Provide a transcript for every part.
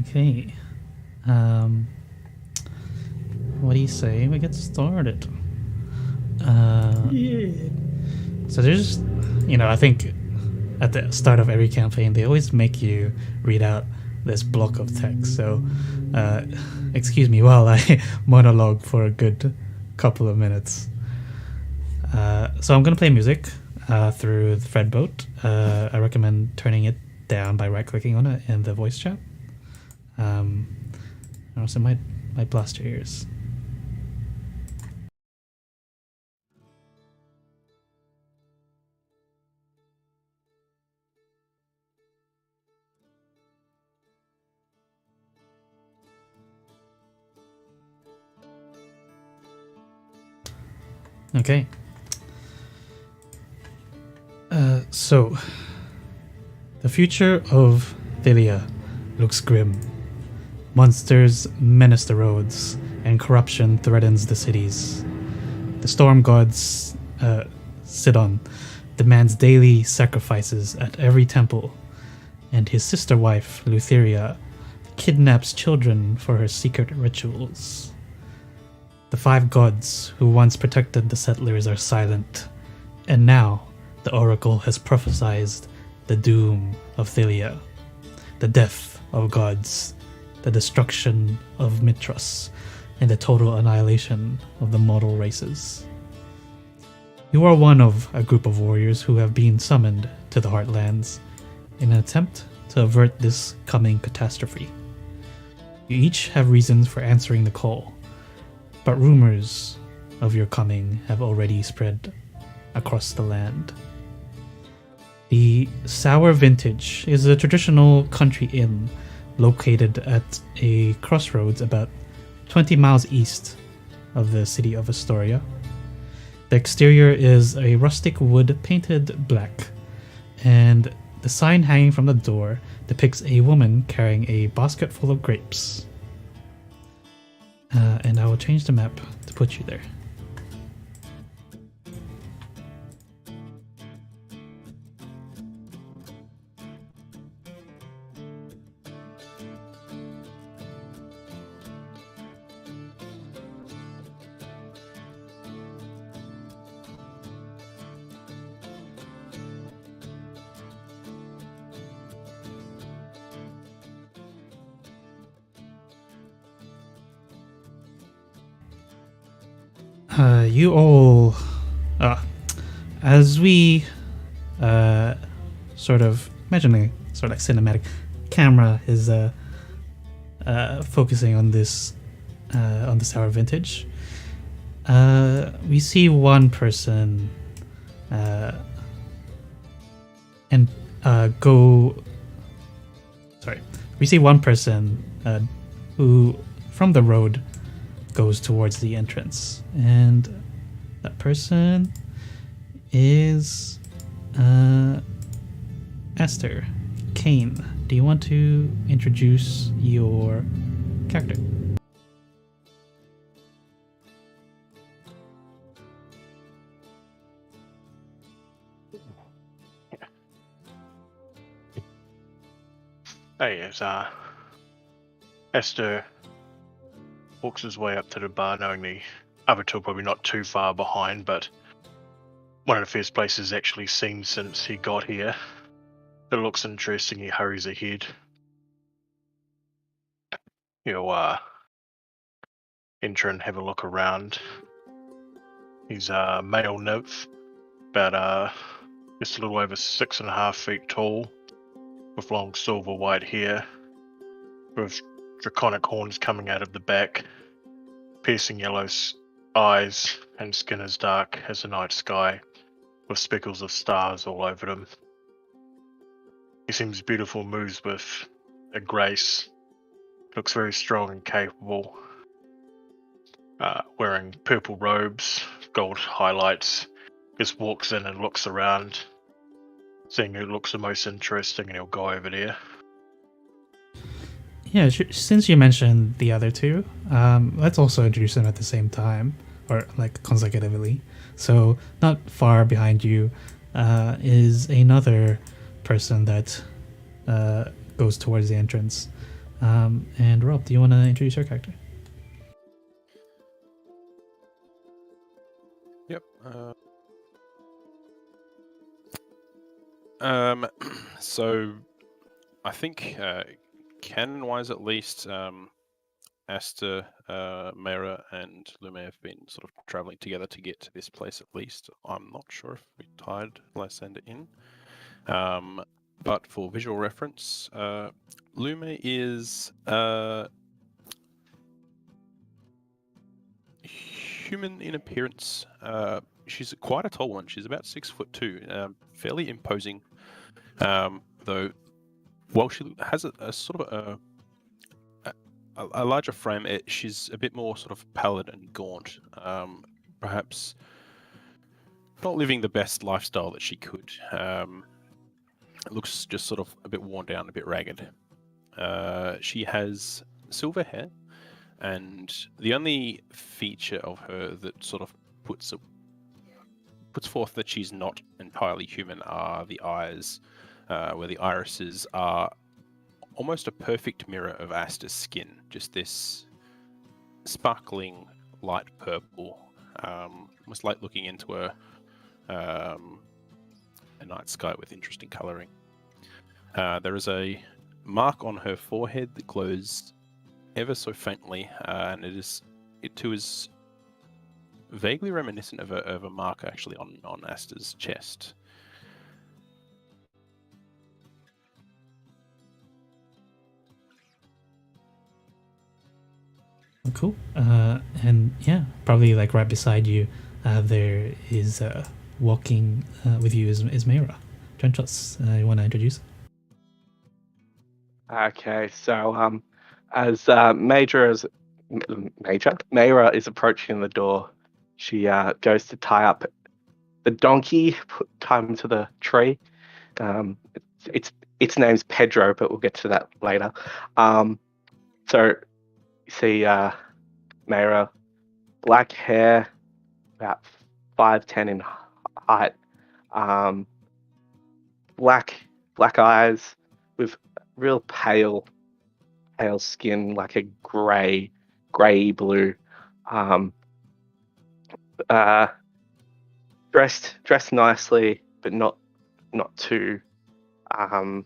Okay. Um, what do you say we get started? Yeah. So there's, I think at the start of every campaign, they always make you read out this block of text. So, uh, excuse me while I monologue for a good couple of minutes. So I'm going to play music through the Fredboat. I recommend turning it down by right-clicking on it in the voice chat. Or else it might blast your ears. Okay. So, the future of Thalia looks grim. Monsters menace the roads, and corruption threatens the cities. The storm gods, Sidon, demands daily sacrifices at every temple, and his sister wife, Lutheria, kidnaps children for her secret rituals. The five gods who once protected the settlers are silent, and now the oracle has prophesied the doom of Thalia, the death of gods, the destruction of Mitras, and the total annihilation of the mortal races. You are one of a group of warriors who have been summoned to the Heartlands in an attempt to avert this coming catastrophe. You each have reasons for answering the call, but rumors of your coming have already spread across the land. The Sour Vintage is a traditional country inn located at a crossroads about 20 miles east of the city of Astoria. The exterior is a rustic wood painted black, and the sign hanging from the door depicts a woman carrying a basket full of grapes. And I will change the map to put you there. You all, as we sort of imagine a sort of like cinematic camera is focusing on this Sour Vintage. We see one person and go. Sorry, we see one person who from the road goes towards the entrance, and that person is Esther Kane. Do you want to introduce your character? Hey, as Esther walks his way up to the bar, knowing the other two are probably not too far behind, but one of the first places actually seen since he got here. It looks interesting. He hurries ahead. He'll enter and have a look around. He's a male nymph, about just a little over 6.5 feet tall, with long silver white hair, with draconic horns coming out of the back, piercing yellow eyes, and skin as dark as the night sky, with speckles of stars all over them. He seems beautiful, moves with a grace, looks very strong and capable, wearing purple robes, gold highlights, just walks in and looks around, seeing who looks the most interesting, and he'll go over there. Yeah, since you mentioned the other two, let's also introduce them at the same time, or like consecutively. So, not far behind you is another person that goes towards the entrance. And Rob, do you want to introduce your character? Yep. Um, so I think canon-wise, at least, Asta, Mera, and Lume have been sort of traveling together to get to this place. At least I'm not sure if we tied Lysander in. But for visual reference, Lume is human in appearance. She's quite a tall one. She's about 6'2", fairly imposing. Though, while she has a sort of a larger frame, she's a bit more sort of pallid and gaunt. Perhaps not living the best lifestyle that she could. It looks just sort of a bit worn down, a bit ragged. She has silver hair, and the only feature of her that sort of puts forth that she's not entirely human are the eyes, where the irises are almost a perfect mirror of Asta's skin. Just this sparkling light purple, almost like looking into a night sky with interesting colouring. There is a mark on her forehead that glows ever so faintly, and it too is vaguely reminiscent of a mark actually on Asta's chest. Cool. And yeah, probably like right beside you, there is walking with you is Mera. Trenchos, you want to introduce? Okay, so as Mayra is approaching the door, she goes to tie up the donkey, tie him to the tree. Its name's Pedro, but we'll get to that later. So you see Mayra, black hair, about 5'10" in height, black eyes with real pale skin, like a grey blue. Dressed nicely, but not too. My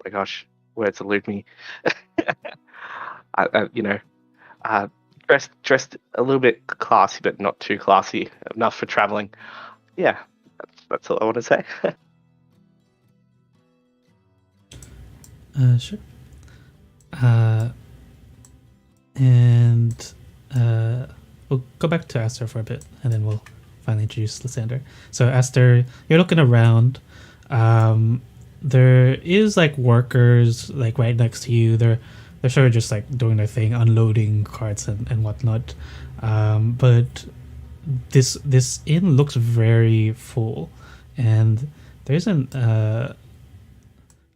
gosh, words elude me. Dressed a little bit classy, but not too classy enough for traveling. Yeah, that's all I want to say. Sure. And we'll go back to Aster for a bit, and then we'll finally introduce Lysander. So Aster, you're looking around. There is like workers like right next to you. They're sort of just like doing their thing, unloading carts and whatnot. But this inn looks very full, and there isn't. I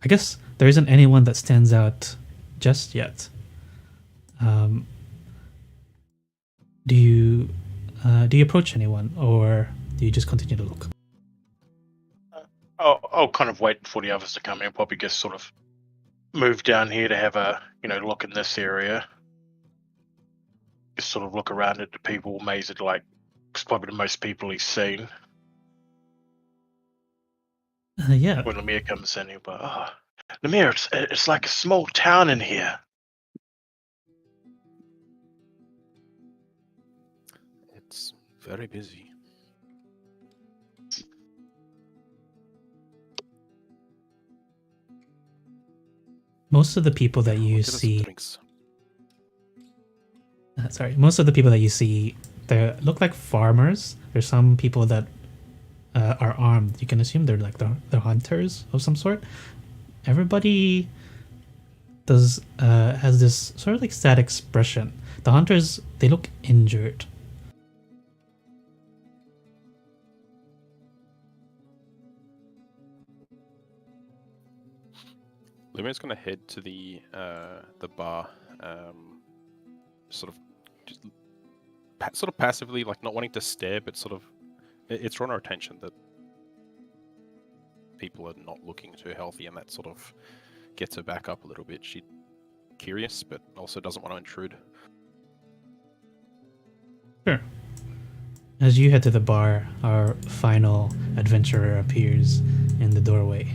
guess there isn't anyone that stands out just yet. Do you approach anyone, or do you just continue to look? I'll kind of wait for the others to come in. Probably just sort of move down here to have a look in this area. Just sort of look around at the people. Amazed at like it's probably the most people he's seen. Yeah. When Lemire comes in, he'll be Lemire, it's like a small town in here. It's very busy. Most of the people that you see, most of the people that you see, they look like farmers. There's some people that are armed. You can assume they're like they're hunters of some sort. Everybody has this sort of like sad expression. The hunters, they look injured. Lumine's going to head to the bar, sort of passively, like not wanting to stare, but sort of it's drawn her attention that people are not looking too healthy, and that sort of gets her back up a little bit. She curious, but also doesn't want to intrude. Sure. As you head to the bar, our final adventurer appears in the doorway.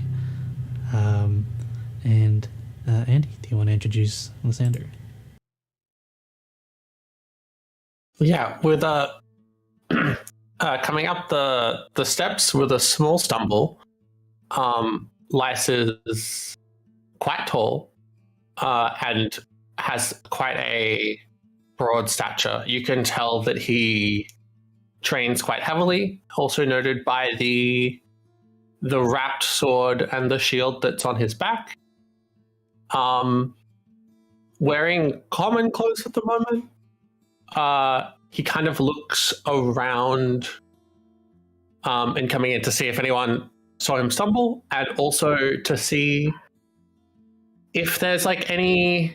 And Andy, do you want to introduce Lysander? Yeah, with coming up the steps with a small stumble, Lyse is quite tall and has quite a broad stature. You can tell that he trains quite heavily, also noted by the wrapped sword and the shield that's on his back. Wearing common clothes at the moment. He kind of looks around and coming in to see if anyone saw him stumble, and also to see if there's like any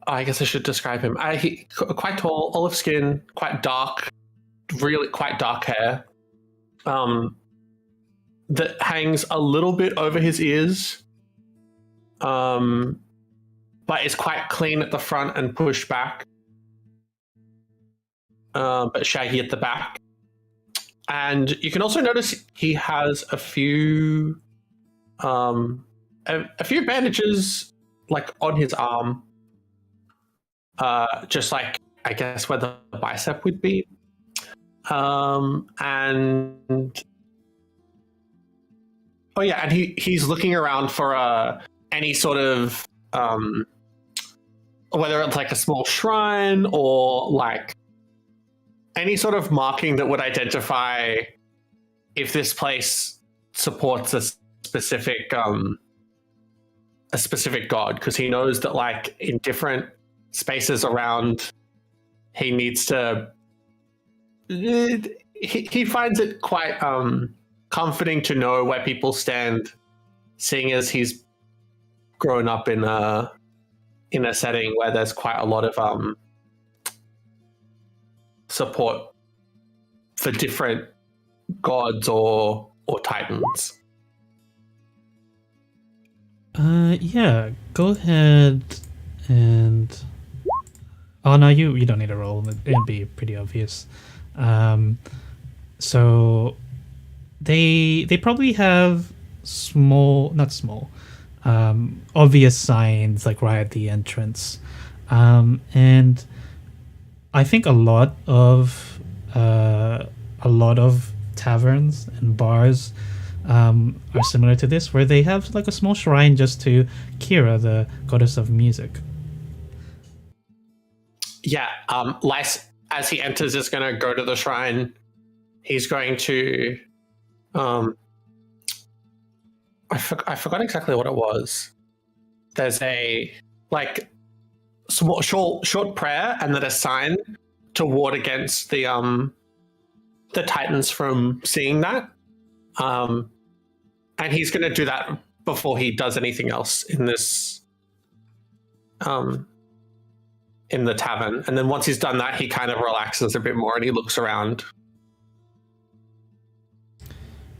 I guess I should describe him. He quite tall, olive skin, quite dark, really quite dark hair. That hangs a little bit over his ears. But is quite clean at the front and pushed back. But shaggy at the back. And you can also notice he has a few bandages like on his arm. Just like I guess where the bicep would be. And he's looking around for any sort of whether it's like a small shrine or like any sort of marking that would identify if this place supports a specific god, because he knows that like in different spaces around he needs to he finds it quite comforting to know where people stand, seeing as he's grown up in a setting where there's quite a lot of support for different gods or titans. Yeah, go ahead and oh no, you don't need a roll. It'd be pretty obvious. So they probably have obvious signs like right at the entrance, and I think a lot of taverns and bars are similar to this, where they have like a small shrine just to Kira, the goddess of music. Yeah, Lyse, as he enters, is going to go to the shrine. He's going to I forgot exactly what it was. There's a like small short prayer and then a sign to ward against the titans from seeing that. And he's going to do that before he does anything else in this in the tavern. And then once he's done that, he kind of relaxes a bit more and he looks around.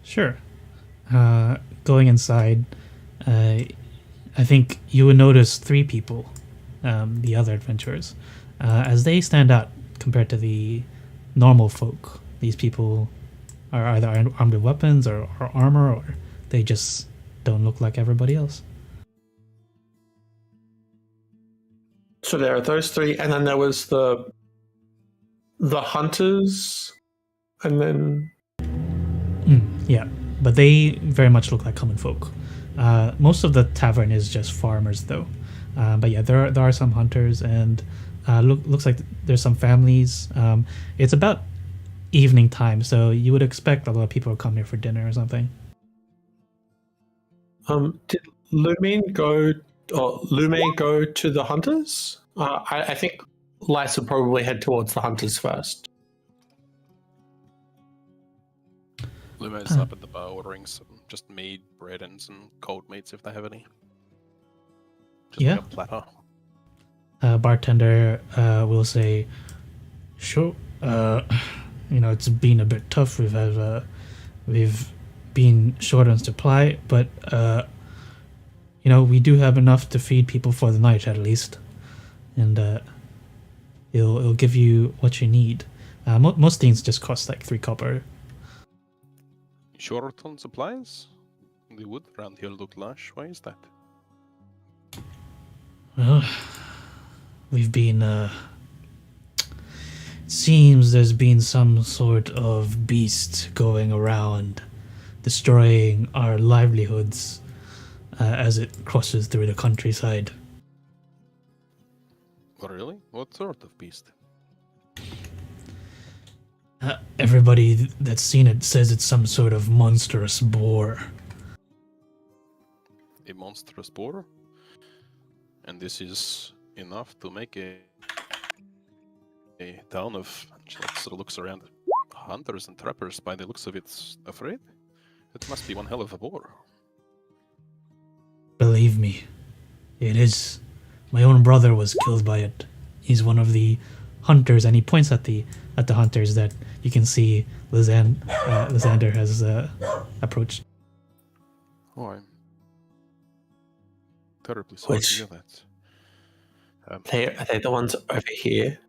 Sure. Going inside, I think you would notice three people, the other adventurers, as they stand out compared to the normal folk. These people are either armed with weapons or armor, or they just don't look like everybody else. So there are those three, and then there was the hunters, and then yeah, but they very much look like common folk. Most of the tavern is just farmers, though. But yeah, there are some hunters, and looks like there's some families. It's about evening time, so you would expect a lot of people to come here for dinner or something. Did Lume go to the hunters? I think Lyse would probably head towards the hunters first. Lumo's up at the bar ordering some just mead, bread, and some cold meats if they have any. Just Yeah. like a platter. Bartender will say, "Sure. It's been a bit tough. We've been short on supply, but we do have enough to feed people for the night at least, and it'll give you what you need. Most things just cost like 3 copper. Short on supplies? The wood around here look lush. Why is that? Well, we've been. Seems there's been some sort of beast going around, destroying our livelihoods as it crosses through the countryside. Oh, really? What sort of beast? Everybody that's seen it says it's some sort of monstrous boar. A monstrous boar? And this is enough to make a town of, she sort of looks around, hunters and trappers by the looks of it afraid? It must be one hell of a boar. Believe me, it is. My own brother was killed by it. He's one of the hunters, and he points at the hunters that you can see Lysander has approached. Oh, I'm terribly sorry to hear that. Are they the ones over here?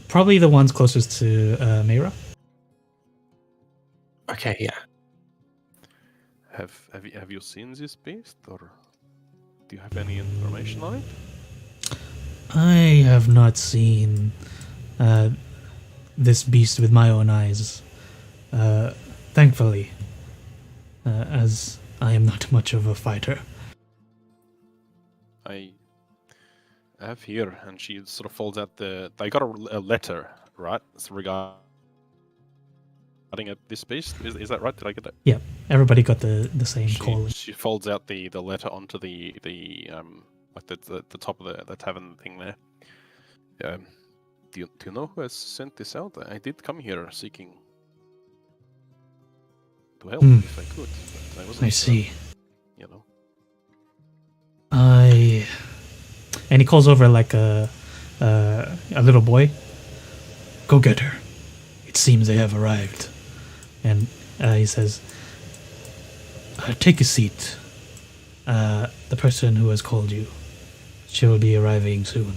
Probably the ones closest to Mayra. Okay, yeah. Have you seen this beast, or do you have any information on it? I have not seen this beast with my own eyes. Thankfully, as I am not much of a fighter. I have here, and she sort of folds out I got a letter, right? It's regarding this beast. Is that right? Did I get that? Yeah, everybody got the same call. She folds out the letter onto the like the top of the tavern thing there. Do you know who has sent this out? I did come here seeking to help if I could, but I wasn't. I see. You know. And he calls over like a little boy. Go get her. It seems they have arrived. And he says, take a seat. The person who has called you, she will be arriving soon.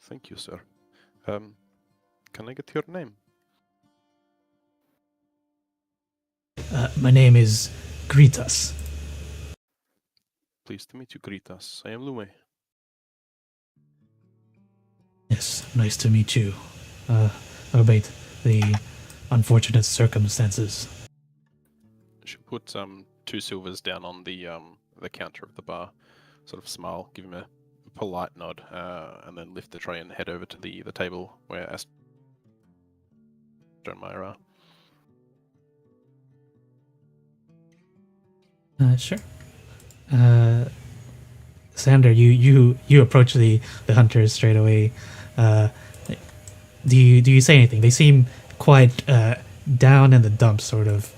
Thank you, sir. Can I get your name? My name is Gritas. Pleased to meet you, Gritas. I am Lume. Yes, nice to meet you. Albeit the unfortunate circumstances. She put 2 silvers down on the counter of the bar, sort of smile, give him a polite nod, and then lift the tray and head over to the table where Astra and Myra are. Sure. Sander, you approach the hunters straight away. Do you say anything? They seem quite down in the dumps, sort of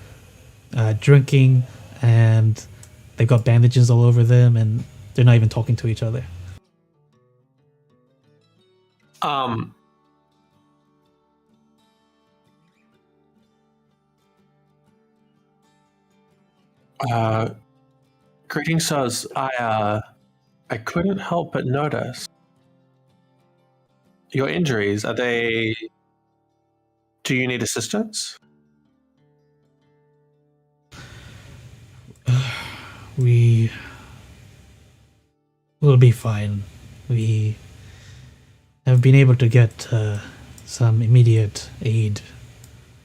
drinking, and they've got bandages all over them, and they're not even talking to each other. Greetings, sirs. I couldn't help but notice your injuries. Are they? Do you need assistance? We will be fine. We have been able to get some immediate aid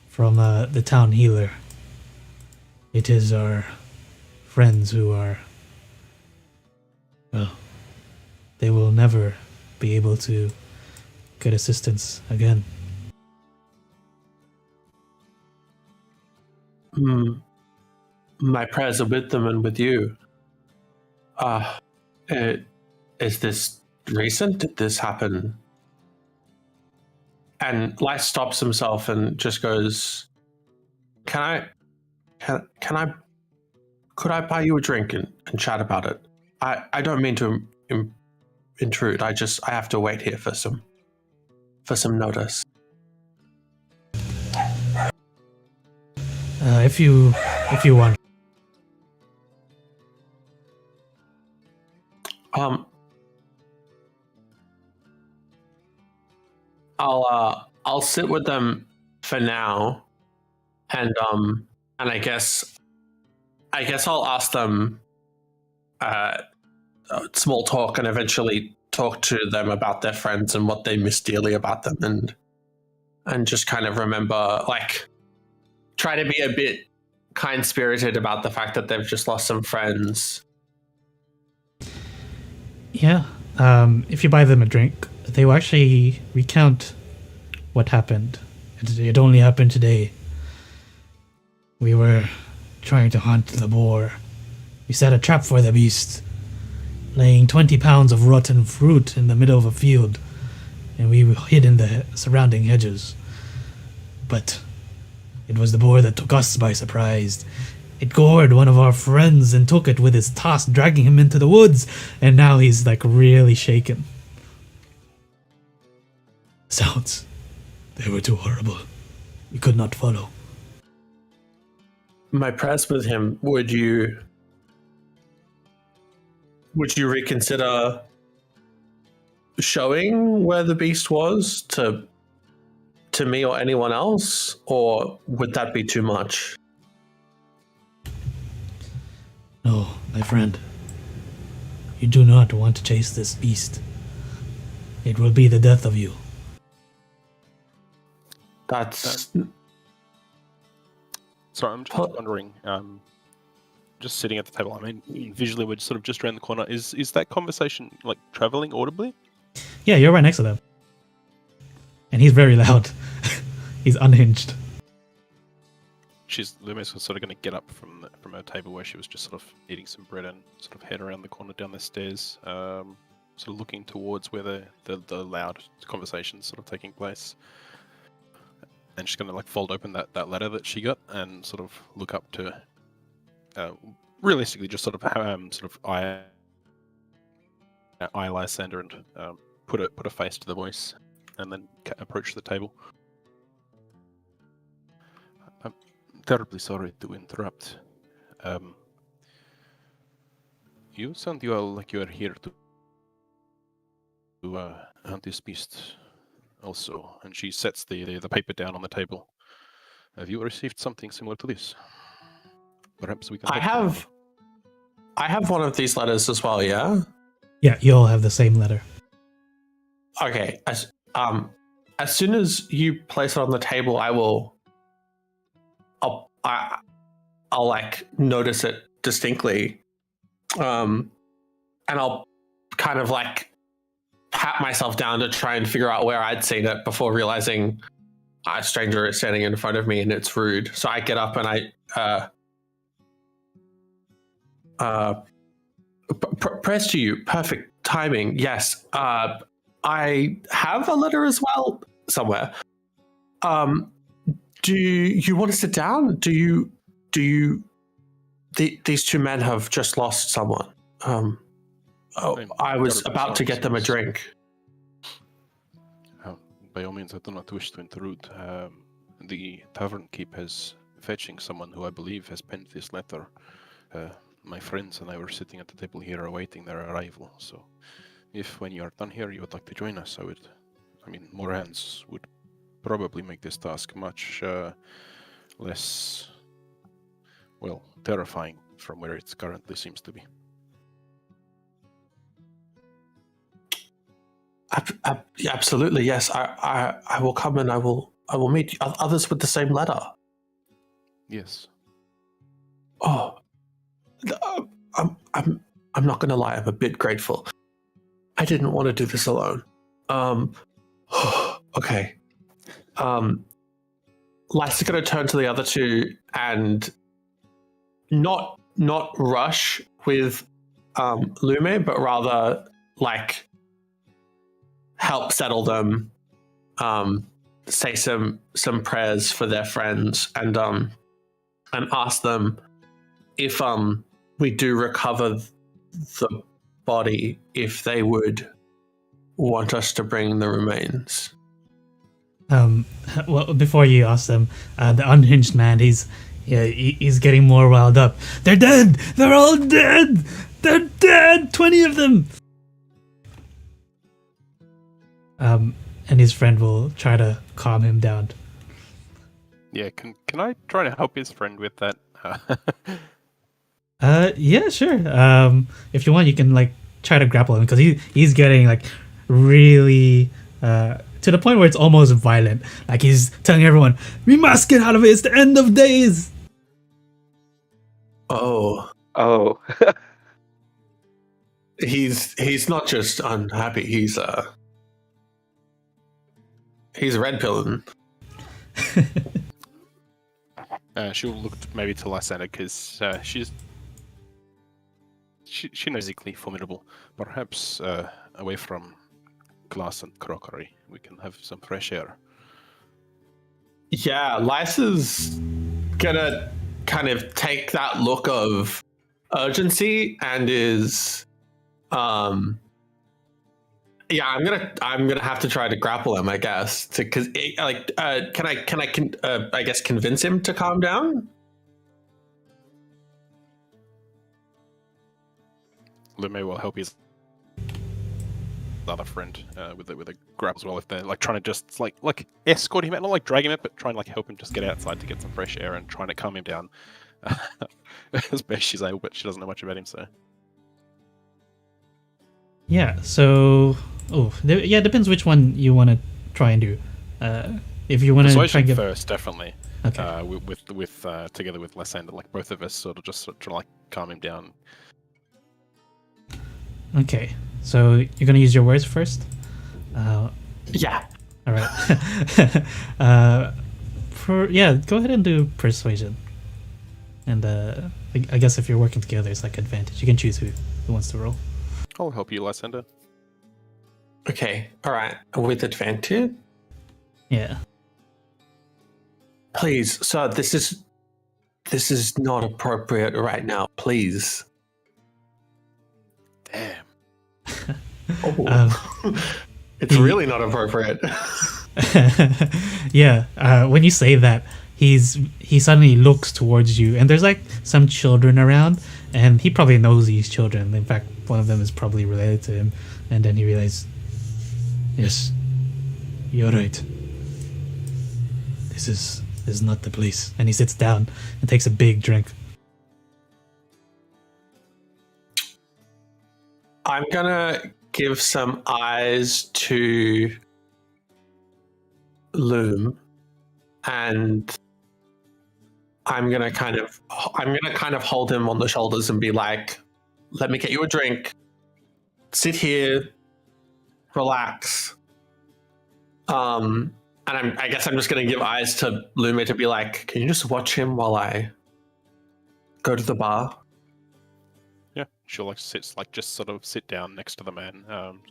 from the town healer. It is our friends who are, well, they will never be able to get assistance again. My prayers are with them and with you. Is this recent? Did this happen? And Light stops himself and just goes, could I buy you a drink and chat about it? I don't mean to intrude. I have to wait here for some If you want. I'll sit with them for now, and I guess I'll ask them small talk and eventually talk to them about their friends and what they miss dearly about them, and just kind of remember, like, try to be a bit kind-spirited about the fact that they've just lost some friends. Yeah. If you buy them a drink, they will actually recount what happened. It only happened today. We were trying to hunt the boar. We set a trap for the beast, laying 20 pounds of rotten fruit in the middle of a field, and we hid in the surrounding hedges. But it was the boar that took us by surprise. It gored one of our friends and took it with his tusk, dragging him into the woods, and now he's like really shaken. Sounds. They were too horrible. We could not follow. My prayers with him, would you reconsider showing where the beast was to me or anyone else, or would that be too much? No, my friend. You do not want to chase this beast. It will be the death of you. That's... Sorry, I'm just wondering, just sitting at the table, I mean, visually we're sort of just around the corner. Is that conversation, like, traveling audibly? Yeah, you're right next to them. And he's very loud. He's unhinged. Lumia's sort of going to get up from her table where she was just sort of eating some bread and sort of head around the corner down the stairs, sort of looking towards where the loud conversation's sort of taking place. And she's going to like fold open that letter that she got and sort of look up to, realistically, just sort of eye Lysander and put a face to the voice, and then approach the table. I'm terribly sorry to interrupt. You sound like you are here to hunt this beast. Also, and she sets the paper down on the table. Have you received something similar to this? Perhaps we can. I have one of these letters as well. Yeah. Yeah, you all have the same letter. Okay. As soon as you place it on the table, I'll like notice it distinctly, and I'll kind of like pat myself down to try and figure out where I'd seen it before realizing a stranger is standing in front of me and it's rude. So I get up and press to you. Perfect timing. Yes. I have a letter as well somewhere. Do you want to sit down? These two men have just lost someone. I was about to get them a drink. By all means, I do not wish to intrude. The tavern keep is fetching someone who I believe has penned this letter. My friends and I were sitting at the table here awaiting their arrival. So, if when you are done here you would like to join us, more hands would probably make this task much less, terrifying from where it currently seems to be. Absolutely, yes. I will come and I will meet others with the same letter. Yes. Oh, I'm not going to lie. I'm a bit grateful. I didn't want to do this alone. Okay. Lysa's going to turn to the other two and not rush with Lume, but rather like help settle them, say some prayers for their friends, and ask them if we do recover the body, if they would want us to bring the remains. Well, before you ask them, the unhinged man, he's Yeah, he's getting more riled up. They're dead! They're all dead! They're dead! 20 of them! And his friend will try to calm him down. Yeah, can I try to help his friend with that? Yeah, sure. If you want, you can like try to grapple him because he's getting like really to the point where it's almost violent. Like he's telling everyone, "We must get out of it. It's the end of days." Oh, Oh, he's not just unhappy. He's red pilling. She'll look maybe to Lysander because she knows physically formidable. Perhaps away from glass and crockery, we can have some fresh air. Yeah, Lysa's gonna kind of take that look of urgency and is yeah, I'm gonna have to try to grapple him, I guess, because can I guess convince him to calm down? Lume will help his other friend with a grab as well if they're like trying to just like escort him out, not like drag him out, but try and like help him just get outside to get some fresh air and trying to calm him down as best she's able. But she doesn't know much about him, so. Yeah. So, yeah, depends which one you want to try and do. If you want to try and Persuasion get first, definitely. okay. With together with Lysander, like both of us sort of just trying to like calm him down. Okay. So you're gonna use your words first. Yeah. All right. Go ahead and do persuasion. And I guess if you're working together, it's like advantage. You can choose who wants to roll. I'll help you, Lysander. Okay. All right. With advantage. Yeah. Please, sir. This is not appropriate right now. Please. Damn. It's really not appropriate. Yeah. When you say that, he suddenly looks towards you, and there's like some children around, and he probably knows these children. In fact, one of them is probably related to him. And then he realizes, yes, you're right. This is not the place. And he sits down and takes a big drink. I'm gonna give some eyes to Loom, and I'm gonna kind of hold him on the shoulders and be like, "Let me get you a drink. Sit here, relax." And I guess I'm just gonna give eyes to Lume to be like, "Can you just watch him while I go to the bar?" Yeah, she'll like just sort of sit down next to the man,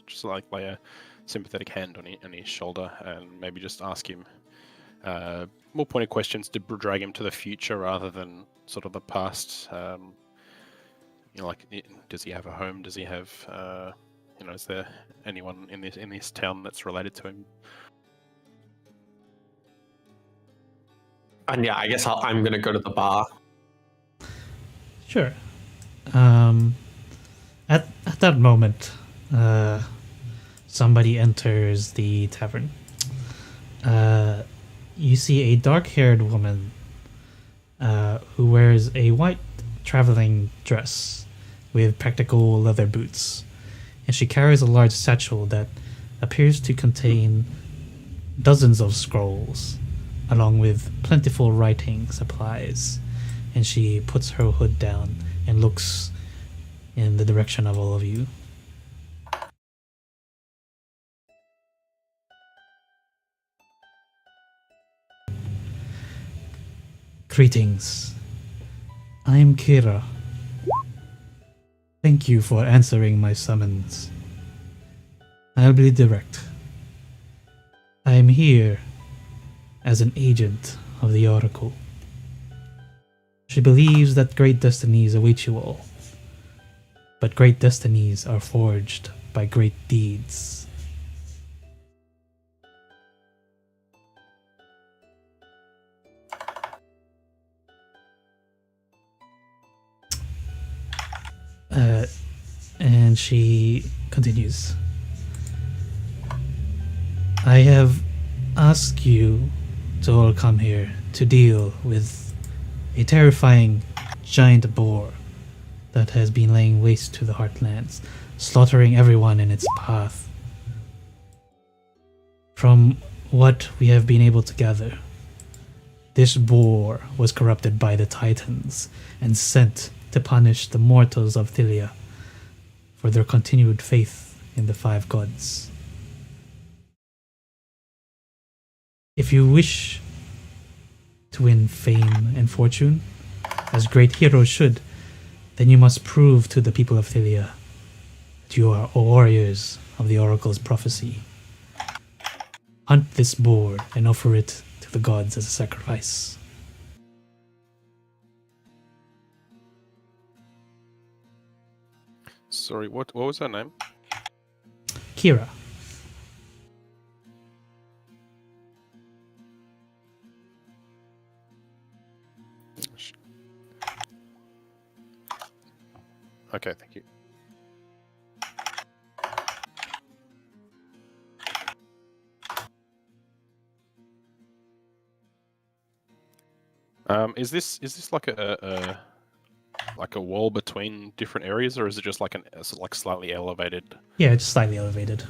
just like lay a sympathetic hand on his shoulder, and maybe just ask him more pointed questions to drag him to the future rather than sort of the past. Like, does he have a home? Does he have, is there anyone in this town that's related to him? And yeah, I guess I'm gonna go to the bar. Sure. At that moment, somebody enters the tavern. You see a dark-haired woman who wears a white traveling dress with practical leather boots, and she carries a large satchel that appears to contain dozens of scrolls, along with plentiful writing supplies. And she puts her hood down and looks in the direction of all of you. Greetings. I am Kira. Thank you for answering my summons. I'll be direct. I am here as an agent of the Oracle. She believes that great destinies await you all, but great destinies are forged by great deeds. And she continues. I have asked you to all come here to deal with a terrifying giant boar that has been laying waste to the heartlands, slaughtering everyone in its path. From what we have been able to gather, this boar was corrupted by the Titans and sent to punish the mortals of Thylia for their continued faith in the five gods. If you wish to win fame and fortune, as great heroes should, then you must prove to the people of Thylia that you are warriors of the Oracle's prophecy. Hunt this boar and offer it to the gods as a sacrifice. Sorry, what was her name? Kira. Okay, thank you. Is this like a wall between different areas, or is it just like like slightly elevated? Yeah, it's slightly elevated.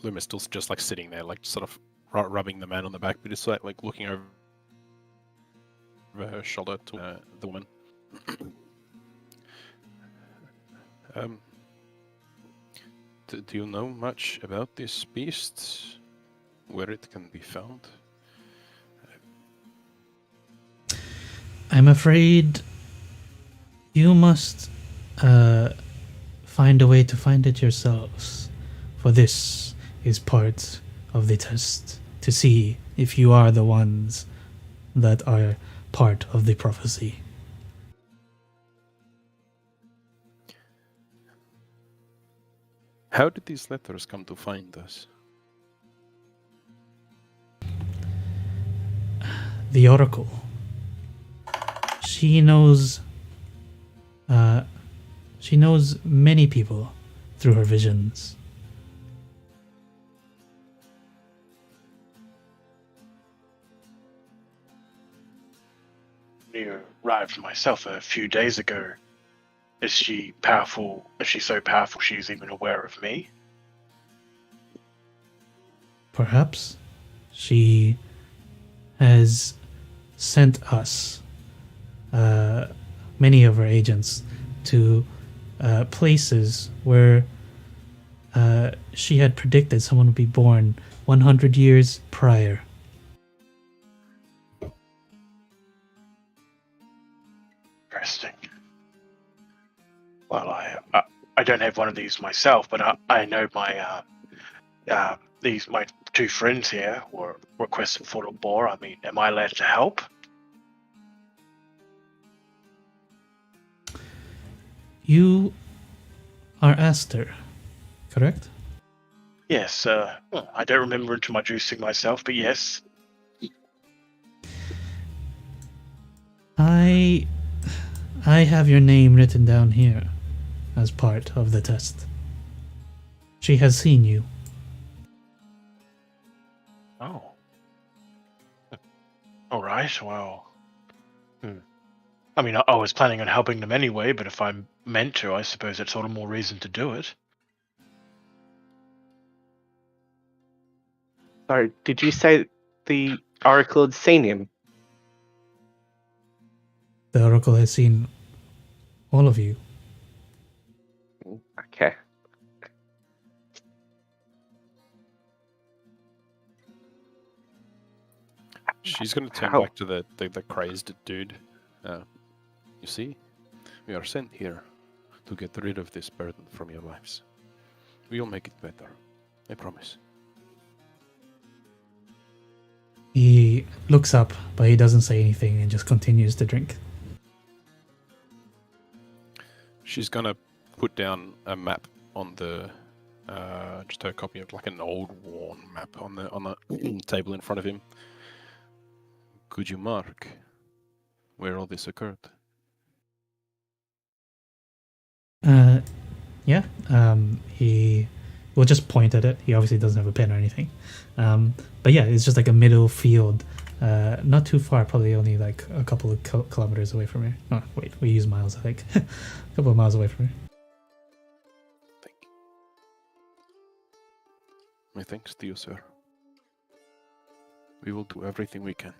Luma's still just like sitting there, like sort of rubbing the man on the back, but just like looking over her shoulder to the woman. Do you know much about this beast? Where it can be found? I'm afraid you must find a way to find it yourselves, for this is part of the test to see if you are the ones that are part of the prophecy. How did these letters come to find us? The Oracle. She knows many people through her visions. You arrived myself a few days ago. Is she powerful? Is she so powerful she's even aware of me? Perhaps she has sent us, many of her agents, to places where she had predicted someone would be born 100 years prior. Interesting. Well, I don't have one of these myself, but I know my my two friends here were requesting for a boar. I mean, am I allowed to help? You are Aster, correct? Yes. I don't remember introducing myself, but yes. I have your name written down here as part of the test. She has seen you. Oh. All right. Well. I mean, I was planning on helping them anyway, but if I'm meant to, I suppose that's all the more reason to do it. Sorry, did you say the Oracle had seen him? The Oracle has seen all of you. Okay. She's going to turn How? back to the crazed dude. You see, we are sent here to get rid of this burden from your lives. We'll make it better. I promise. He looks up, but he doesn't say anything and just continues to drink. She's going to put down a map on the just a copy of like an old worn map on the table in front of him. Could you mark where all this occurred? Yeah. He will just point at it. He obviously doesn't have a pen or anything. But yeah, it's just like a middle field. Not too far, probably only like a couple of kilometers away from here. Oh, wait, we use miles, I think. A couple of miles away from here. Thank you. My thanks to you, sir. We will do everything we can.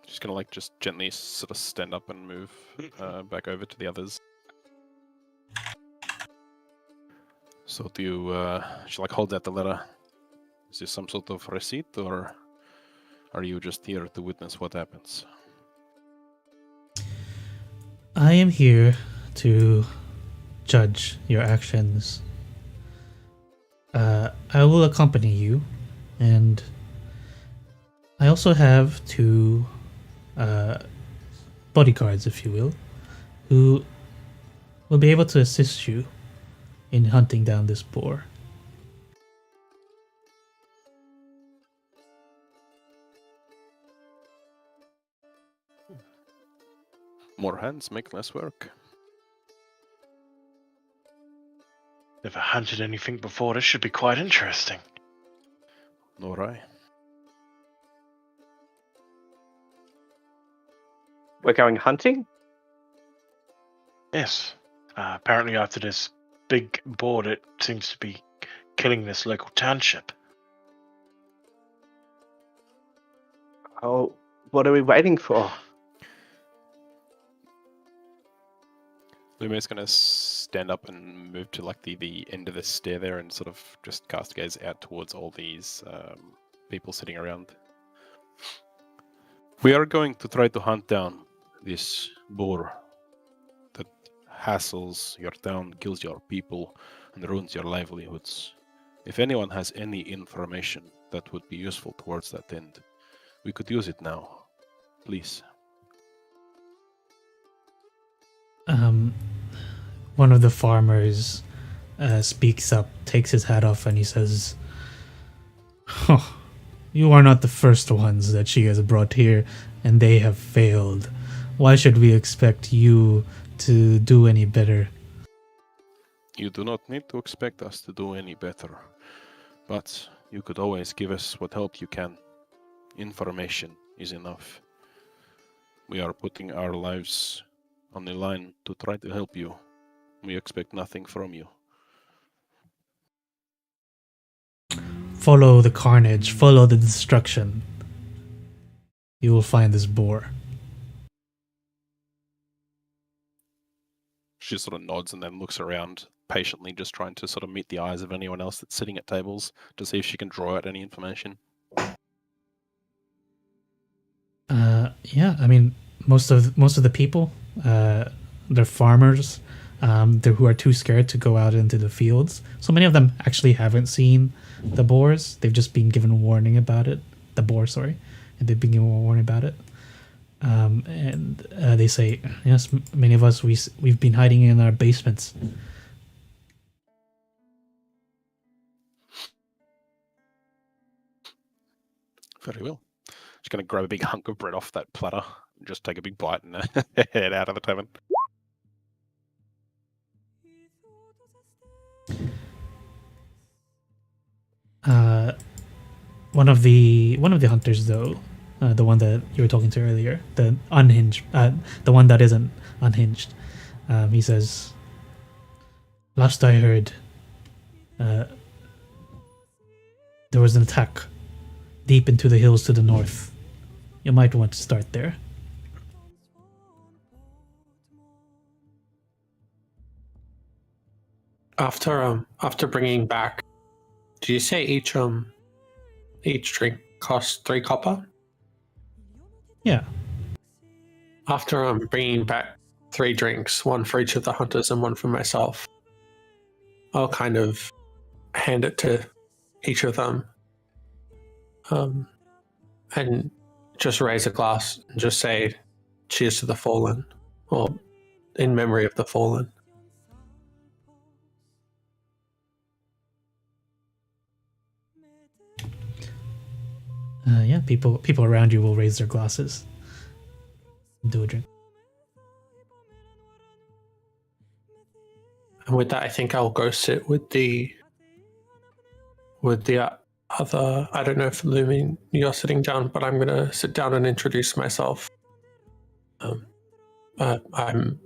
Just gonna like just gently sort of stand up and move back over to the others. So do you she like holds out the letter? Is this some sort of receipt, or are you just here to witness what happens? I am here to judge your actions. I will accompany you, and I also have two bodyguards, if you will, who will be able to assist you in hunting down this boar. More hands make less work. Never hunted anything before. This should be quite interesting. Nor I. We're going hunting? Yes. Apparently after this big board, it seems to be killing this local township. Oh, what are we waiting for? Lumia's gonna stand up and move to like the end of the stair there and sort of just cast gaze out towards all these people sitting around. We are going to try to hunt down this boar that hassles your town, kills your people, and ruins your livelihoods. If anyone has any information that would be useful towards that end, we could use it now. Please. One of the farmers speaks up, takes his hat off, and he says, "Oh, you are not the first ones that she has brought here, and they have failed. Why should we expect you to do any better?" You do not need to expect us to do any better, but you could always give us what help you can. Information is enough. We are putting our lives on the line to try to help you. We expect nothing from you. Follow the carnage, follow the destruction. You will find this boar. She sort of nods and then looks around patiently, just trying to sort of meet the eyes of anyone else that's sitting at tables to see if she can draw out any information. Yeah, I mean, most of the people, they're farmers, who are too scared to go out into the fields. So many of them actually haven't seen the boars. They've just been given warning about it. The boar, sorry, and they've been given a warning about it. And they say, yes, many of us we've been hiding in our basements. Very well. Just going to grab a big hunk of bread off that platter and just take a big bite and head out of the tavern. One of the hunters, though, the one that you were talking to earlier, the one that isn't unhinged, he says, "Last I heard, there was an attack deep into the hills to the north. You might want to start there." After bringing back, did you say each drink costs 3 copper? Yeah. After bringing back 3 drinks, one for each of the hunters and one for myself, I'll kind of hand it to each of them, and just raise a glass and just say, "Cheers to the fallen," or "In memory of the fallen." Yeah, people around you will raise their glasses. Do a drink. And with that, I think I'll go sit with the other. I don't know if Lumin, you're sitting down, but I'm gonna sit down and introduce myself. I'm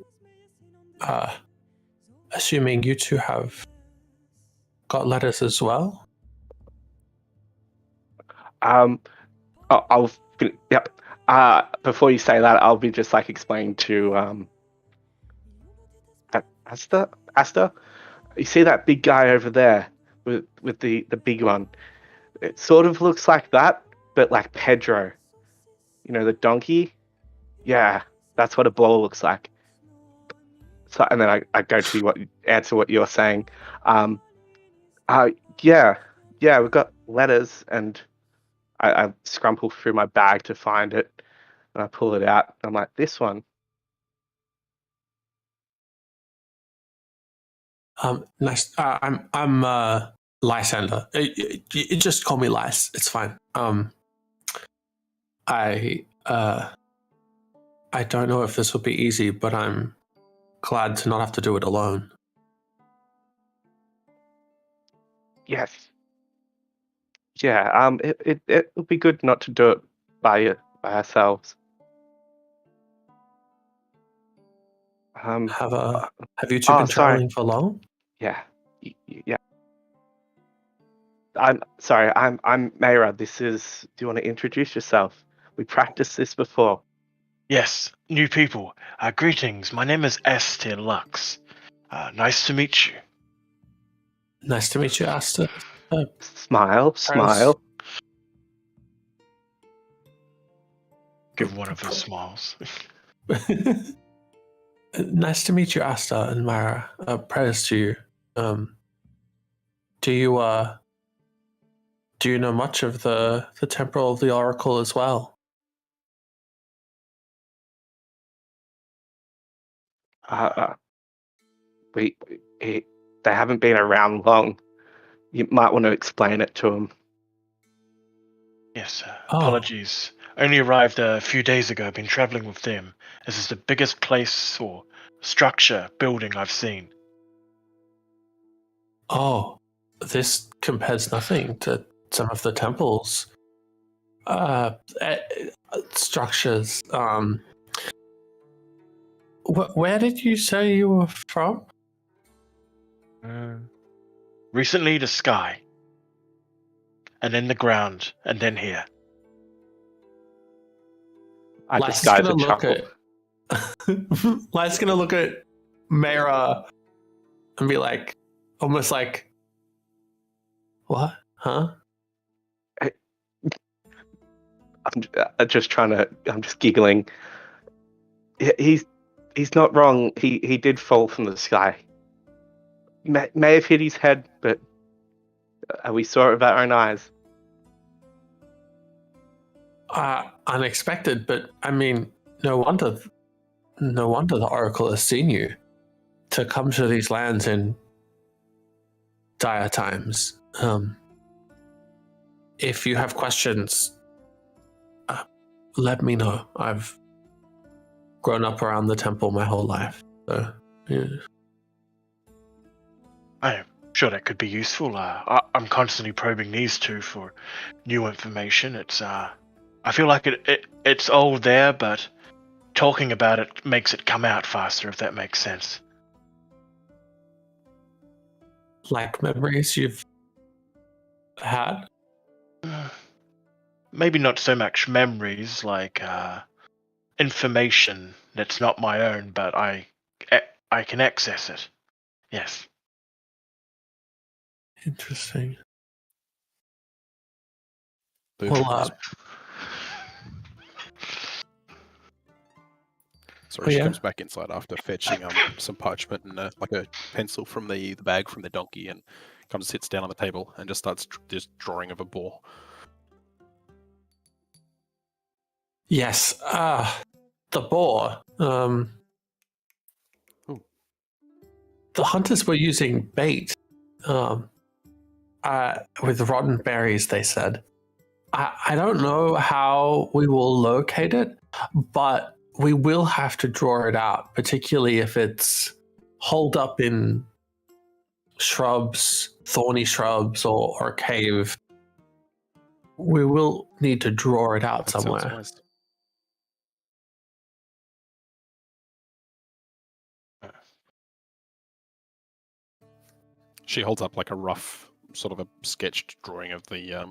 assuming you two have got letters as well. Yep. Before you say that, I'll be just like explaining to Asta. You see that big guy over there with the big one? It sort of looks like that, but like Pedro. You know, the donkey? Yeah, that's what a ball looks like. So, and then I go to answer what you're saying. Yeah, we've got letters, and I scrumple through my bag to find it, and I pull it out. I'm like, this one. Nice. I'm Lysander. You just call me Lys. It's fine. I don't know if this will be easy, but I'm glad to not have to do it alone. Yes. Yeah. It would be good not to do it by ourselves. Have you two been traveling for long? Yeah. Yeah. I'm sorry. I'm Mayra. Do you want to introduce yourself? We practiced this before. Yes, new people. Greetings. My name is Estir Lux. Nice to meet you. Nice to meet you, Asta. Smile. Give one of his smiles. Nice to meet you, Asta and Mara. Prayers to you. Do you know much of the Temple of the Oracle as well? They haven't been around long. You might want to explain it to them. Yes, apologies. Only arrived a few days ago. I've been traveling with them. This is the biggest place or structure, building I've seen. Oh, this compares nothing to some of the temples. Structures. Where did you say you were from? Recently the sky. And then the ground. And then here. Light's gonna look at Mara and be like, almost like, what? Huh? I'm just giggling. He's not wrong. He did fall from the sky. May have hit his head, but we saw it with our own eyes. Unexpected, but I mean, no wonder the Oracle has seen you to come to these lands in dire times. If you have questions, let me know. I've grown up around the temple my whole life, so yeah. I'm sure that could be useful. I'm constantly probing these two for new information. It's I feel like it's all there, but talking about it makes it come out faster, if that makes sense. Like memories you've had? Maybe not so much memories, like information that's not my own, but I can access it. Yes. Interesting. Well, sorry, she comes back inside after fetching some parchment and like a pencil from the bag from the donkey, and comes and sits down on the table and just starts this drawing of a boar. Yes, the boar. The hunters were using bait with rotten berries, they said. I don't know how we will locate it, but we will have to draw it out, particularly if it's holed up in shrubs, thorny shrubs, or a cave. We will need to draw it out That sounds somewhere. wise. She holds up like a rough, sort of a sketched drawing of the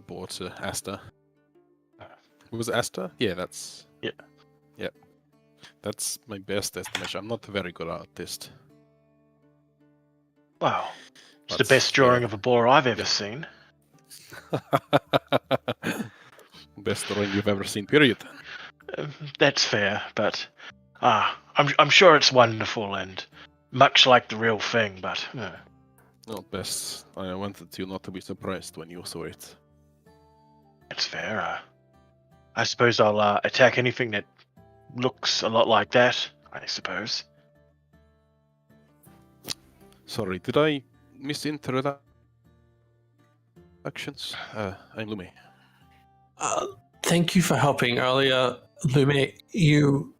board to Asta. Was it Asta? Yeah, that's... Yeah. Yep. That's my best estimation. I'm not a very good artist. Wow. It's the But, best drawing yeah. of a boar I've ever Yeah. seen. Best drawing you've ever seen, period. That's fair, but I'm sure it's wonderful and much like the real thing, but Not best. I wanted you not to be surprised when you saw it. it's fair. I suppose I'll attack anything that looks a lot like that, I suppose. Sorry, did I misintroductions? I'm Lume. Thank you for helping earlier, Lume. You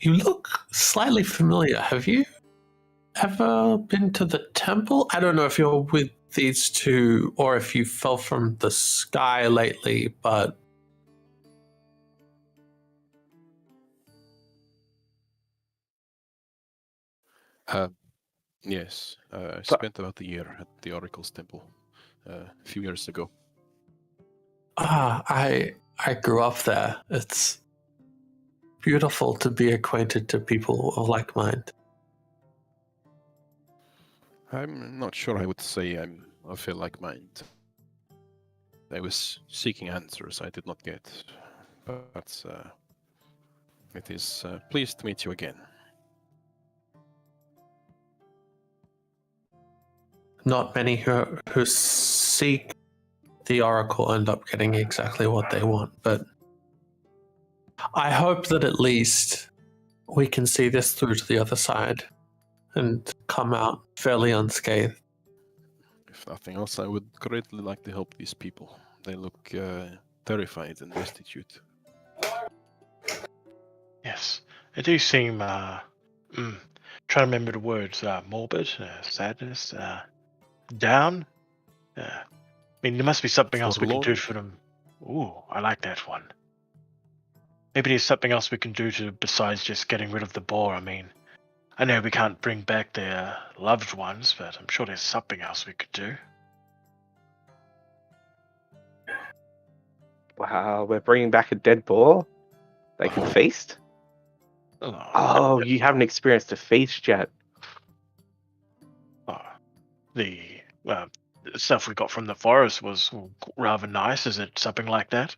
look slightly familiar. Have you ever been to the temple? I don't know if you're with these two or if you fell from the sky lately, but Yes, I spent about a year at the Oracle's temple a few years ago. I grew up there. It's beautiful to be acquainted to people of like mind. I'm not sure I would say I'm of a like mind. I was seeking answers I did not get, but it is pleased to meet you again. Not many who seek the Oracle end up getting exactly what they want, but I hope that at least we can see this through to the other side and come out fairly unscathed. If nothing else, I would greatly like to help these people. They look terrified and destitute. Yes, they do seem trying to remember the words: morbid, sadness, down. I mean, there must be something else we can do Forlorn? for them. Ooh, I like that one. Maybe there's something else we can do to besides just getting rid of the boar. I mean, I know we can't bring back their loved ones, but I'm sure there's something else we could do. Wow, we're bringing back a dead boar. They can feast. Oh, you haven't experienced a feast yet. The stuff we got from the forest was rather nice. Is it something like that?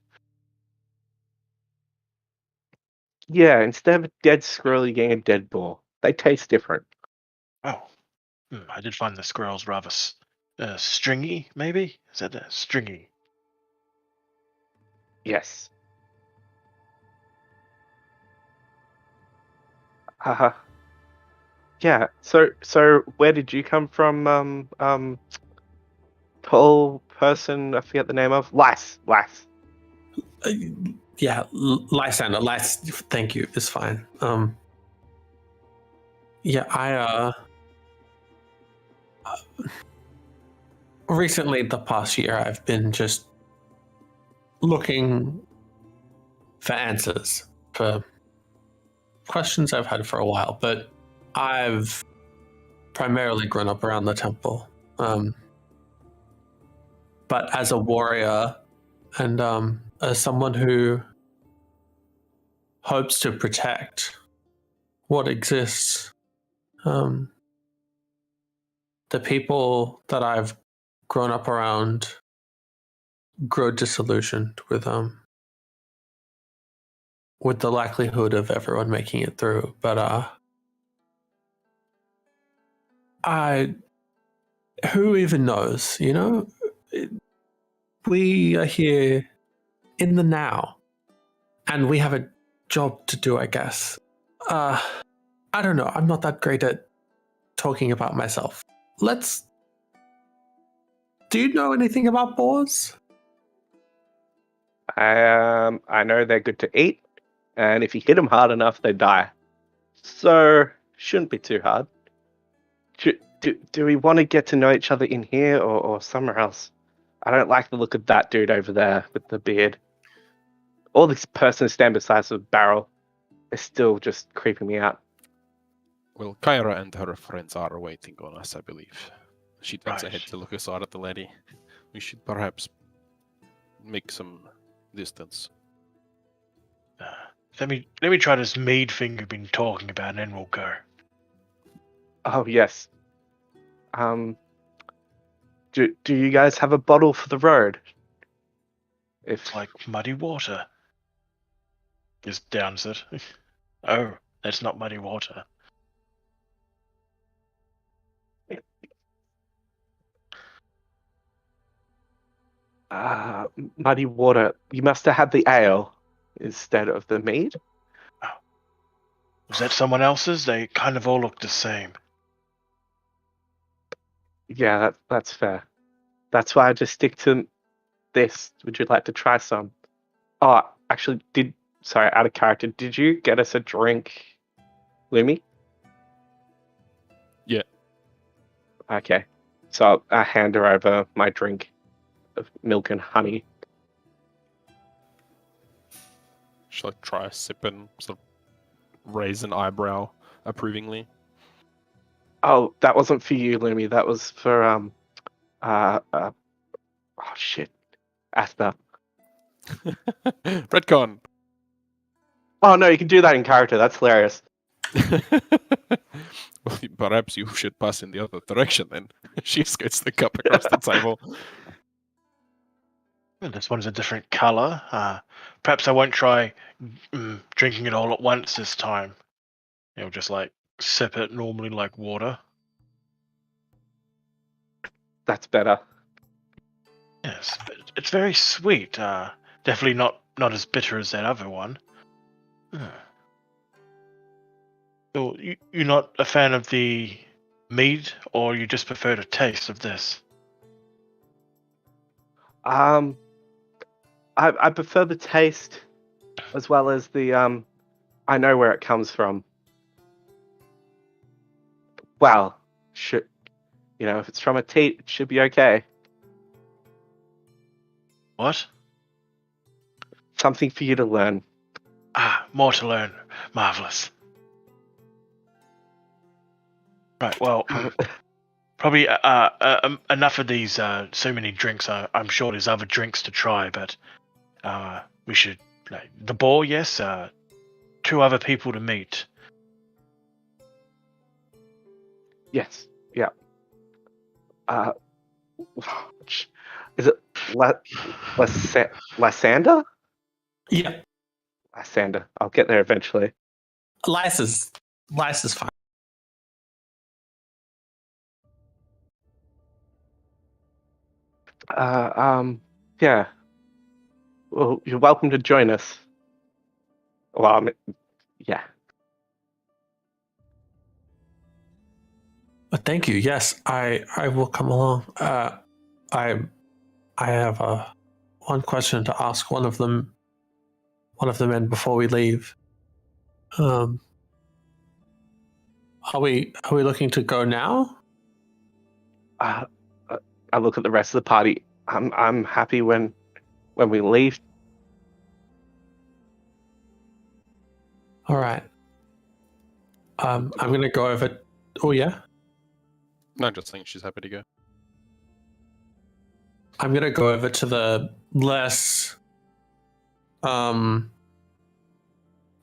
Yeah, instead of a dead squirrel, you're getting a dead boar. They taste different. Oh, I did find the squirrels rather stringy. Maybe is that stringy? Yes. Haha. Yeah. So where did you come from? Tall person. I forget the name of. Lice. Yeah, Lysander. Thank you. It's fine. Yeah, I recently, the past year, I've been just looking for answers for questions I've had for a while, but I've primarily grown up around the temple. But as a warrior and as someone who hopes to protect what exists, the people that I've grown up around grow disillusioned with the likelihood of everyone making it through. But who even knows? You know, we are here in the now, and we have a job to do, I guess. I don't know. I'm not that great at talking about myself. Let's Do you know anything about boars? I know they're good to eat, and if you hit them hard enough, they die. So shouldn't be too hard. Do we want to get to know each other in here or somewhere else? I don't like the look of that dude over there with the beard. All this person stand beside the barrel is still just creeping me out. Well, Kyra and her friends are waiting on us, I believe. She turns Right. ahead to look aside at the lady. We should perhaps make some distance. Let me try this mead thing you've been talking about, and then we'll go. Oh yes. Do you guys have a bottle for the road? If It's like muddy water. Just downs it. Oh, that's not muddy water. muddy water, you must have had the ale instead of the mead. Was that someone else's? They kind of all look the same. Yeah, that's fair. That's why I just stick to this. Would you like to try some? Oh, actually, sorry, out of character. Did you get us a drink, Lumi? Yeah. Okay. So I hand her over my drink of milk and honey. Shall I try a sip and sort of raise an eyebrow approvingly? Oh, that wasn't for you, Lumi. That was for oh shit, Asta. Redcon! Oh no, you can do that in character. That's hilarious. Well, perhaps you should pass in the other direction then. She scoots the cup across the table. Well, this one's a different color. Perhaps I won't try drinking it all at once this time. You'll just like sip it normally like water. That's better. Yes, but it's very sweet. Definitely not as bitter as that other one. So you're not a fan of the mead, or you just prefer the taste of this? I prefer the taste as well as the I know where it comes from. Well, if it's from a teat, it should be okay. What? Something for you to learn. More to learn. Marvelous. Right, well, probably enough of these so many drinks. I'm sure there's other drinks to try, but we should... the ball, yes. 2 other people to meet. Yes. Yeah. Is it Lysander? Yeah. Lysander. I'll get there eventually. Lice is fine. Yeah. Well, you're welcome to join us. Well, yeah. Thank you. Yes, I will come along. I have one question to ask one of them in before we leave. Are we looking to go now? I look at the rest of the party. I'm happy when we leave. All right. I'm gonna go over. Oh yeah. No, I'm just saying she's happy to go. I'm gonna go over to the less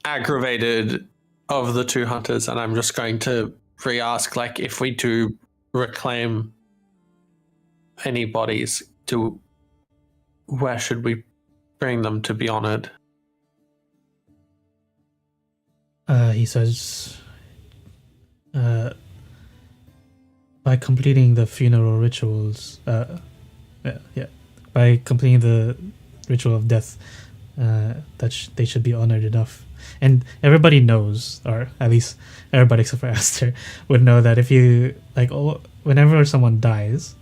aggravated of the 2 hunters, and I'm just going to re-ask, like, if we do reclaim any bodies, where should we bring them to be honored? He says, by completing the funeral rituals, by completing the ritual of death, they should be honored enough. And everybody knows, or at least everybody except for Aster would know that if you whenever someone dies,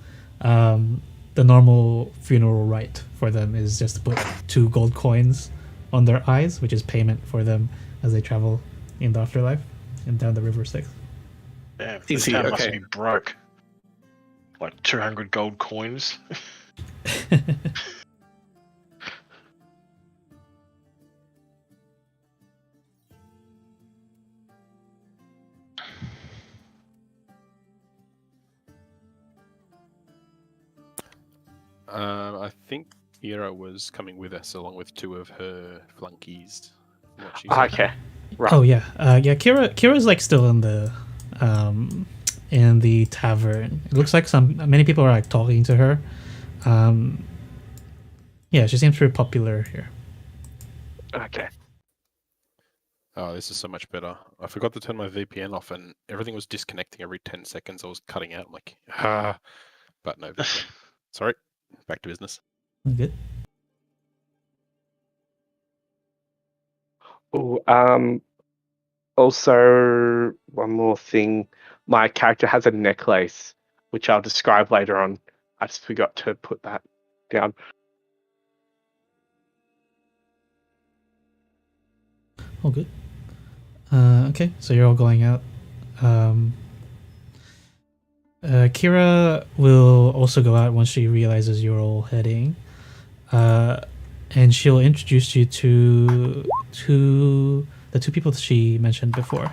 the normal funeral rite for them is just to put 2 gold coins on their eyes, which is payment for them as they travel in the afterlife and down the river Styx. Damn, this Easy, town must okay. be broke. Like 200 gold coins. I think Ira was coming with us along with 2 of her flunkies. from what she Oh, said. okay. Right. Oh yeah, yeah. Kira's like still in the tavern. It looks like many people are like talking to her. Yeah, she seems pretty popular here. Okay. Oh, this is so much better. I forgot to turn my VPN off and everything was disconnecting every 10 seconds. I was cutting out. I'm like, but no VPN. Sorry, back to business. Good. Oh, also, one more thing. My character has a necklace, which I'll describe later on. I just forgot to put that down. All good. Okay, so you're all going out. Kira will also go out once she realizes you're all heading. And she'll introduce you to the 2 people that she mentioned before.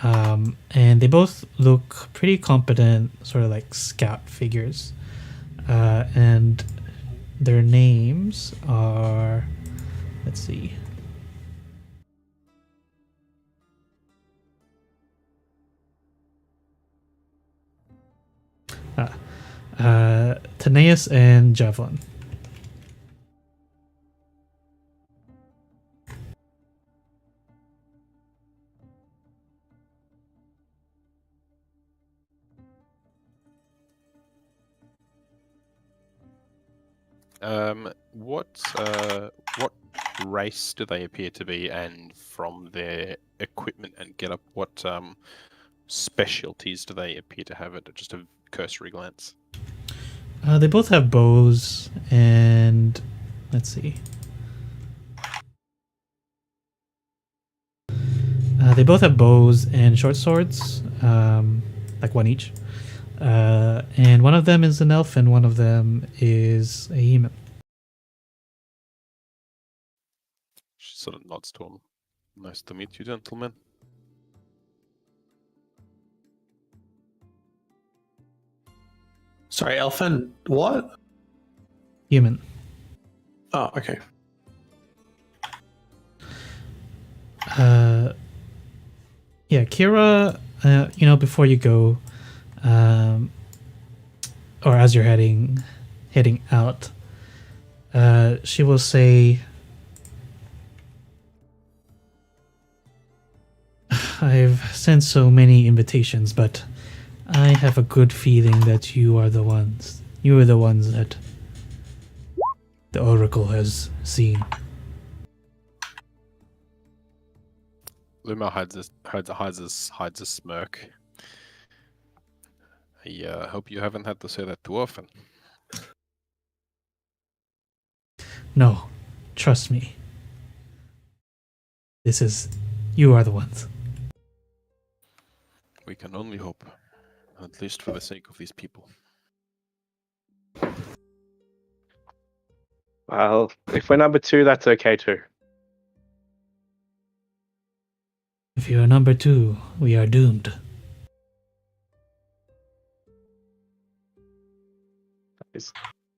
And they both look pretty competent, sort of like scout figures. And their names are, let's see. Taneus and Javelin. What race do they appear to be, and from their equipment and getup, what specialties do they appear to have at just a cursory glance? They both have bows, and let's see. They both have bows and short swords, like 1 each. And one of them is an elf, and one of them is a human. She sort of nods to him. Nice to meet you, gentlemen. Sorry, Elfin, what? Human. Oh, okay. Yeah, Kira, before you go, or as you're heading out, she will say, I've sent so many invitations, but I have a good feeling that you are the ones. You are the ones that the Oracle has seen. Luma hides a smirk. I hope you haven't had to say that too often. No, trust me. You are the ones. We can only hope, at least for the sake of these people. Well, if we're number 2, that's okay too. If you are number 2, we are doomed.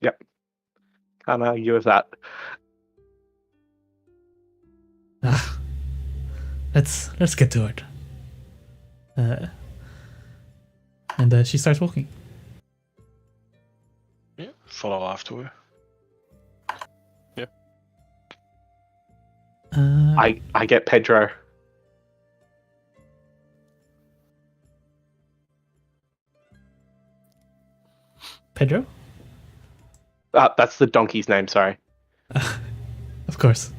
Yep. Can't argue with that. Let's get to it. And she starts walking. Yeah, follow after her. I get Pedro. Pedro? That's the donkey's name, sorry. Of course.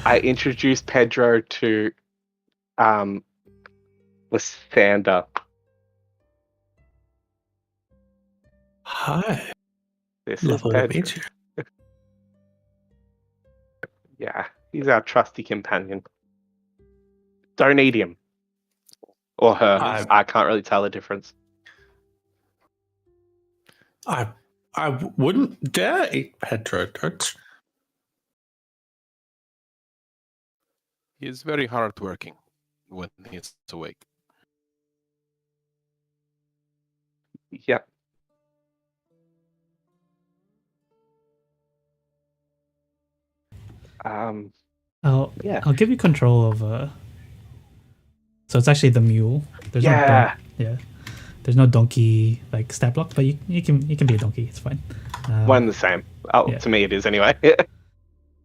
I introduced Pedro to Lysander. Hi. This Lovely is to Pedro. meet you. Yeah, he's our trusty companion. Don't eat him. Or her. I can't really tell the difference. I wouldn't dare eat Pedro. Don't. He is very hardworking when he is awake. Yep. I'll Yeah. I'll give you control of so it's actually the mule. There's no Yeah. yeah. There's no donkey like stat block, but you can be a donkey. It's fine. One and the same. Oh, yeah. to me it is anyway.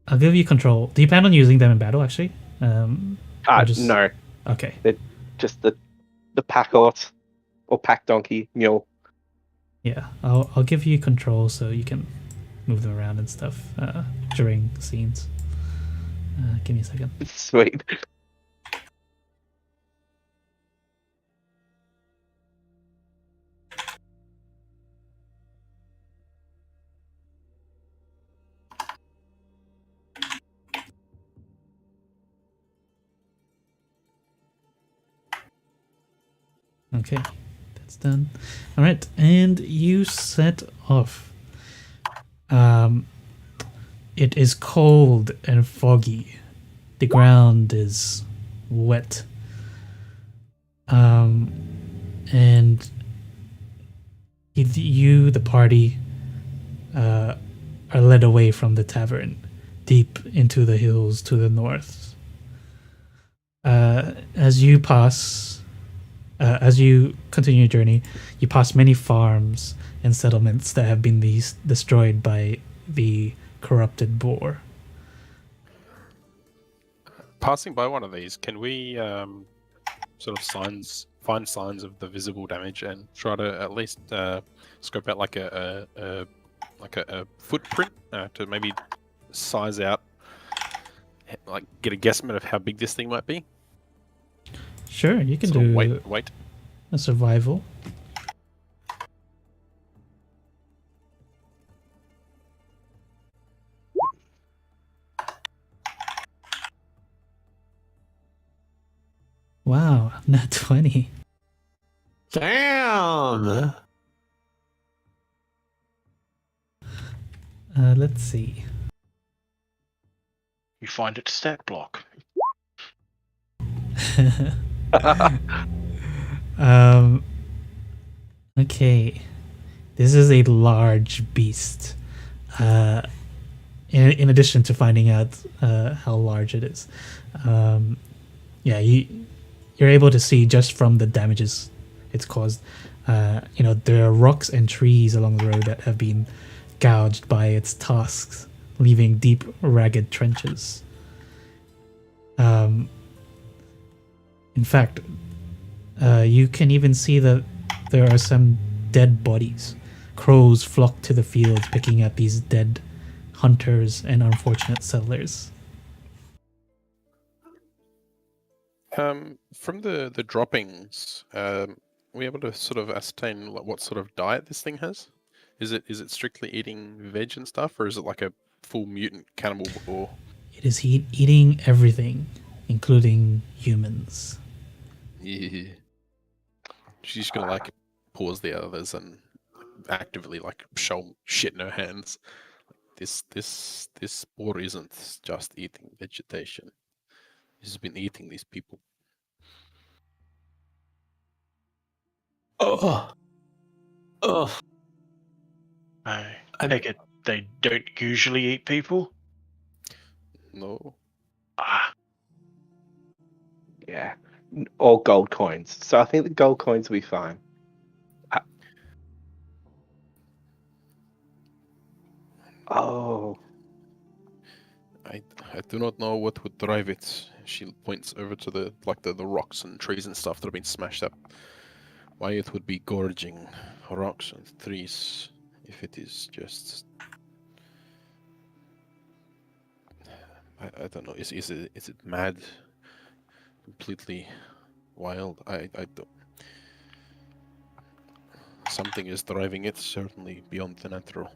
I'll give you control. Do you plan on using them in battle actually? Or just... No. Okay. They're just the pack horse or pack donkey mule. Yeah. I'll give you control so you can move them around and stuff during scenes. Give me a second. Sweet. Okay, that's done. All right, and you set off. It is cold and foggy. The ground is wet. And you, the party, are led away from the tavern, deep into the hills to the north. As you continue your journey, you pass many farms and settlements that have been destroyed by the corrupted boar. Passing by one of these, can we sort of find signs of the visible damage and try to at least scope out like a footprint to maybe size out, like get a guesstimate of how big this thing might be? Sure, you can Sort of do wait. a survival. Wow, not 20. Damn. Let's see. You find it stat block. Okay. This is a large beast. In addition to finding out how large it is, yeah, you're able to see just from the damages it's caused. There are rocks and trees along the road that have been gouged by its tusks, leaving deep, ragged trenches. In fact, you can even see that there are some dead bodies. Crows flock to the fields, picking at these dead hunters and unfortunate settlers. From the droppings, are we able to sort of ascertain what sort of diet this thing has? Is it strictly eating veg and stuff, or is it like a full mutant cannibal boar? It is eating everything, including humans. Yeah. She's gonna like pause the others and actively like show shit in her hands. This boar isn't just eating vegetation. He's been eating these people. Oh. I take it they don't usually eat people? No. Ah, Yeah. All gold coins. So I think the gold coins will be fine. Oh. I do not know what would drive it. She points over to the rocks and trees and stuff that have been smashed up. Why it would be gorging rocks and trees if it is just I don't know. Is it mad? Completely wild? I don't. something is driving it, certainly beyond the natural.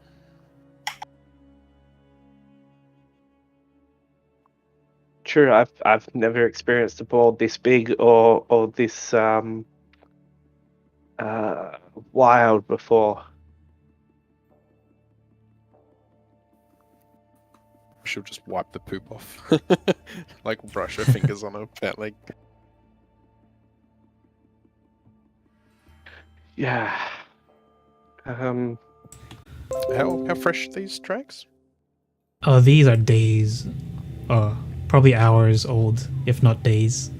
True, I've never experienced a ball this big or this wild before. We should just wipe the poop off. Like brush our fingers on a pet leg. Yeah. How fresh are these tracks? Oh, these are days, probably hours old, if not days.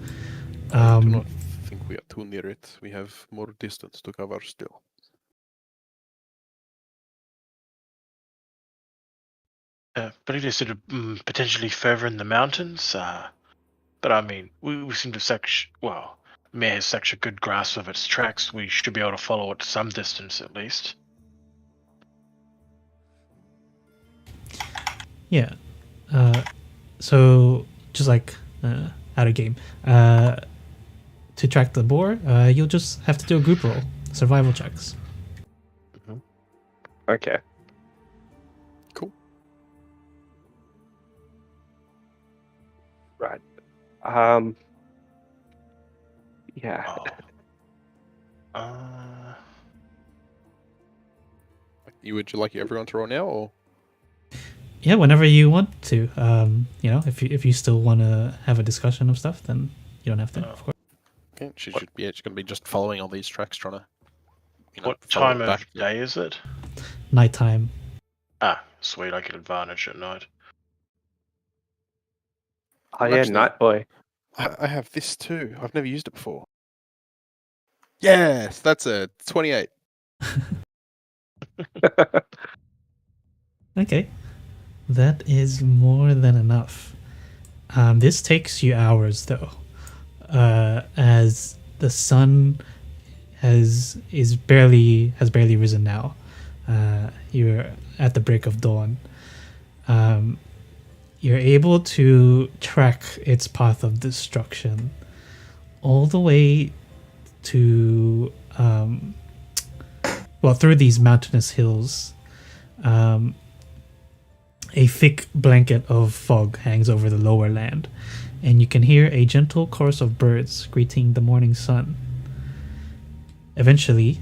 I do not think we are too near it. We have more distance to cover still. But it is sort of potentially further in the mountains. But I mean, we seem to Mare has such a good grasp of its tracks. We should be able to follow it some distance at least. Yeah. So just like out of game, to track the boar, you'll just have to do a group roll, survival checks. Okay. Cool. Right. Yeah. Would you like everyone to roll now, or? Yeah, whenever you want to. If you still want to have a discussion of stuff, then you don't have to. Of course. Okay, she's going to be just following all these tracks, trying to. What follow time it of back. day is it? Nighttime. Ah, sweet, I get advantage at night. Oh yeah, Actually- Night Boy. I have this too. I've never used it before. Yes, that's a 28. Okay, that is more than enough. This takes you hours though, as the sun has barely risen now. You're at the break of dawn. You're able to track its path of destruction all the way to through these mountainous hills. A thick blanket of fog hangs over the lower land, and you can hear a gentle chorus of birds greeting the morning sun. Eventually,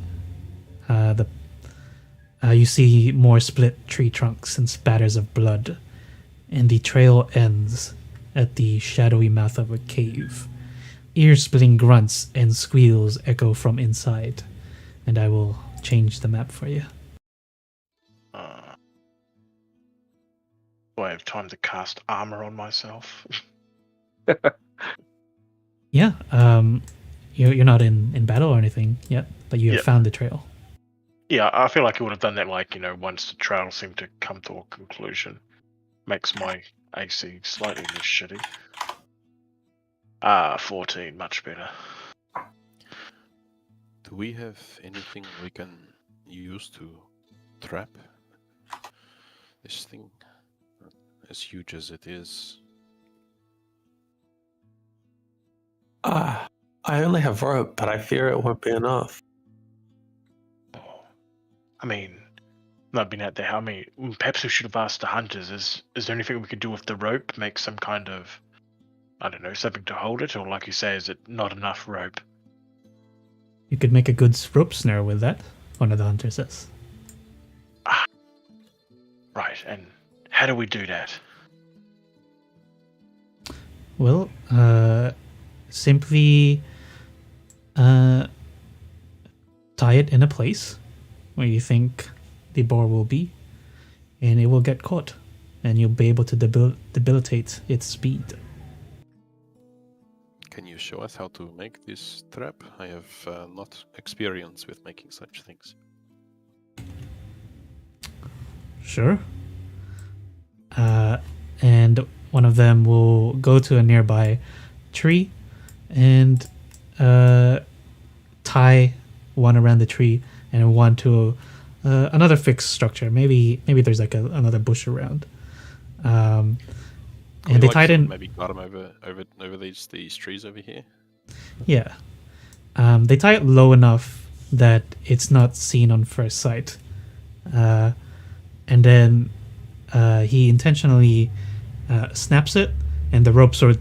you see more split tree trunks and spatters of blood, and the trail ends at the shadowy mouth of a cave. Ear-splitting grunts and squeals echo from inside, and I will change the map for you. Do I have time to cast armor on myself? Yeah, you're not in battle or anything yet, but you have found the trail. Yeah, I feel like I would have done that, once the trail seemed to come to a conclusion. Makes my AC slightly less shitty. 14, much better. Do we have anything we can use to trap this thing? As huge as it is. I only have rope, but I fear it won't be enough. I mean, not been out there. Perhaps we should have asked the hunters. Is there anything we could do with the rope? Make some kind of, I don't know, something to hold it? Or like you say, is it not enough rope? You could make a good rope snare with that, one of the hunters says. Right, and how do we do that? Well, simply tie it in a place where you think the boar will be, and it will get caught, and you'll be able to debilitate its speed. Can you show us how to make this trap? I have not experience with making such things. Sure. And one of them will go to a nearby tree and tie one around the tree and one to another fixed structure. Maybe there's like another bush around. And they tied in. Maybe got them over these trees over here. Yeah. They tie it low enough that it's not seen on first sight. And then he intentionally snaps it, and the ropes are,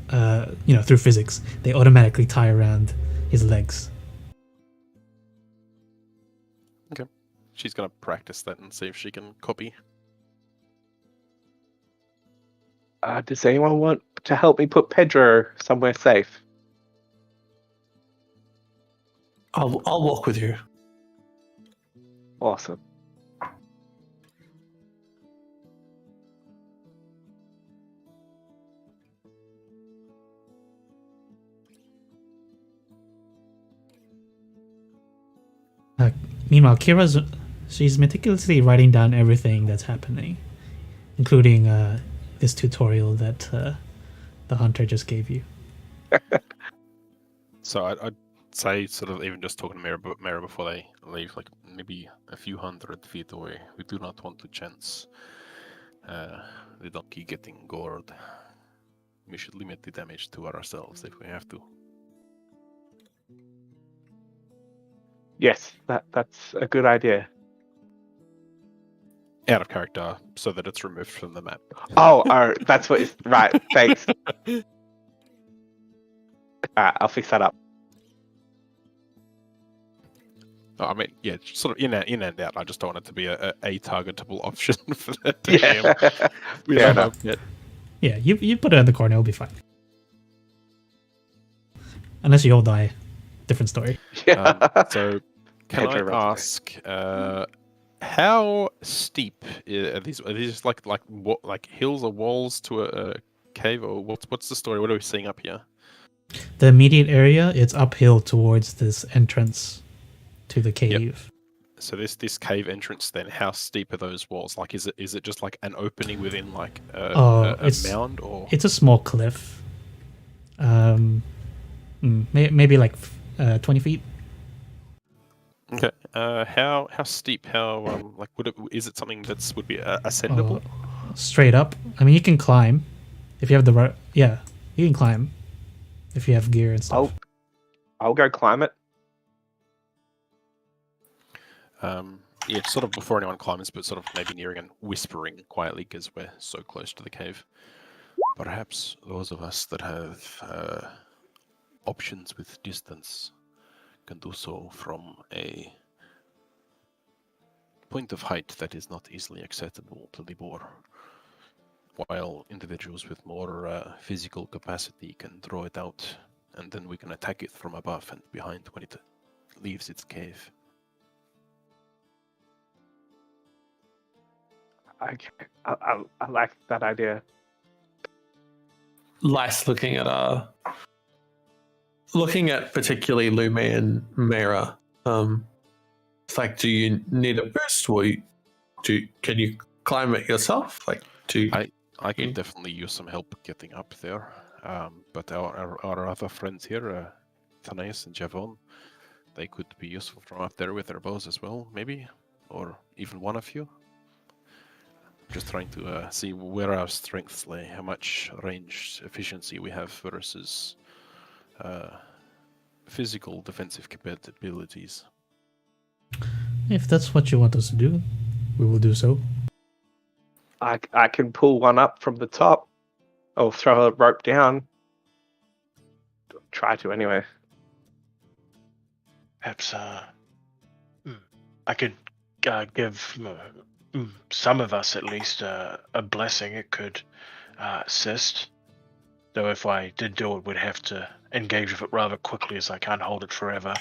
through physics, they automatically tie around his legs. She's gonna practice that and see if she can copy. Does anyone want to help me put Pedro somewhere safe? I'll walk with you. Awesome. Meanwhile, she's meticulously writing down everything that's happening, including this tutorial that the hunter just gave you. So I'd say, sort of, even just talking to Mara before they leave, like maybe a few 100 feet away. We do not want to chance the donkey getting gored. We should limit the damage to ourselves if we have to. Yes, that's a good idea. Out of character, so that it's removed from the map. Oh, that's what it's... Right, thanks. I'll fix that up. I mean, yeah, sort of in and out. I just don't want it to be a targetable option for that. Yeah. Fair enough. Yeah, you put it in the corner, it'll be fine. Unless you all die. Different story. So, can I ask, how steep are these? Are these like what, like hills or walls to a cave, or what's the story? What are we seeing up here? The immediate area, it's uphill towards this entrance to the cave. Yep. So this cave entrance, then, how steep are those walls? Like, is it just like an opening within like a mound, or it's a small cliff? Maybe like 20 feet. Okay. How steep? How like is it something would be ascendable? Straight up. I mean, you can climb if you have the right. Yeah, you can climb if you have gear and stuff. I'll go climb it. Yeah, sort of before anyone climbs, but sort of maybe nearing and whispering quietly because we're so close to the cave. Perhaps those of us that have options with distance can do so from a point of height that is not easily accessible to the boar, while individuals with more physical capacity can draw it out, and then we can attack it from above and behind when it leaves its cave. I like that idea. Lice looking at particularly Lume and Mera. It's like, do you need a boost, or can you climb it yourself? Like, I can definitely use some help getting up there. But our other friends here, Thanaeus and Javon, they could be useful from up there with their bows as well, maybe, or even one of you. Just trying to see where our strengths lay, how much range efficiency we have versus physical defensive capabilities. If that's what you want us to do, we will do so. I can pull one up from the top. Or throw a rope down. Try to anyway. Perhaps I could give some of us at least a blessing. It could assist. Though if I did do it, we'd have to engage with it rather quickly, as I can't hold it forever.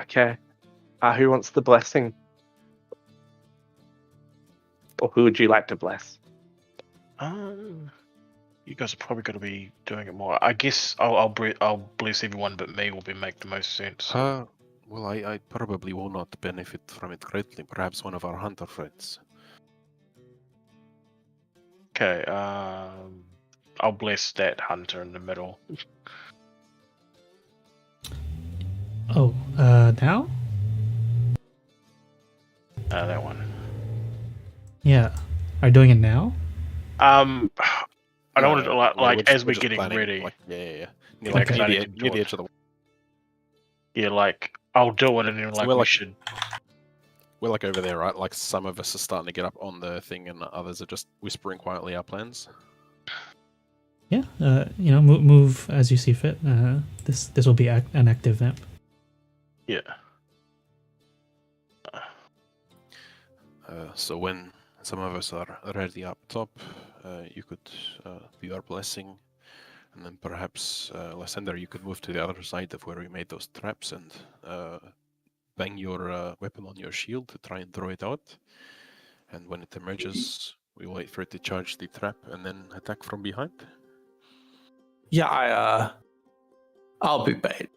Okay. Who wants the blessing? Or who would you like to bless? You guys are probably going to be doing it more. I guess I'll bless everyone but me will make the most sense. Well, I probably will not benefit from it greatly. Perhaps one of our hunter friends. Okay, I'll bless that hunter in the middle. Oh, now? That one. Yeah. Are you doing it now? I don't want to like as we're we're just getting planning, ready. Like, yeah. Near, Like, like, I near, need to near do the it. edge of the. Yeah, like I'll do it, and then like we're we like- should. We're like over there, right? Like some of us are starting to get up on the thing, and others are just whispering quietly our plans. Yeah, move as you see fit. This will be an active map. Yeah. So when some of us are ready up top, you could do your blessing, and then perhaps Lysander, you could move to the other side of where we made those traps and bang your weapon on your shield to try and throw it out. And when it emerges, we wait for it to charge the trap and then attack from behind. Yeah, I'll be bait.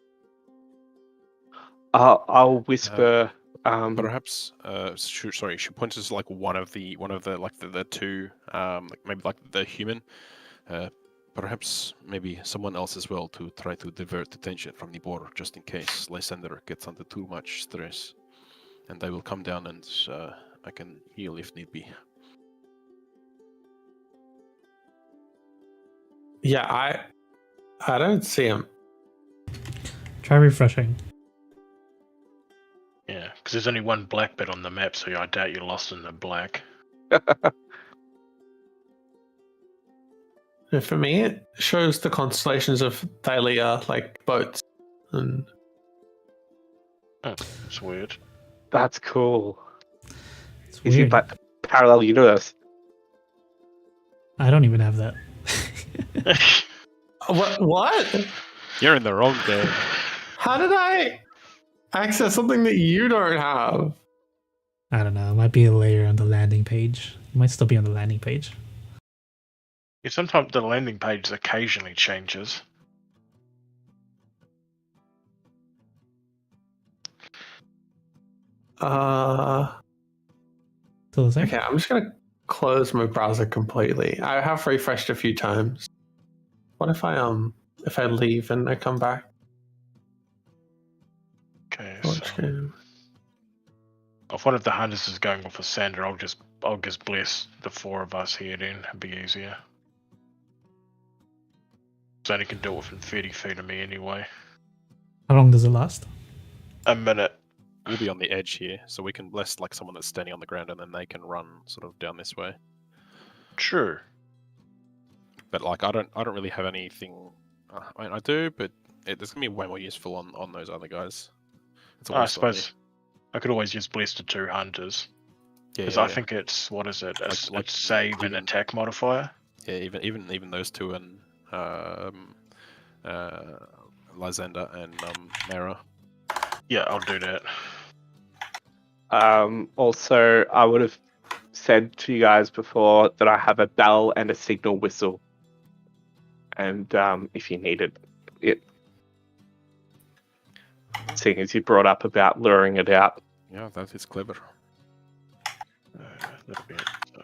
I'll whisper. Perhaps, sorry, she points us like one of the like the two, like maybe like the human. Perhaps maybe someone else as well to try to divert attention from the boar, just in case Lysander gets under too much stress. And I will come down and I can heal if need be. Yeah, I don't see him. Try refreshing. Yeah, because there's only one black bit on the map, so I doubt you're lost in the black. And for me, it shows the constellations of Thalia, like boats. And It's weird. That's cool. It's Is weird. it parallel universe? I don't even have that. what? You're in the wrong game. How did I access something that you don't have? I don't know. It might be a layer on the landing page. It might still be on the landing page. Yeah, sometimes the landing page occasionally changes. Still the same? Okay, I'm just gonna close my browser completely. I have refreshed a few times. What if I leave and I come back? Okay, Watch so game. if one of the hunters is going off with Sander, I'll just bless the four of us here. Then it'd be easier. Sander can do it within 30 feet of me anyway. How long does it last? A minute. We'll be on the edge here, so we can bless like someone that's standing on the ground, and then they can run sort of down this way. True. But like, I don't really have anything. I mean, I do, but it's gonna be way more useful on those other guys. It's a I waste on me. suppose I could always just bless the two hunters. Yeah, Because yeah, I yeah. think it's, what is it? Like It's save and even- attack modifier. Yeah, even those two and Lysander and Mara. Yeah, I'll do that. Also, I would have said to you guys before that I have a bell and a signal whistle. And if you needed it. Seeing as you brought up about luring it out. Yeah, that is clever. That'll be it. So.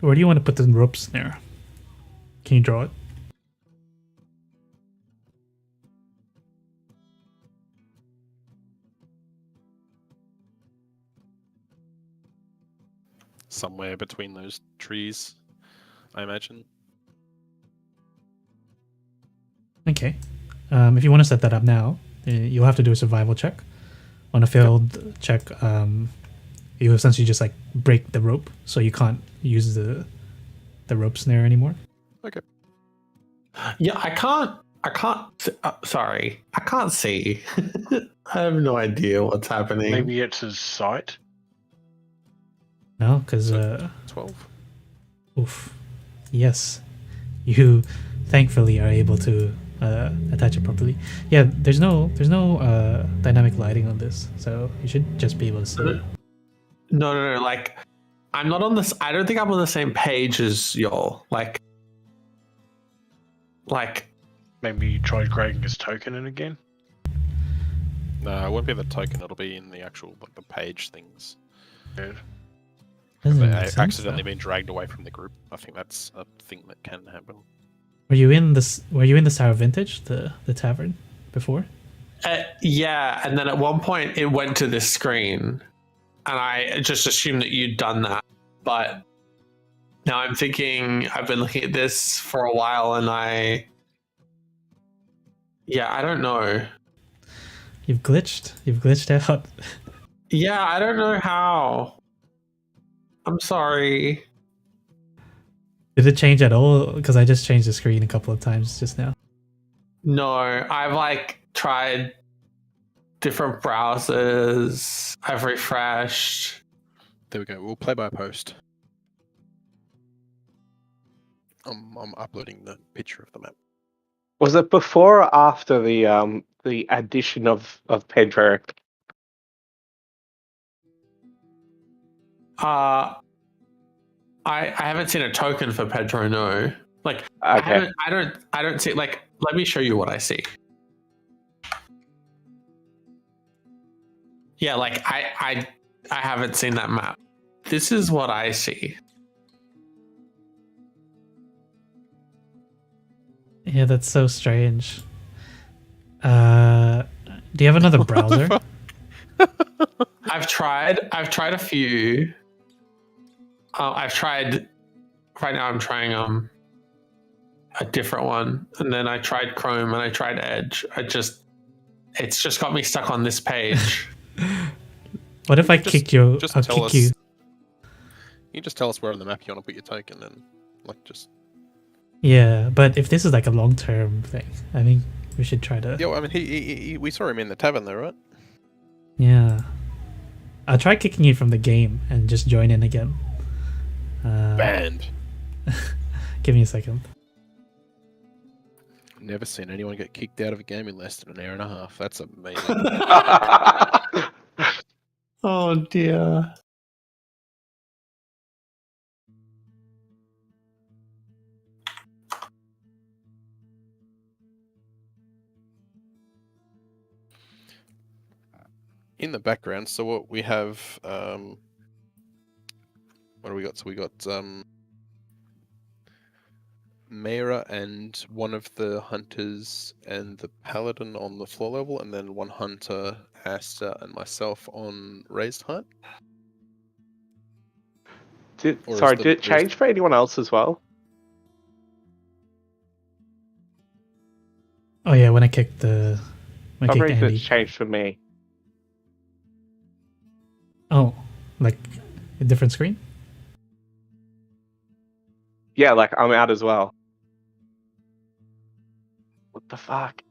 Where do you want to put the rope snare? Can you draw it? Somewhere between those trees, I imagine. Okay. If you want to set that up now, you'll have to do a survival check. On a failed check, you essentially just like break the rope, so you can't use the rope snare anymore. Okay. Yeah, I can't. Sorry, I can't see. I have no idea what's happening. Maybe it's his sight. No, because 12. oof, yes, you thankfully are able to attach it properly. Yeah, there's no dynamic lighting on this, so you should just be able to see it. No. Like, I'm not on this. I don't think I'm on the same page as y'all. Like, Maybe you tried grading his token in again. No, it won't be the token. It'll be in the actual like the page things. Good. Doesn't They make sense, accidentally though. been dragged away from the group. I think that's a thing that can happen. Were you in this? Were you in the Sour Vintage, the tavern, before? yeah. And then at one point it went to this screen, and I just assumed that you'd done that. But Now I'm thinking I've been looking at this for a while and I don't know. You've glitched out. Yeah, I don't know how. I'm sorry. Did it change at all? Because I just changed the screen a couple of times just now. No, I've like tried different browsers. I've refreshed. There we go. We'll play by post. I'm uploading the picture of the map. Was it before or after the addition of Pedro? I haven't seen a token for Pedro, no. Like Okay. I don't see, like, let me show you what I see. Yeah, like I haven't seen that map. This is what I see. Yeah, that's so strange. Do you have another browser? I've tried a few. Right now I'm trying a different one, and then I tried Chrome and I tried Edge. It's just got me stuck on this page. What if I kick you? Just I'll tell kick us. you. You just tell us where on the map you want to put your token, and like just. Yeah, but if this is like a long-term thing, I think we should try to. Yeah, well, I mean, we saw him in the tavern though, right? Yeah. I'll try kicking you from the game and just join in again. Banned. Give me a second. Never seen anyone get kicked out of a game in less than an hour and a half. That's amazing. Oh dear. In the background, so what we have, what do we got? So we got Mayra and one of the hunters and the paladin on the floor level, and then one hunter, Asta, and myself on raised height. Did it change for anyone else as well? Oh yeah, when I kicked the. When I For some kicked reason Andy. it's changed for me. Oh, like a different screen? Yeah, like I'm out as well. What the fuck?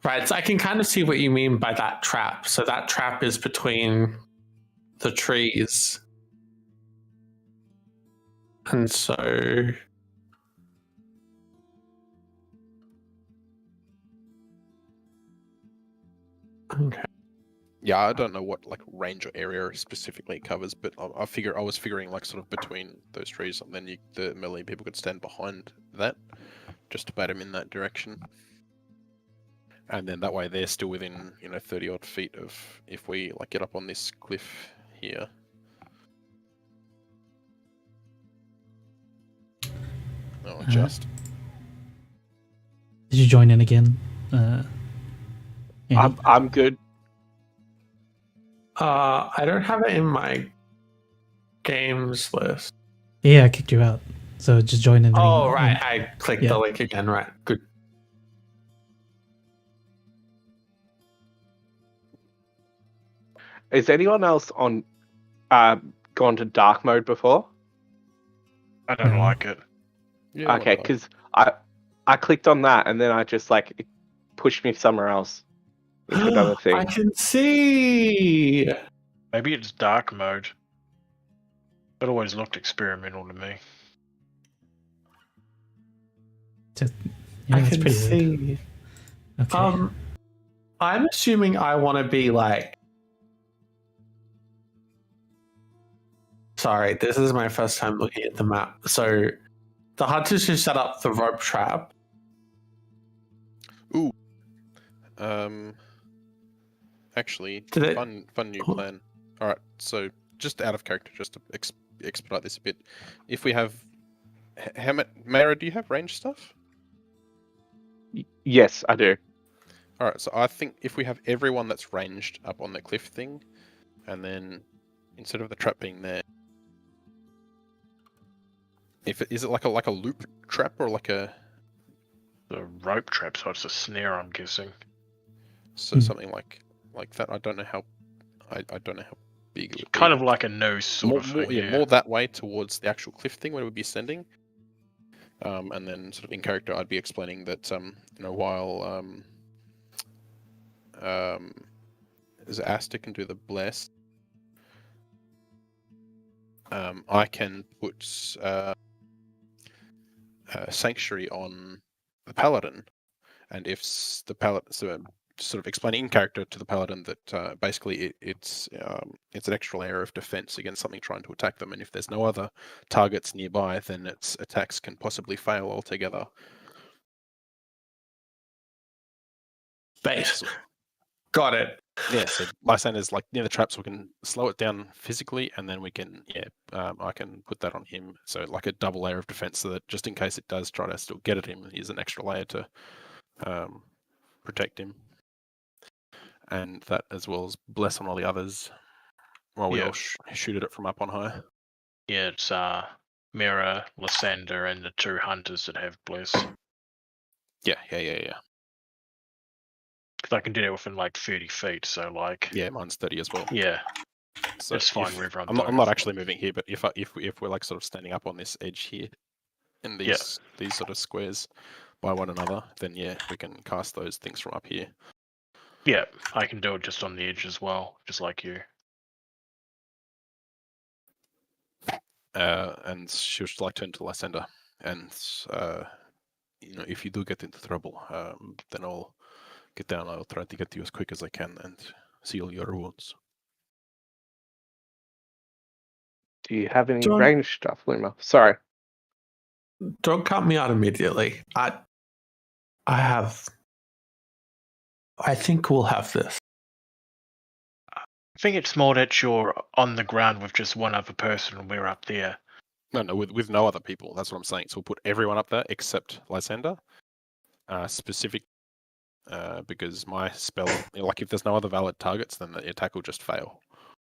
Right, so I can kind of see what you mean by that trap. So that trap is between the trees. And so okay. Yeah, I don't know what like range or area specifically it covers, but I was figuring like sort of between those trees, and then the melee people could stand behind that, just to bait them in that direction. And then that way they're still within 30 odd feet of if we like get up on this cliff here. Oh, just. Did you join in again? Andy? I'm good. I don't have it in my games list. Yeah, I kicked you out. So just join in. Oh, right. I clicked Yeah. the link again. Right. Good. Is anyone else on gone to dark mode before? I don't No. like it. Yeah, Okay, whatever. because I clicked on that and then I just like it pushed me somewhere else into another thing. I can see. Maybe it's dark mode. It always looked experimental to me. Yeah, I that's can pretty weird. see. Okay. I'm assuming I want to be like. Sorry, this is my first time looking at the map. So, the hunters who set up the rope trap. Ooh. Actually, Did it- fun new plan. All right, so just out of character, just to expedite this a bit, if we have Mara, do you have range stuff? Yes, I do. All right, so I think if we have everyone that's ranged up on the cliff thing, and then instead of the trap being there, is it like a loop trap or like a The rope trap, so it's a snare, I'm guessing. something like that? I don't know how don't know how big it would be. Kind of like a noose sort of thing. Yeah. More that way towards the actual cliff thing where we'd be ascending. And then sort of in character, I'd be explaining that while as Asta can do the bless, I can put sanctuary on the paladin, and if the paladin, so sort of explaining in character to the paladin that basically it's an extra layer of defense against something trying to attack them, and if there's no other targets nearby, then its attacks can possibly fail altogether. Bait. So, Got it. yeah, so Lysander's like near the trap, so we can slow it down physically, and then we can, I can put that on him. So like a double layer of defense, so that just in case it does try to still get at him, here's an extra layer to protect him. And that as well as bless on all the others while we all shoot at it from up on high. Yeah, it's Mira, Lysander, and the 2 hunters that have bless. Yeah. Because I can do that within like 30 feet, so like. Yeah, mine's 30 as well. Yeah. So it's fine wherever I'm not actually moving here, but if we're like sort of standing up on this edge here in these sort of squares by one another, then we can cast those things from up here. Yeah, I can do it just on the edge as well, just like you. And she'll just like turn to Lysander, and if you do get into trouble, then I'll get down. I'll try to get to you as quick as I can and seal your wounds. Do you have any Don't- range stuff, Luma? Sorry. Don't cut me out immediately. I think we'll have this. I think it's more that you're on the ground with just one other person and we're up there. No, with no other people. That's what I'm saying. So we'll put everyone up there except Lysander. Specific, because my spell, like if there's no other valid targets, then the attack will just fail.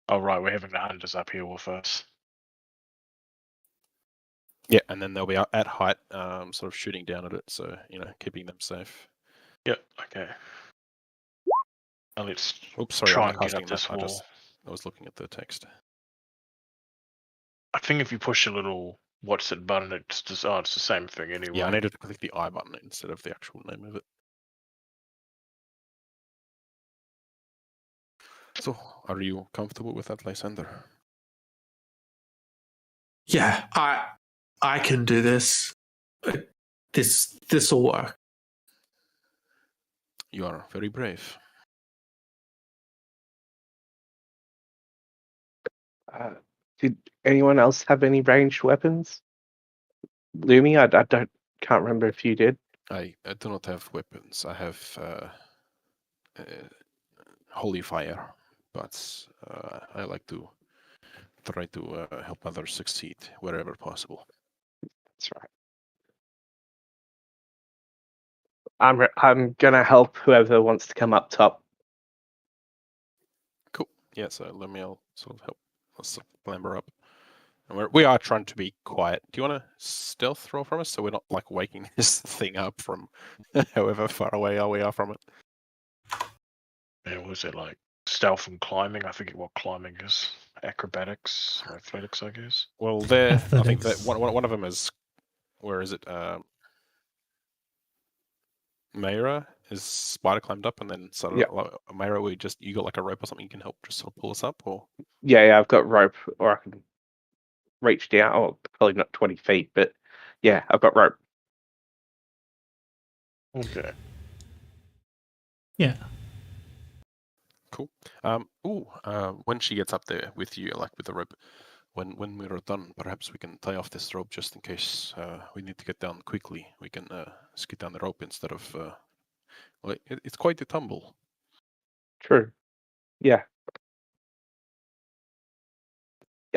Oh right, we're having the hunters up here with us. Yeah, and then they'll be at height, sort of shooting down at it. So keeping them safe. Yep. Okay. Now let's Oops, sorry, try I'm and not get casting up this that. wall. I was looking at the text. I think if you push a little what's it button, it's just it's the same thing anyway. Yeah, I needed to click the I button instead of the actual name of it. So, are you comfortable with that, Lysander? Yeah, I can do this. This will work. You are very brave. Did anyone else have any ranged weapons? Lumi, I can't remember if you did. I do not have weapons. I have holy fire, but I like to try to help others succeed wherever possible. That's right. I'm gonna help whoever wants to come up top. Cool. Yeah. So I'll sort of help. Let's clamber up. And we are trying to be quiet. Do you want a stealth roll from us so we're not like waking this thing up from however far away we are from it? Yeah, was it like stealth and climbing? I forget what climbing is. Acrobatics or athletics, I guess. Well, I think that Athletics. one of them is. Where is it? Mayra is spider climbed up, and then sort of Mayra, you got like a rope or something you can help just sort of pull us up, or Yeah, I've got rope, or I can reach down. Oh, probably not 20 feet, but yeah, I've got rope. Okay. Yeah. cool. When she gets up there with you, like with the rope, when we're done, perhaps we can tie off this rope just in case we need to get down quickly. We can skid down the rope instead of. It's quite a tumble. True. Yeah.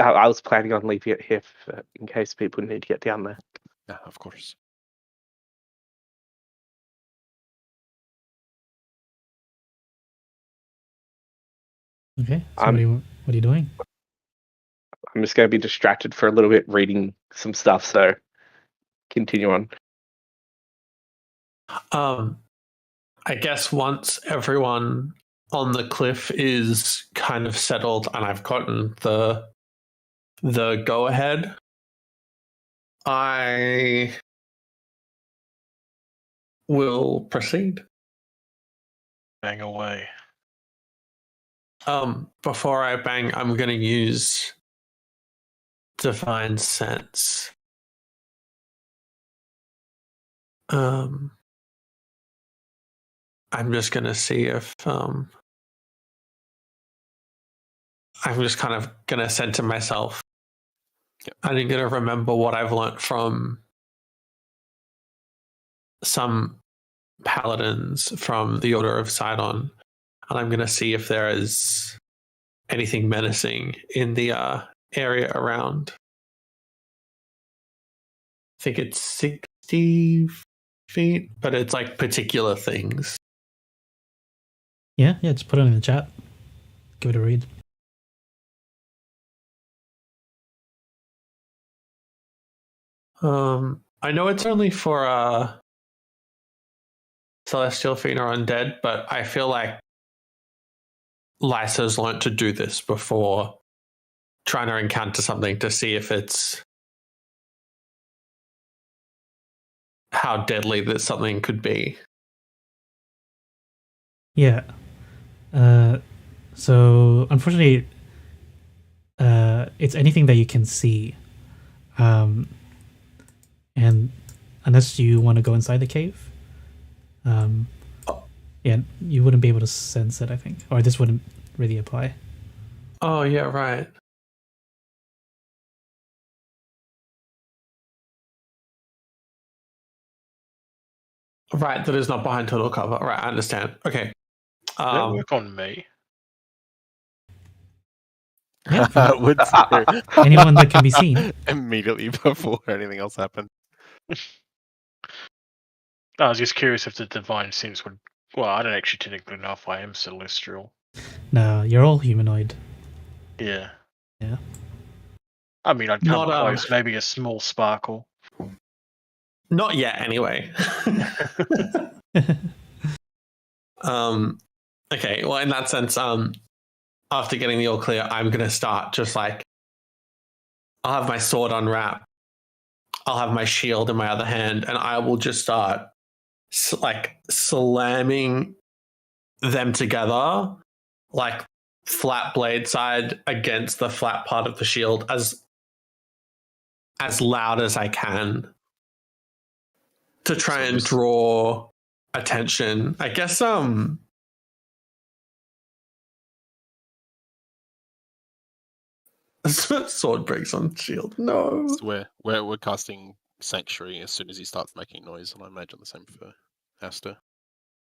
I was planning on leaving it here in case people need to get down there. Yeah, of course. Okay. So I'm- what are you doing? I'm just going to be distracted for a little bit reading some stuff, so continue on. I guess once everyone on the cliff is kind of settled and I've gotten the go ahead, I will proceed. Bang away. Before I bang, I'm going to use Divine Sense. I'm just going to see if I'm just kind of going to center myself. Yep. I'm going to remember what I've learnt from some paladins from the Order of Sidon, and I'm going to see if there is anything menacing in the area around. I think it's 60 feet, but it's like particular things. Yeah, just put it in the chat. Give it a read. I know it's only for Celestial Fiend or Undead, but I feel like Lysa's learnt to do this before, trying to encounter something to see if it's how deadly that something could be. Yeah. So unfortunately, it's anything that you can see, and unless you want to go inside the cave, yeah, you wouldn't be able to sense it, I think, or this wouldn't really apply. Oh yeah, right. Right, that is not behind total cover. Right, I understand. Okay. Don't work on me. Yeah, Would say anyone that can be seen. immediately before anything else happened. I was just curious if the divine sense would. Well, I don't actually technically know if I am celestial. No, you're all humanoid. Yeah. Yeah. I mean, I'd come Not, close. Maybe a small sparkle. Not yet, anyway. Okay, well, in that sense, after getting the all clear, I'm going to start just like, I'll have my sword unwrapped, I'll have my shield in my other hand, and I will just start like slamming them together, like flat blade side against the flat part of the shield as loud as I can to try and draw attention. I guess sword breaks on shield. No. So we're casting Sanctuary as soon as he starts making noise, and I imagine the same for Asta.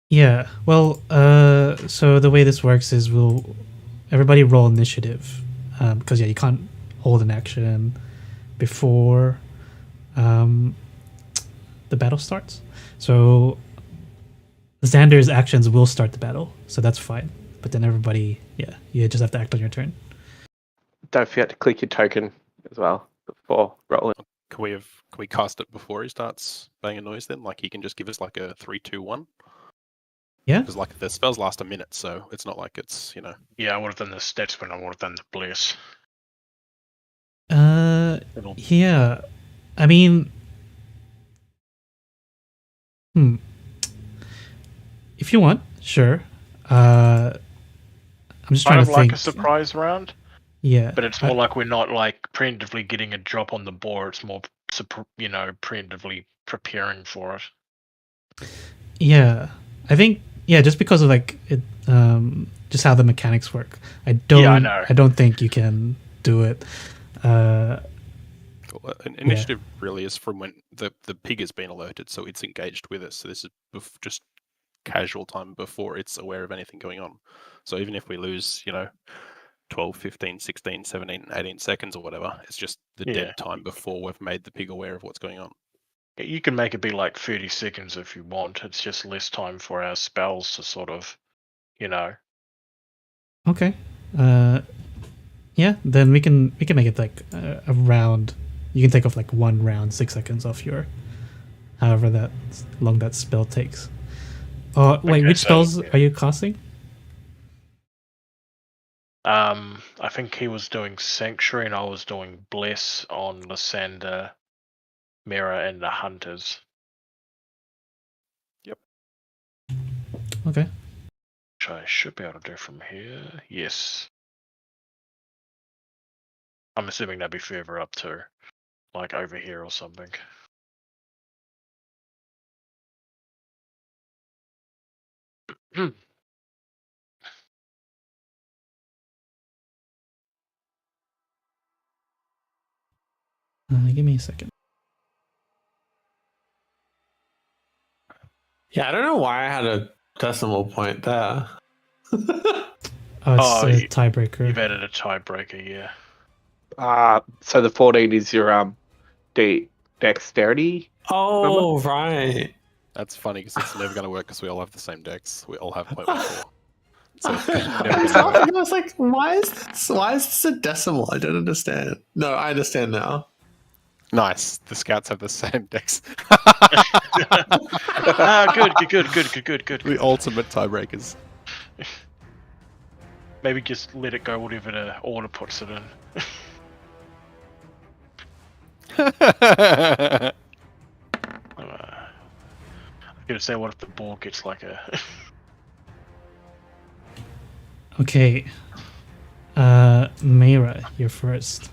Yeah. Well, so the way this works is everybody roll initiative, because you can't hold an action before the battle starts. So Xander's actions will start the battle, so that's fine. But then everybody, you just have to act on your turn. Don't forget to click your token as well before rolling. Can we cast it before he starts banging noise then? Like he can just give us like a 3, 2, 1? Yeah. Because like the spells last a minute, so it's not like it's, Yeah, I would have done the stats when I would have done the bless. Yeah. I mean, if you want, sure. I'm just trying Kind to of like think. a surprise round. Yeah. But it's more like we're not like preemptively getting a drop on the board. It's more, preemptively preparing for it. Yeah. I think just because of like it, just how the mechanics work. I don't think you can do it. Initiative really is from when the pig has been alerted, so it's engaged with us. So this is just casual time before it's aware of anything going on. So even if we lose, 12, 15, 16, 17, 18 seconds or whatever, it's just the dead time before we've made the pig aware of what's going on. You can make it be like 30 seconds if you want. It's just less time for our spells to sort of, you know. Okay. Yeah. Then we can make it like a round. You can take off like 1 round, 6 seconds off your, however that long that spell takes. Wait, Okay, which so- spells are you casting? I think he was doing Sanctuary and I was doing Bless on Lysander, Mira, and the Hunters. Okay. Which I should be able to do from here. Yes. I'm assuming that'd be further up too. Like over here or something. Give me a second. Yeah, I don't know why I had a decimal point there. Oh, it's Oh, a tiebreaker. You've added a tiebreaker, yeah. So the 14 is your dexterity. Oh, right. That's funny because it's never going to work because we all have the same decks. We all have 0.14. So it's I never was gonna work. laughing. I was like, why is this a decimal? I don't understand. No, I understand now. Nice. The scouts have the same decks. Good. The ultimate tiebreakers. Maybe just let it go whatever the order puts it in. I'm gonna say, what if the board gets like a... Okay. Mayra, you're first.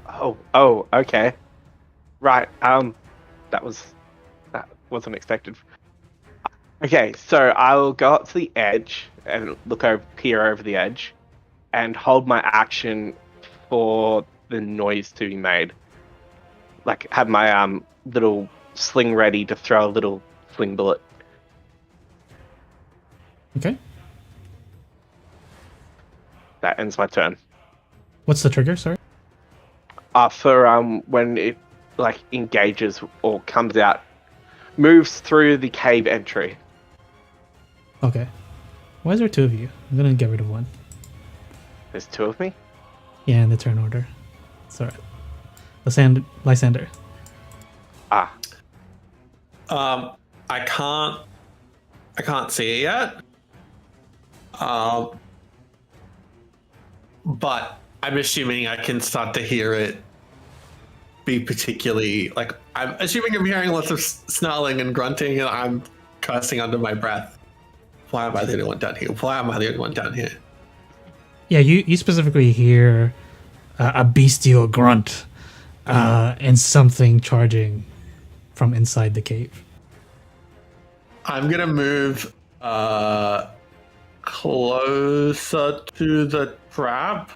Oh, okay. Right. That wasn't expected. Okay, so I'll go up to the edge and peer over the edge, and hold my action for the noise to be made. Like have my little sling ready to throw a little sling bullet. Okay. That ends my turn. What's the trigger? Sorry. For when it like engages or comes out, moves through the cave entry. Okay. Why is there 2 of you? I'm gonna get rid of 1. There's 2 of me. Yeah, in the turn order. It's alright. Lysander. Ah, I can't see it yet. But I'm assuming I can start to hear it be particularly like I'm assuming I'm hearing lots of snarling and grunting and I'm cursing under my breath. Why am I the only one down here? Why am I the only one down here? Yeah, you specifically hear a bestial grunt and something charging from inside the cave. I'm gonna move closer to the trap.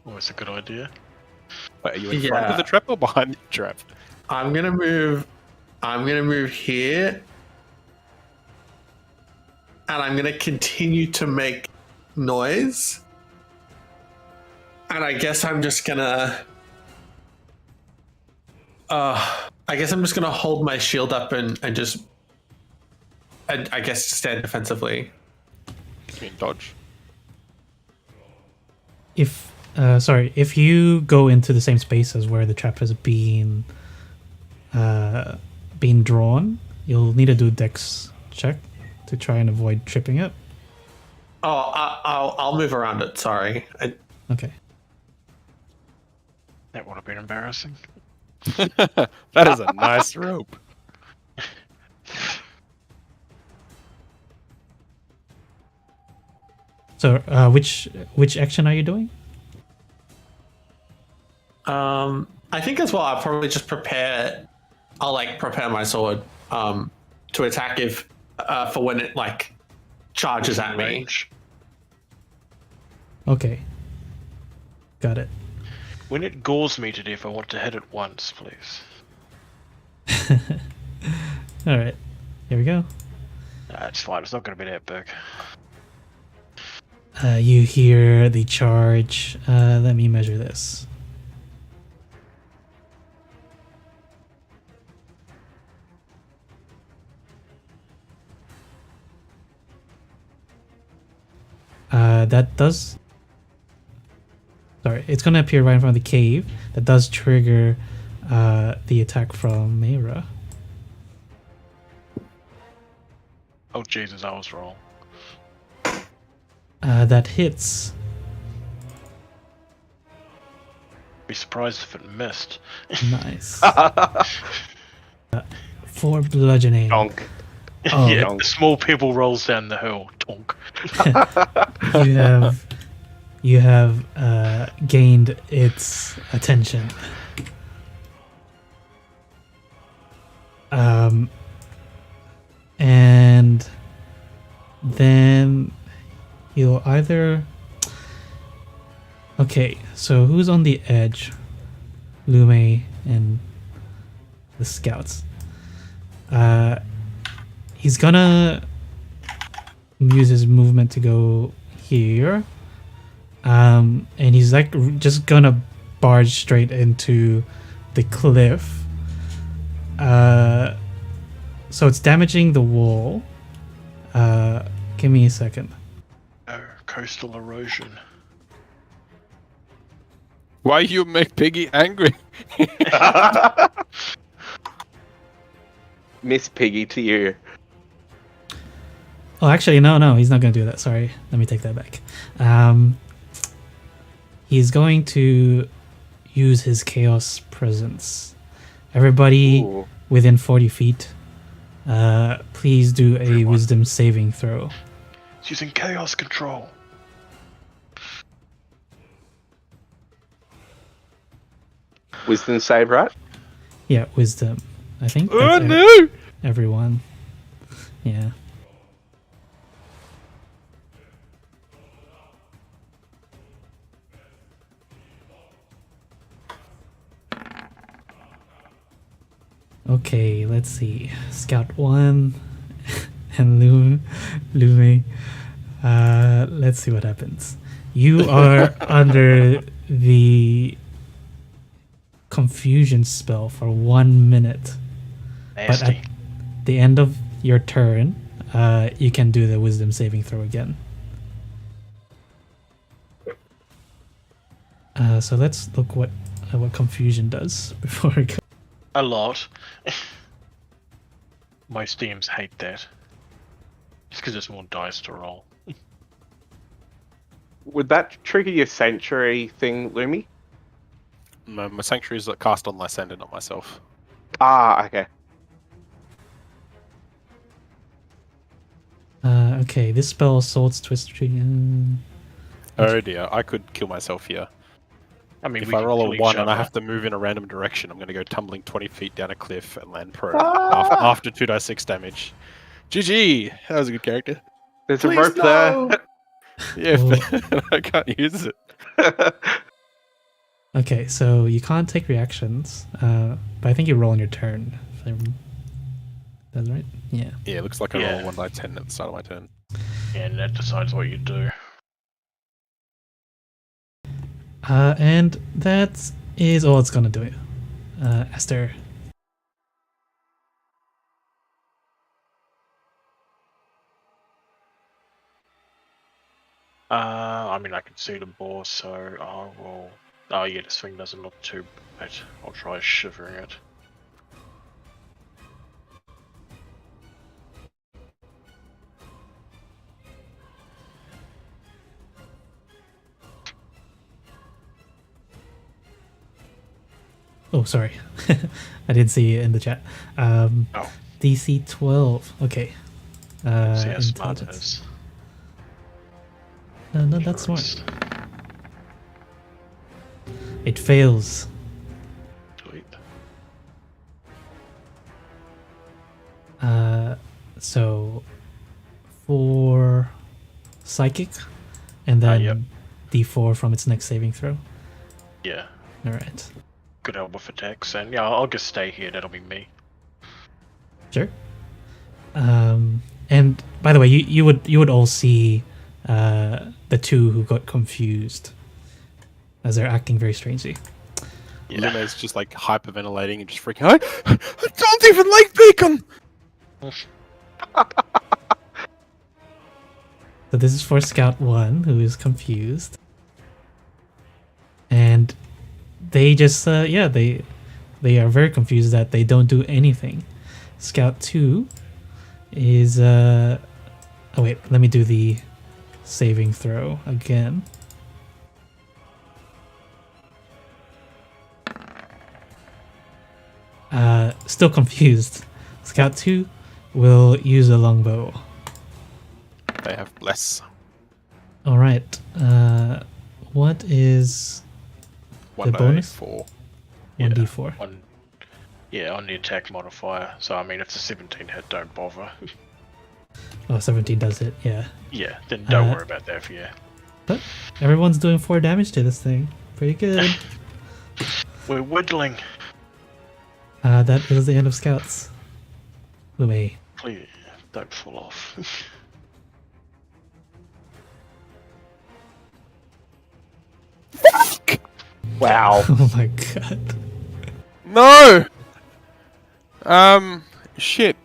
Always a good idea. Wait, are you in front Yeah. of the trap or behind the trap? I'm gonna move here. And I'm gonna continue to make noise. And I guess I'm just gonna hold my shield up and just I guess stand defensively. You mean dodge? If you go into the same space as where the trap has been drawn, you'll need to do a dex check to try and avoid tripping it. Oh, I'll move around it. Sorry. Okay. That would have been embarrassing. That is a nice rope. So, which action are you doing? I think as well. I'll probably just prepare. I'll prepare my sword to attack if for when it charges at me. Range. Okay. Got it. When it gores me to death, I want to hit it once, please. All right. Here we go. It's fine. It's not going to be that big. You hear the charge. Let me measure this. That does. Sorry, it's gonna appear right in front of the cave. That does trigger the attack from Mayra. Oh Jesus, I was wrong. That hits. Be surprised if it missed. Nice. 4 bludgeoning. Donk. Oh, Yeah, Donk. the small pebble rolls down the hill. Tonk. you have gained its attention. And then you'll either. Okay, so who's on the edge? Lume and the scouts. He's gonna use his movement to go here. And he's like just gonna barge straight into the cliff. So it's damaging the wall. Give me a second. Oh, coastal erosion. Why you make Piggy angry? Miss Piggy to you. Oh, actually, no, he's not gonna do that. Sorry, let me take that back. He's going to use his chaos presence. Everybody Ooh. within 40 feet, please do a Everyone. wisdom saving throw. It's using chaos control. Wisdom save, right? Yeah, wisdom. I think. Oh that's no! everyone. Yeah. Okay, let's see. Scout 1 and Lume. Let's see what happens. You are under the confusion spell for 1 minute. But Nasty. at the end of your turn, you can do the wisdom saving throw again. So let's look what confusion does before we go. A lot. Most DMs hate that. Just because there's more dice to roll. Would that trigger your sanctuary thing, Lumi? My sanctuary is cast on Lysander, not myself. Ah, okay. Okay, this spell Swords Twist Tree. Oh dear, I could kill myself here. I mean, If we I can roll kill a each 1 and I other. have to move in a random direction, I'm going to go tumbling 20 feet down a cliff and land prone Ah! after 2d6 damage. GG! That was a good character. There's a Please rope no! Yeah, Oh. I can't use it. there. Okay, so you can't take reactions, but I think you roll on your turn. That's right? Yeah. Yeah, it looks like I Yeah. roll 1d10 at the start of my turn. And that decides what you do. And that is all it's gonna do. Esther. I mean, I can see the boar, so I will. Oh yeah, the swing doesn't look too bad. I'll try shivering it. Oh, sorry. I didn't see it in the chat. DC 12. Okay. See how smart it Intelligence. is. No, that's smart. It fails. Sweet. So for psychic, and then Yep. D4 from its next saving throw. Yeah. All right. Good help with attacks, and yeah, I'll just stay here. That'll be me. Sure. And by the way, you would all see the two who got confused as they're acting very strangely. Yeah. Lume's just like hyperventilating and just freaking out. I don't even like bacon! So this is for Scout 1, who is confused. And they just, they are very confused that they don't do anything. Scout 2 is, oh wait, let me do the saving throw again. Still confused. Scout 2 will use a longbow. They have bless. Alright, what is the bonus? 4. 1d4. On the attack modifier. So I mean, if it's a 17 hit, don't bother. Oh, 17 does it, yeah. Yeah, then don't worry about that for you. But everyone's doing 4 damage to this thing. Pretty good. We're whittling. That is the end of Scouts. Lume. Please, don't fall off. Wow. Oh my god. No! Shit.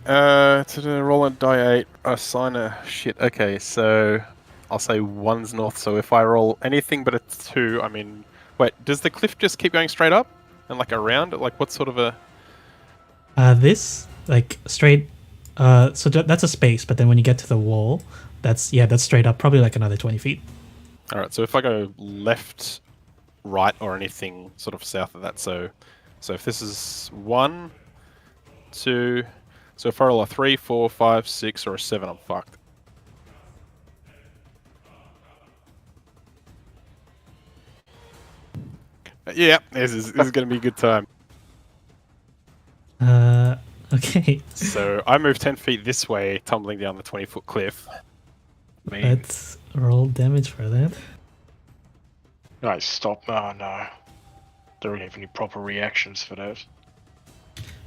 To roll a die 8, assign a shit. Okay, so I'll say 1's north. So if I roll anything but a 2, I mean, wait, does the cliff just keep going straight up and like around? Like what sort of a? This like straight. So that's a space, but then when you get to the wall, that's straight up, probably like another 20 feet. All right, so if I go left, right, or anything sort of south of that, so if this is 1, 2, so if I roll a 3, 4, 5, 6, or a 7, I'm fucked. Yeah, this is going to be a good time. Okay. So I move 10 feet this way, tumbling down the 20-foot cliff. Let's roll damage for that. Right, stop. Oh no. Don't have any proper reactions for that.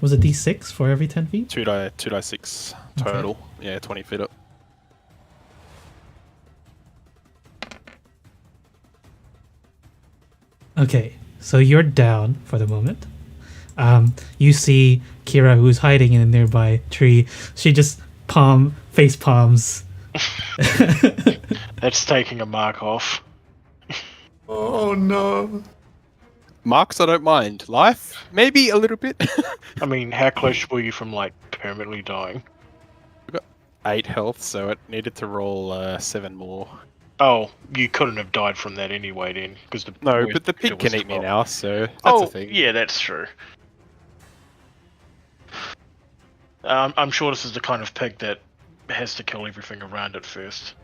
Was it d6 for every 10 feet? 2 die 6 total. Okay. Yeah, 20 feet up. Okay, so you're down for the moment. You see Kira, who's hiding in a nearby tree. She just face palms. That's taking a mark off. Oh no. Marks, I don't mind. Life, maybe a little bit. I mean, how close were you from like permanently dying? I've got 8 health, so it needed to roll 7 more. Oh, you couldn't have died from that anyway then, because but the pig can eat me now, so that's a thing. Yeah, that's true. I'm sure this is the kind of pig that has to kill everything around it first.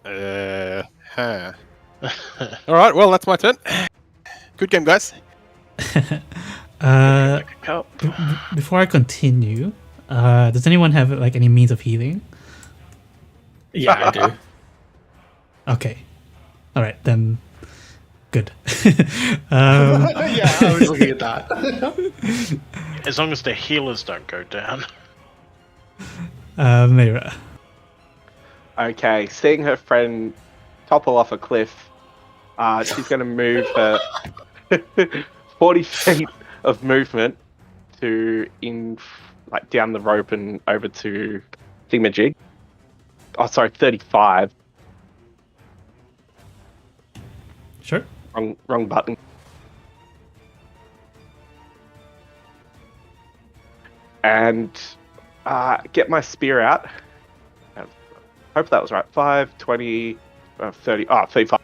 Huh. Alright, well, that's my turn. Good game, guys. Before I continue, does anyone have like any means of healing? Yeah, I do. Okay. Alright, then good. Yeah, I was looking at that. As long as the healers don't go down. Mira. Okay, seeing her friend topple off a cliff, she's going to move her 40 feet of movement to down the rope and over to Thingamajig. Oh, sorry, 35. Sure. Wrong button. And get my spear out. Hope that was right. 5, 20, 30. Oh, 35.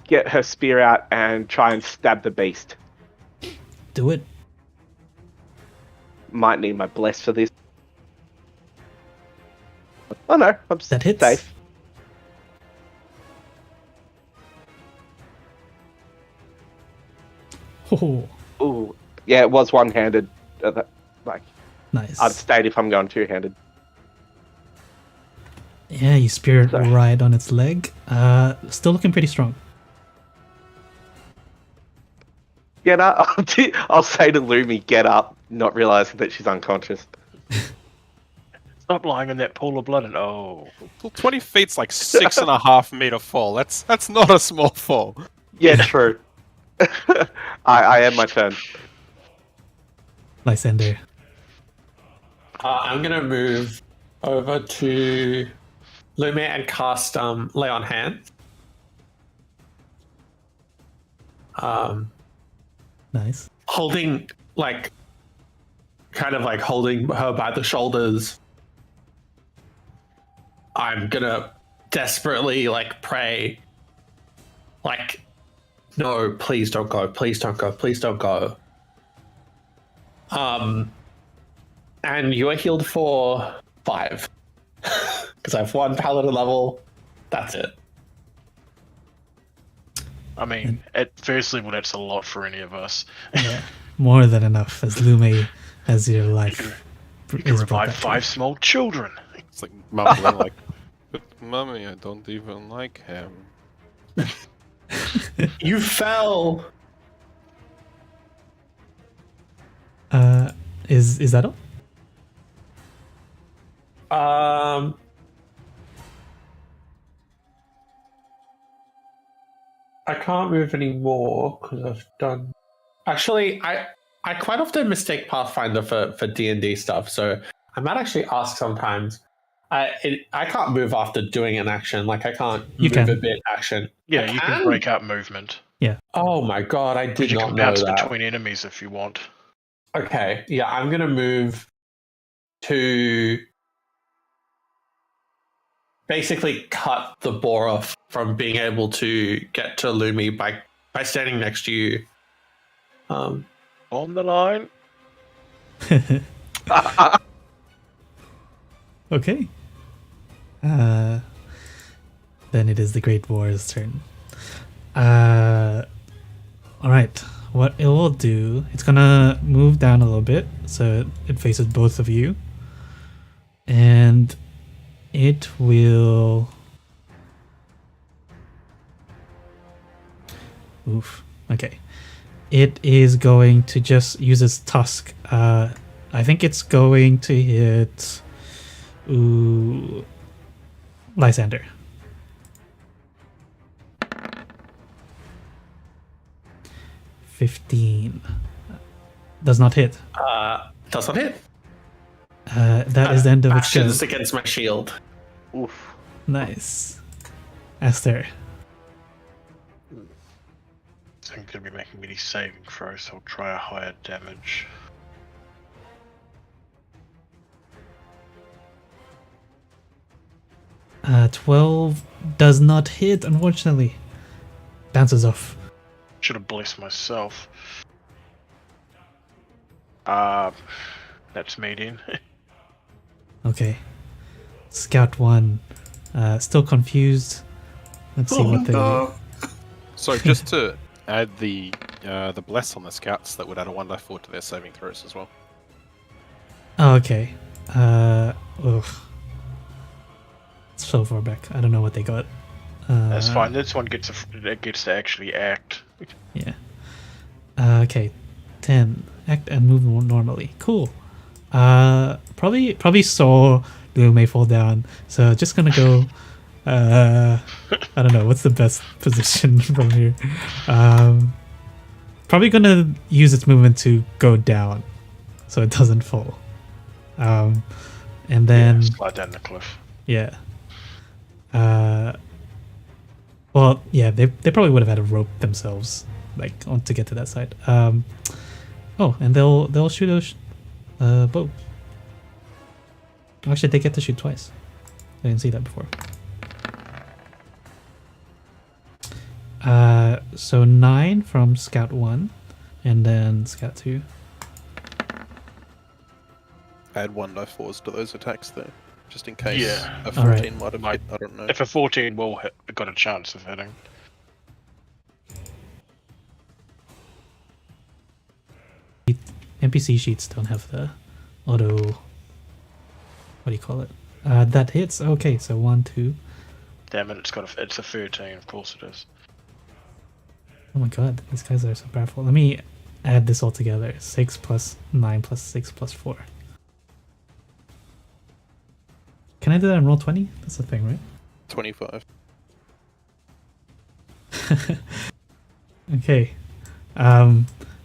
Get her spear out and try and stab the beast. Do it. Might need my bless for this. Oh no, I'm That hits. safe. Oh, Ooh, yeah, it was one-handed. nice. I'd stayed if I'm going two-handed. Yeah, you spear it Sorry. right on its leg. Still looking pretty strong. Get up. I'll say to Lumi, get up, not realizing that she's unconscious. Stop lying in that pool of blood and oh. Well, 20 feet's like 6.5 meter fall. That's not a small fall. Yeah, true. I am my turn. Nice ender. I'm gonna move over to Lume and cast Lay on Hands. Nice. Holding, like, kind of like holding her by the shoulders. I'm gonna desperately, like, pray, like, no, please don't go, please don't go, please don't go. And you are healed for 5. Because I have 1 paladin level. That's it. I mean, at first level, that's a lot for any of us. Yeah, more than enough as Lume has your life. You can revive 5 small children. It's like mumbling like, "But Mummy, I don't even like him." You fell. Is that all? I can't move anymore because I've done. Actually, I quite often mistake Pathfinder for D&D stuff, so I might actually ask sometimes. I can't move after doing an action. Like, I can't You move can. a bit action. Yeah, I you can break up movement. Oh my god, I did You not can know bounce that. between enemies if you want. Okay, yeah, I'm gonna move to basically cut the boar off from being able to get to Lumi by standing next to you. On the line. Okay. Then it is the Great War's turn. Alright. What it will do, it's gonna move down a little bit so it faces both of you. And it will... Oof. Okay. It is going to just use its tusk. I think it's going to hit... Ooh... Lysander. $15. Does not hit. Does not hit. That is the end of its turn. Actions against my shield. Oof. Nice. Esther. So I'm going to be making many saving throws, so I'll try a higher damage. Uh, 12 does not hit, unfortunately. Bounces off. Should have blessed myself. That's median. Okay. Scout 1. Still confused. Let's see what they... So just to add the bless on the scouts, that would add a 1d4 to their saving throws as well. Oh, okay. Oof. It's so far back. I don't know what they got. That's fine. This one gets to actually act. Yeah. Okay. 10. Act and move normally. Cool. Probably saw Lume fall down. So just gonna go. I don't know. What's the best position from here? Probably gonna use its movement to go down, so it doesn't fall. And then Slide down the cliff. yeah. Well, yeah, they probably would have had a rope themselves, like, on to get to that side. Oh, and they'll shoot a bow. Actually, they get to shoot twice. I didn't see that before. So 9 from Scout 1, and then Scout 2. Add 1d4s to those attacks though, just in case Yeah. a 14 Alright. might have hit. I don't know. If a 14 will hit, it got a chance of hitting. NPC sheets don't have the auto. What do you call it? That hits. Okay, so 1, 2. Damn it! It's a 13. Of course it is. Oh my god, these guys are so powerful. Let me add this all together. 6 plus 9 plus 6 plus 4. Can I do that in roll 20? That's the thing, right? 25. Okay.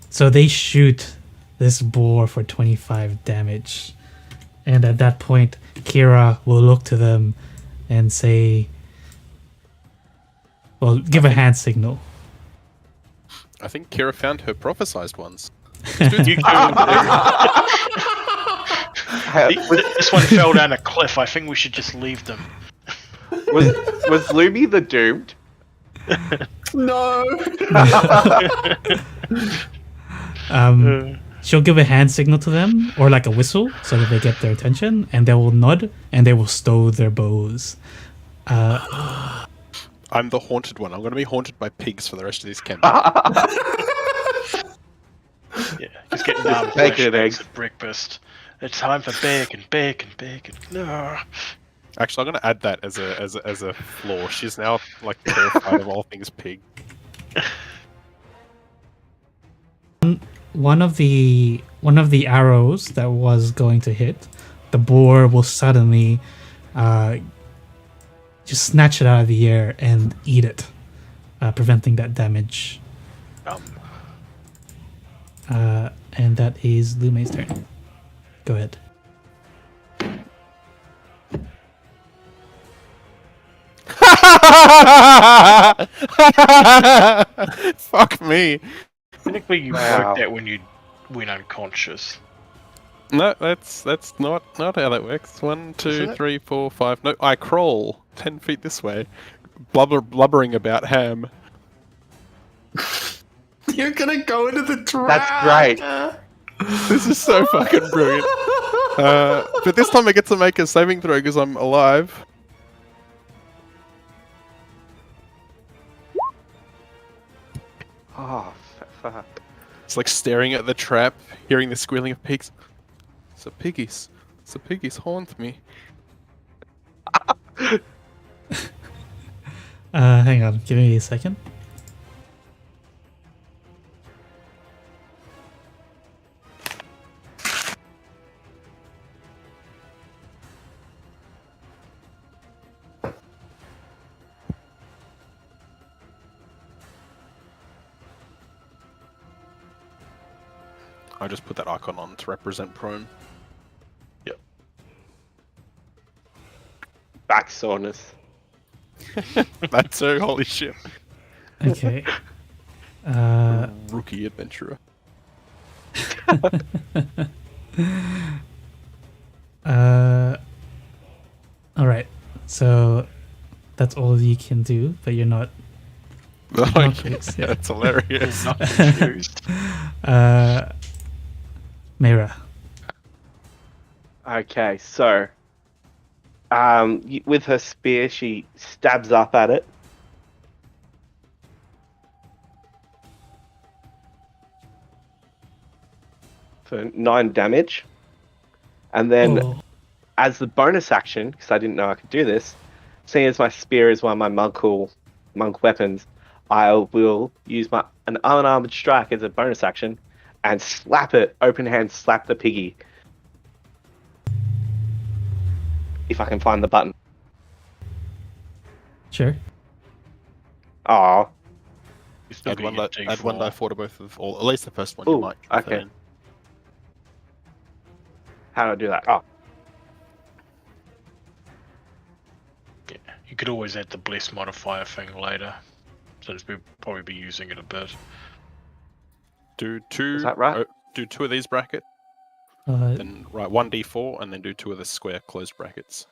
So they shoot this boar for 25 damage. And at that point, Kira will look to them and say, well, give a hand signal. I think Kira found her prophesized ones. You this one fell down a cliff. I think we should just leave them. Was Luby the doomed? No. She'll give a hand signal to them, or like a whistle, so that they get their attention, and they will nod, and they will stow their bows. I'm the haunted one. I'm going to be haunted by pigs for the rest of this campaign. Yeah, just getting bacon and eggs at breakfast. It's time for bacon, bacon, bacon. No. Actually, I'm going to add that as a flaw. She's now like terrified of all things pig. One of the arrows that was going to hit, the boar will suddenly just snatch it out of the air and eat it, preventing that damage. And that is Lume's turn. Go ahead. Fuck me. Technically, you work that when you went unconscious. No, that's not how that works. 1, 2, 3, 4, 5. No, I crawl 10 feet this way, blubbering about ham. You're gonna go into the trap. That's great. This is so fucking brilliant. But this time I get to make a saving throw because I'm alive. Oh, fuck. It's like staring at the trap, hearing the squealing of pigs. So piggies haunt me. Hang on, give me a second. I just put that icon on to represent prone. Yep. Back soreness. That's so holy shit. Okay. Rookie adventurer. All right. So that's all you can do, but you're not. Confused, yeah. That's hilarious. Not confused. Mera. Okay, so with her spear, she stabs up at it. For 9 damage. And then, as the bonus action, because I didn't know I could do this, seeing as my spear is one of my monk weapons, I will use an unarmored strike as a bonus action and slap it, open hand slap the piggy. If I can find the button. Sure. Oh, You still Add get one, your add one D4. die 4 to both of, or at least the first one you Ooh, might. okay. How do I do that? Oh, Yeah, you could always add the bless modifier thing later, since we'll probably be using it a bit. Do 2. Is that right? Do 2 of these brackets, then write 1d4, and then do 2 of the square closed brackets.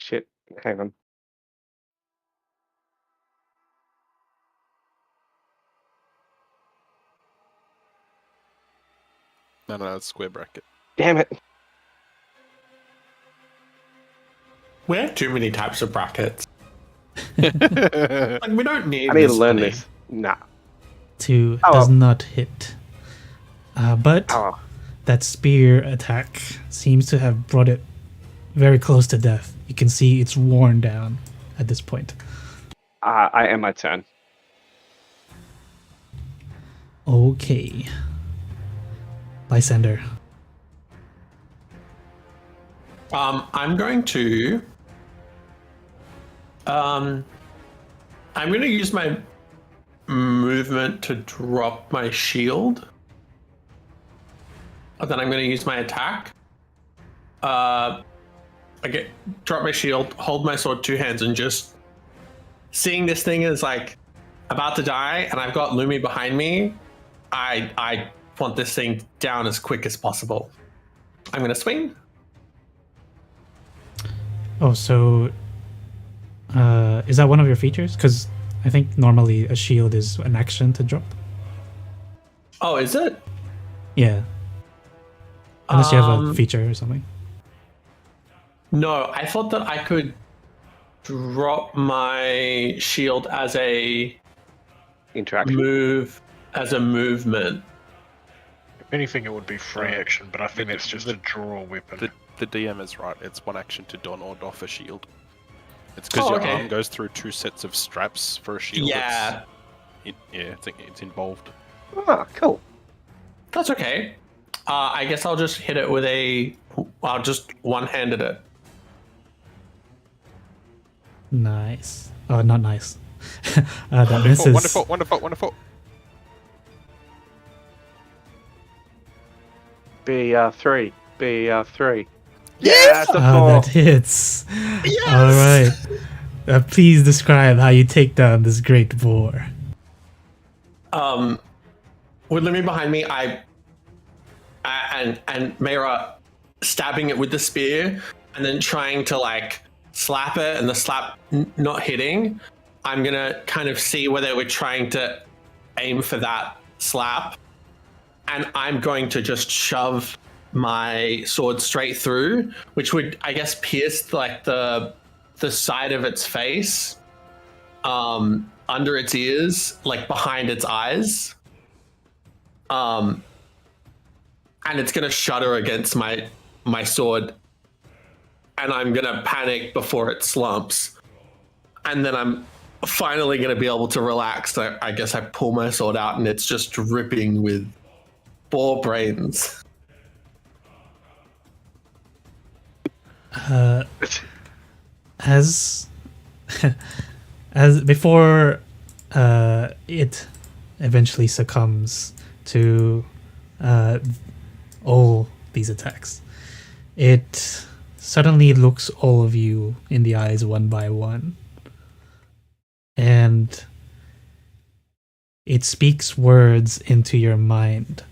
shit. Hang on. No, it's square bracket. Damn it. We have too many types of brackets. Like, we don't need. I need to this learn many. this. Nah. 2 Oh, does well. not hit. But Oh, that spear attack seems to have brought it very close to death. You can see it's worn down at this point. I end my turn. Okay. Lysander. I'm going to. I'm going to use my movement to drop my shield. And then I'm going to use my attack. Drop my shield, hold my sword 2 hands, and just seeing this thing is like about to die, and I've got Lumi behind me. I want this thing down as quick as possible. I'm going to swing. Oh, so is that one of your features? Because I think normally a shield is an action to drop. Oh, is it? Yeah. Unless you have a feature or something. No, I thought that I could drop my shield as a Interaction. movement. If anything, it would be free action, but I think it's just a draw weapon. The DM is right. It's one action to don or doff a shield. It's because your arm goes through 2 sets of straps for a shield. Yeah. It's involved. Ah, cool. That's okay. I guess I'll just hit it with I'll just one-handed it. Nice. Oh, not nice. That misses. Wonderful. B3. B3. Yeah, that's a 4. That hits. Yes! All right. Please describe how you take down this great boar. With Lumi behind me, and Mayra stabbing it with the spear, and then trying to like slap it, and the slap not hitting. I'm gonna kind of see whether we're trying to aim for that slap, and I'm going to just shove my sword straight through, which would, I guess, pierce like the side of its face, under its ears, like behind its eyes. And it's gonna shudder against my sword, and I'm gonna panic before it slumps, and then I'm finally gonna be able to relax. So I guess I pull my sword out, and it's just dripping with boar brains. As before, it eventually succumbs to all these attacks. It suddenly looks all of you in the eyes one by one, and it speaks words into your mind.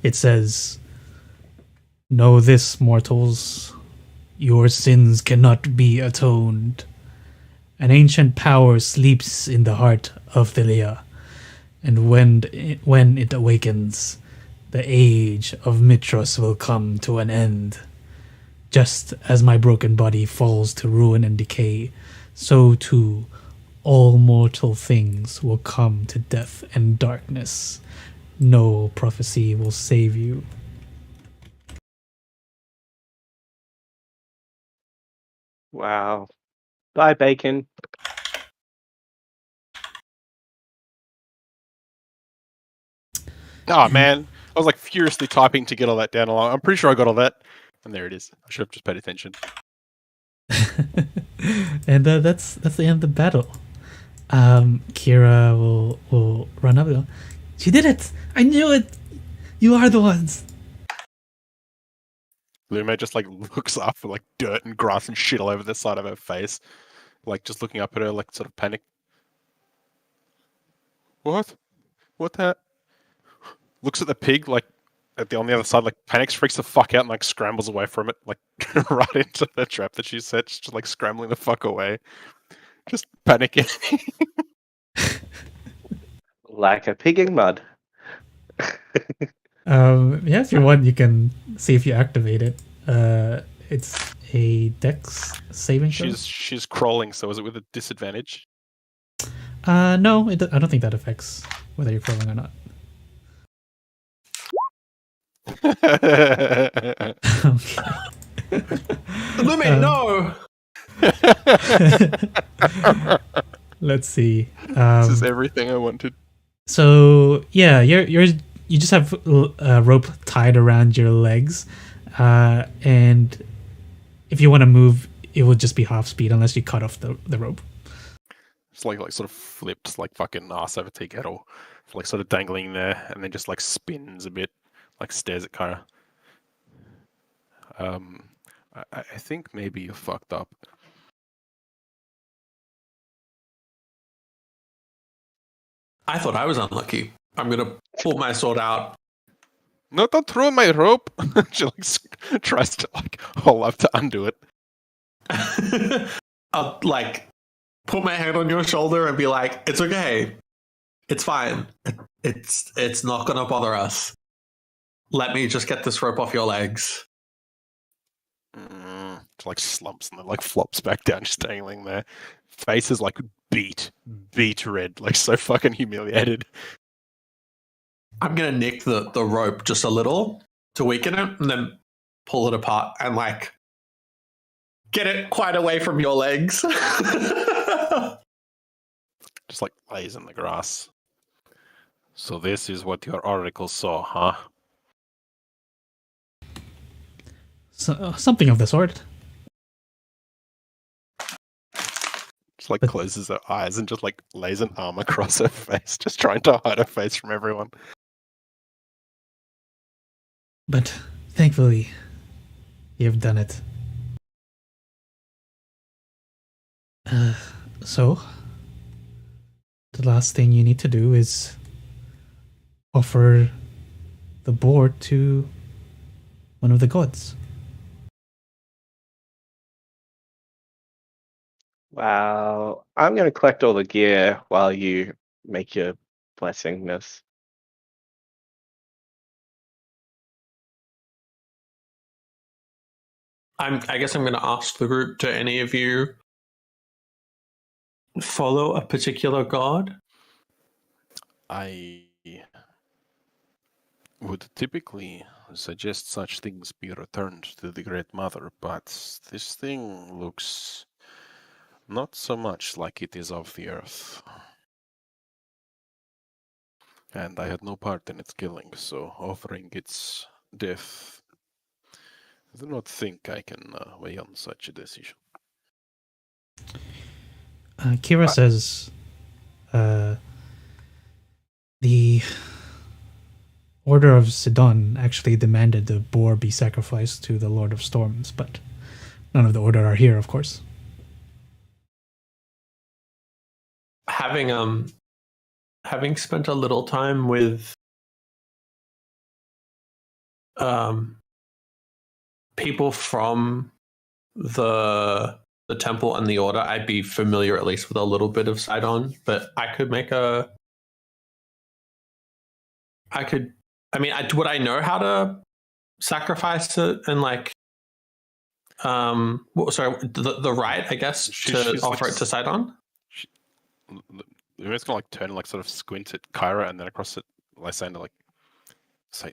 It says, "Know this, mortals, your sins cannot be atoned. An ancient power sleeps in the heart of Thylia, and when it awakens, the age of Mitros will come to an end. Just as my broken body falls to ruin and decay, so too all mortal things will come to death and darkness. No prophecy will save you." Wow. Bye, Bacon. Oh man, I was like furiously typing to get all that down. I'm pretty sure I got all that, and there it is. I should have just paid attention. And that's the end of the battle. Kira will run up and go, "She did it! I knew it! You are the ones!" Lume just like looks up with like dirt and grass and shit all over the side of her face, like just looking up at her, like sort of panic. What? What that? Looks at the pig, like on the other side, like panics, freaks the fuck out, and like scrambles away from it, like right into the trap that she set, just like scrambling the fuck away, just panicking. Like a pig in mud. Yeah, if you want, you can see if you activate it. It's a Dex saving throw. She's crawling, so is it with a disadvantage? No, I don't think that affects whether you're crawling or not. Lumi, no! Let's see. This is everything I wanted. So yeah, you just have a rope tied around your legs, And if you want to move, it will just be half speed unless you cut off the rope. It's like sort of flipped like fucking ass over tea kettle. It's like sort of dangling there and then just like spins a bit, like stares at Kyra. I think maybe you fucked up. I thought I was unlucky. I'm gonna pull my sword out. No, don't throw my rope. She like tries to like hold up to undo it. I'll like put my hand on your shoulder and be like, "It's okay. It's fine. It's not gonna bother us. Let me just get this rope off your legs." It like slumps and then like flops back down, just dangling there. Face is like beat red, like so fucking humiliated. I'm gonna nick the rope just a little to weaken it, and then pull it apart and like get it quite away from your legs. Just like lays in the grass. So this is what your oracle saw, huh? So, something of the sort. Just like closes her eyes and just like lays an arm across her face, just trying to hide her face from everyone. But thankfully, you've done it. So, the last thing you need to do is offer the board to one of the gods. Well, I'm going to collect all the gear while you make your blessing, miss. I guess I'm going to ask the group, do any of you follow a particular god? I would typically suggest such things be returned to the Great Mother, but this thing looks not so much like it is of the earth. And I had no part in its killing, so offering its death, I do not think I can weigh on such a decision. Kira says the Order of Sidon actually demanded the boar be sacrificed to the Lord of Storms, but none of the Order are here, of course. Having spent a little time with people from the temple and the order, I'd be familiar at least with a little bit of Sidon, but would I know how to sacrifice it and like the right, I guess, to offer it to Sidon? It's gonna like turn and like sort of squint at Kyra and then across at Lysander, like say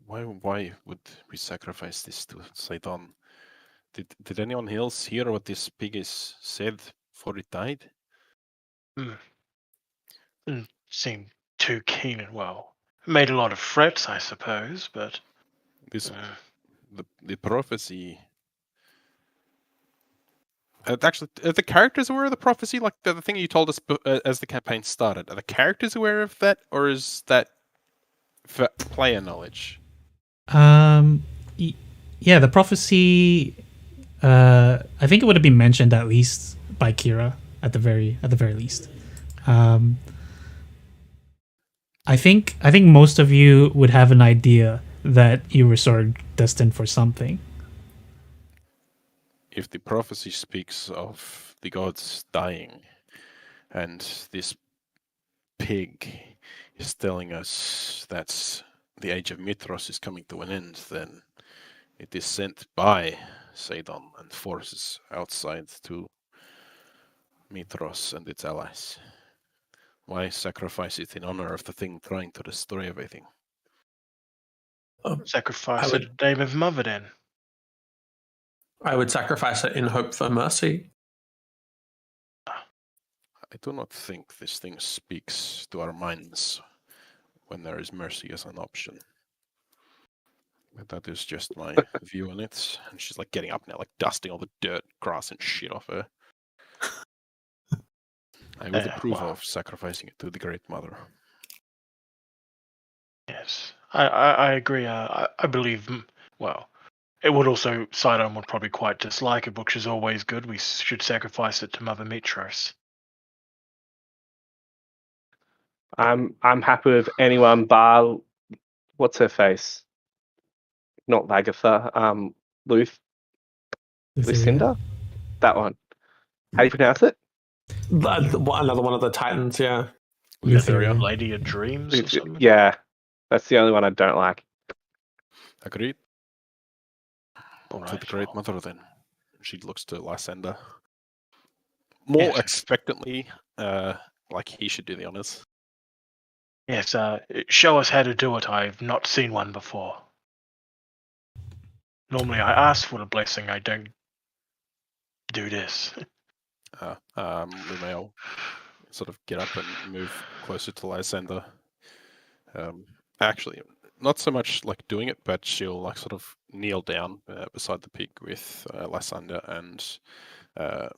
why would we sacrifice this to Sidon? Did anyone else hear what this pig is said before it died? Didn't seem too keen and well. Made a lot of threats, I suppose, but This the prophecy. Actually, are the characters aware of the prophecy? Like the thing you told us as the campaign started. Are the characters aware of that, or is that for player knowledge? Yeah, the prophecy. I think it would have been mentioned at least by Kira at the very least. I think most of you would have an idea that you were sort of destined for something. If the prophecy speaks of the gods dying, and this pig is telling us that the age of Mithras is coming to an end, then it is sent by Sidon and forces outside to Mithras and its allies. Why sacrifice it in honor of the thing trying to destroy everything? sacrifice it at David Mother then. I would sacrifice it in hope for mercy. I do not think this thing speaks to our minds when there is mercy as an option. But that is just my view on it. And she's like getting up now, like dusting all the dirt, grass, and shit off her. I would approve of sacrificing it to the Great Mother. Yes, I agree. I believe, well, it would also, Sidon would probably quite dislike it, which is always good. We should sacrifice it to Mother Mitros. I'm happy with anyone bar what's her face? Not Lagatha. Lucinda? That one. How do you pronounce it? Another one of the Titans, yeah. Lutheria. Lady of Dreams or something? Yeah. That's the only one I don't like. Agreed. All To right. the Great Mother, then. She looks to Lysander. More Yes. expectantly, like he should do the honors. Yes, show us how to do it. I've not seen one before. Normally I ask for a blessing, I don't do this. Lumail sort of get up and move closer to Lysander. Actually, not so much like doing it, but she'll like sort of kneel down beside the pig with Lysander and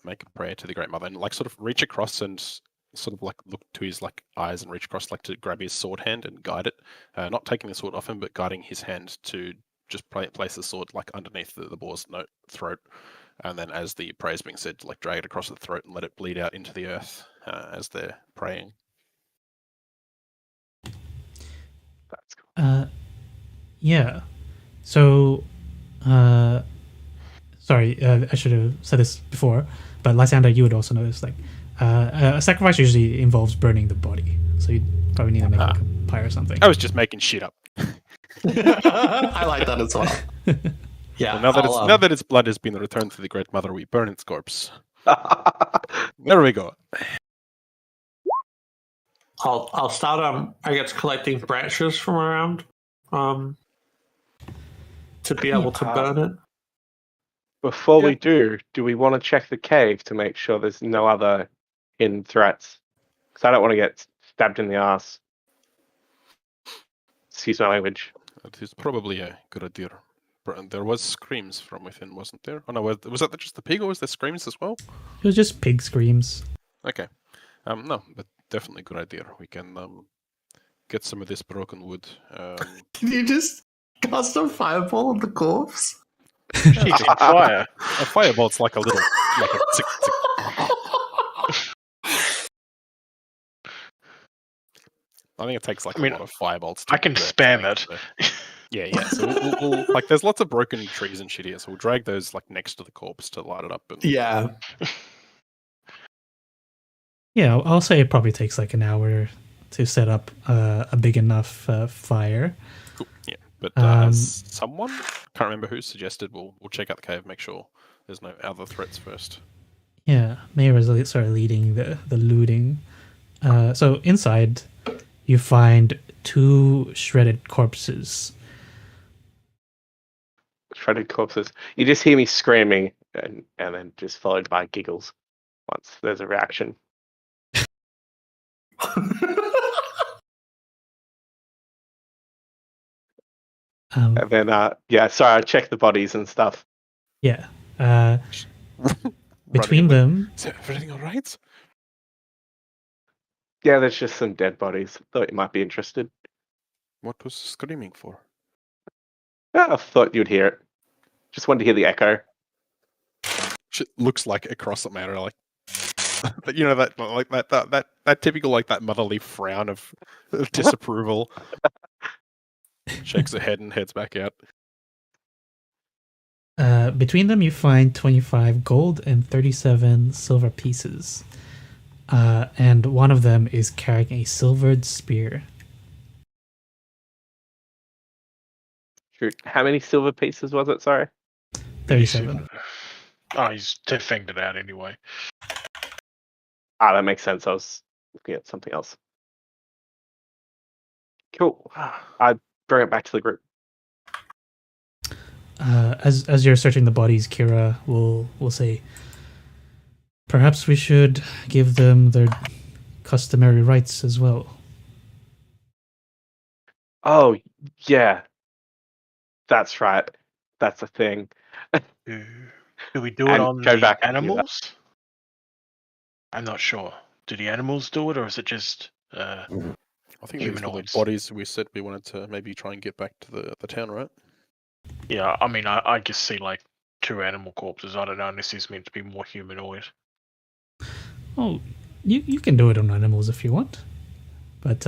make a prayer to the Great Mother, and like sort of reach across and sort of like look to his like eyes and reach across like to grab his sword hand and guide it, not taking the sword off him, but guiding his hand to just place the sword like underneath the boar's throat, and then as the prayer is being said, like drag it across the throat and let it bleed out into the earth as they're praying. That's cool. Yeah. So, sorry, I should have said this before, but Lysander, you would also notice, like, a sacrifice usually involves burning the body, so you probably need to make like a pyre or something. I was just making shit up. I like that as well. Yeah. Well, now that its blood has been returned to the Great Mother, we burn its corpse. There we go. I'll start I guess collecting branches from around to be able to burn it. Before we do we want to check the cave to make sure there's no other hidden threats? Because I don't want to get stabbed in the ass. Excuse my language. It is probably a good idea. There was screams from within, wasn't there? Oh no, was that just the pig, or was there screams as well? It was just pig screams. Okay. No, but definitely a good idea. We can get some of this broken wood. Can you just cast a fireball on the corpse? She's on fire. A firebolt's like a little, like a tick, tick. I think it takes like a lot of firebolts. I can spam it. Yeah. So we'll like, there's lots of broken trees and shit here, so we'll drag those like next to the corpse to light it up. And... Yeah. Yeah, I'll say it probably takes like an hour to set up a big enough fire. Cool. Yeah, but as someone, can't remember who, suggested we'll check out the cave, make sure there's no other threats first. Yeah, Mayra's sort of leading the looting. So inside, you find 2 shredded corpses. Shredded corpses. You just hear me screaming, and then just followed by giggles once there's a reaction. And then, sorry, I checked the bodies and stuff. Yeah. Between them... Is everything alright? Yeah, there's just some dead bodies. Thought you might be interested. What was screaming for? I thought you'd hear it. Just wanted to hear the echo. It looks like across the matter, like you know, that typical like that motherly frown of disapproval. Shakes her head and heads back out. Between them, you find 25 gold and 37 silver pieces. And one of them is carrying a silvered spear. Shoot. How many silver pieces was it? Sorry. 37. Oh, he's two-finged it out anyway. That makes sense. I was looking at something else. Cool. I bring it back to the group. As you're searching the bodies, Kira will say, perhaps we should give them their customary rights as well. Oh, yeah. That's right. That's a thing. Do we do it And on go the back and do that. animals? I'm not sure. Do the animals do it, or is it just I think these were the humanoids? bodies we said we wanted to maybe try and get back to the town, right? Yeah, I mean, I just see like 2 animal corpses. I don't know unless he's meant to be more humanoid. Oh, you can do it on animals if you want, but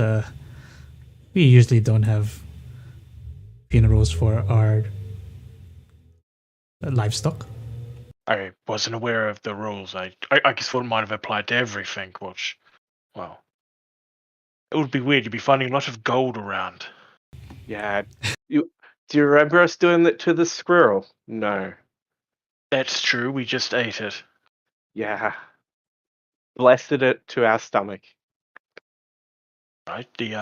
we usually don't have funerals for our livestock. I wasn't aware of the rules. I guess what might have applied to everything, which, well, it would be weird. You'd be finding a lot of gold around. Yeah. Do you remember us doing that to the squirrel? No. That's true. We just ate it. Yeah. Blessed it to our stomach. Right. The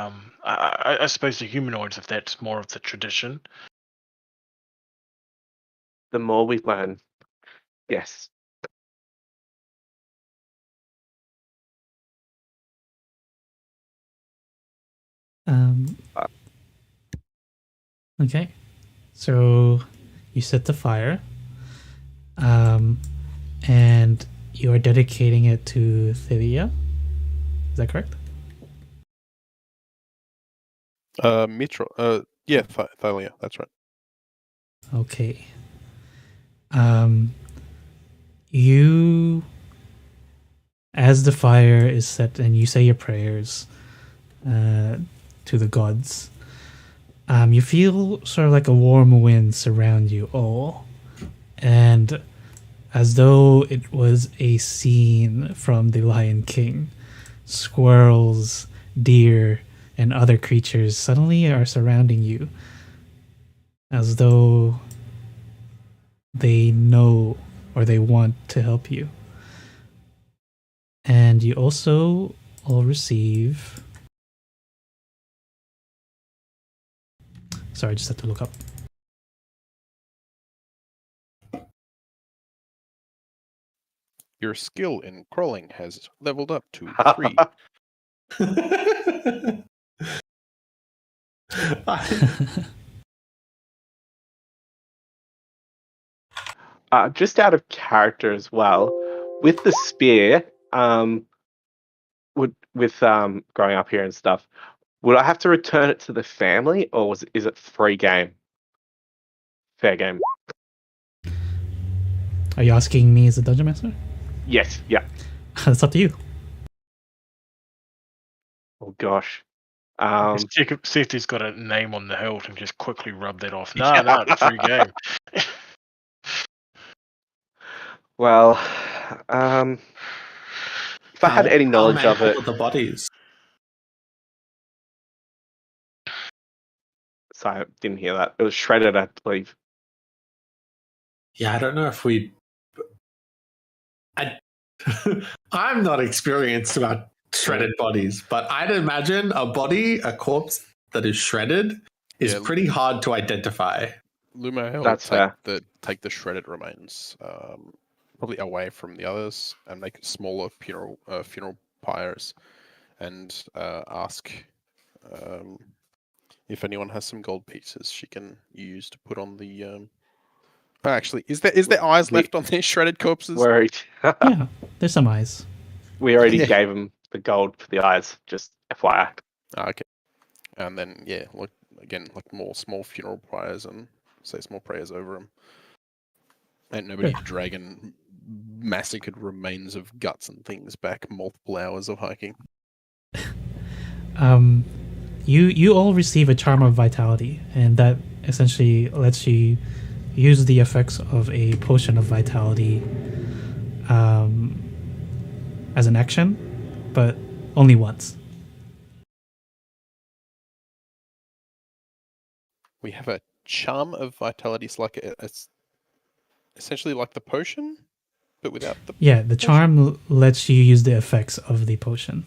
I suppose the humanoids, if that's more of the tradition. The more we learn. Yes. Okay, so you set the fire, and you are dedicating it to Thyria. Is that correct? Mitra. Yeah, Thalia. That's right. Okay. You, as the fire is set, and you say your prayers to the gods. You feel sort of like a warm wind surround you all, and as though it was a scene from The Lion King, squirrels, deer, and other creatures suddenly are surrounding you, as though they know or they want to help you. And you also all receive... Sorry, I just had to look up. Your skill in crawling has leveled up to 3. Just out of character as well, with the spear, with growing up here and stuff, would I have to return it to the family, or is it free game? Fair game. Are you asking me as a dungeon master? Yes. Yeah. That's up to you. Oh gosh. See if he's got a name on the hilt and just quickly rub that off. No, it's free game. Well, if I had any knowledge of it, The bodies. sorry, I didn't hear that. It was shredded, I believe. Yeah, I don't know if I'm not experienced about shredded bodies, but I'd imagine a corpse that is shredded is pretty hard to identify. Lumail That's fair. take the shredded remains probably away from the others and make smaller funeral pyres, and ask if anyone has some gold pieces she can use to put on the. Actually, is there eyes left on these shredded corpses? Worried. Yeah, there's some eyes. We already gave him the gold for the eyes, just FYI. Okay. And then like more small funeral pyres and say small prayers over them. Ain't nobody dragging massacred remains of guts and things back multiple hours of hiking. You all receive a charm of vitality, and that essentially lets you use the effects of a potion of vitality as an action, but only once. We have a charm of vitality. It's like it's essentially like the potion, but without the. Yeah, the charm lets you use the effects of the potion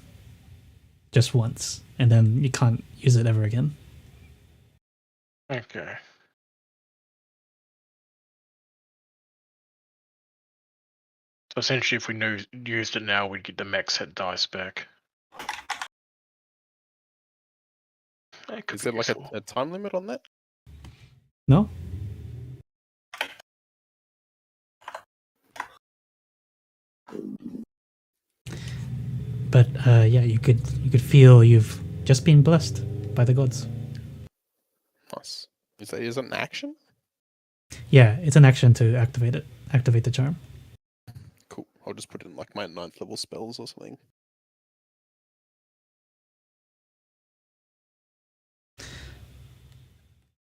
just once, and then you can't use it ever again. Okay. So essentially, if we used it now, we'd get the max hit dice back. Is there like a time limit on that? No, but yeah, you could feel you've just been blessed by the gods. Nice. Is it an action? Yeah, it's an action to activate the charm. Cool. I'll just put it in like my 9th level spells or something.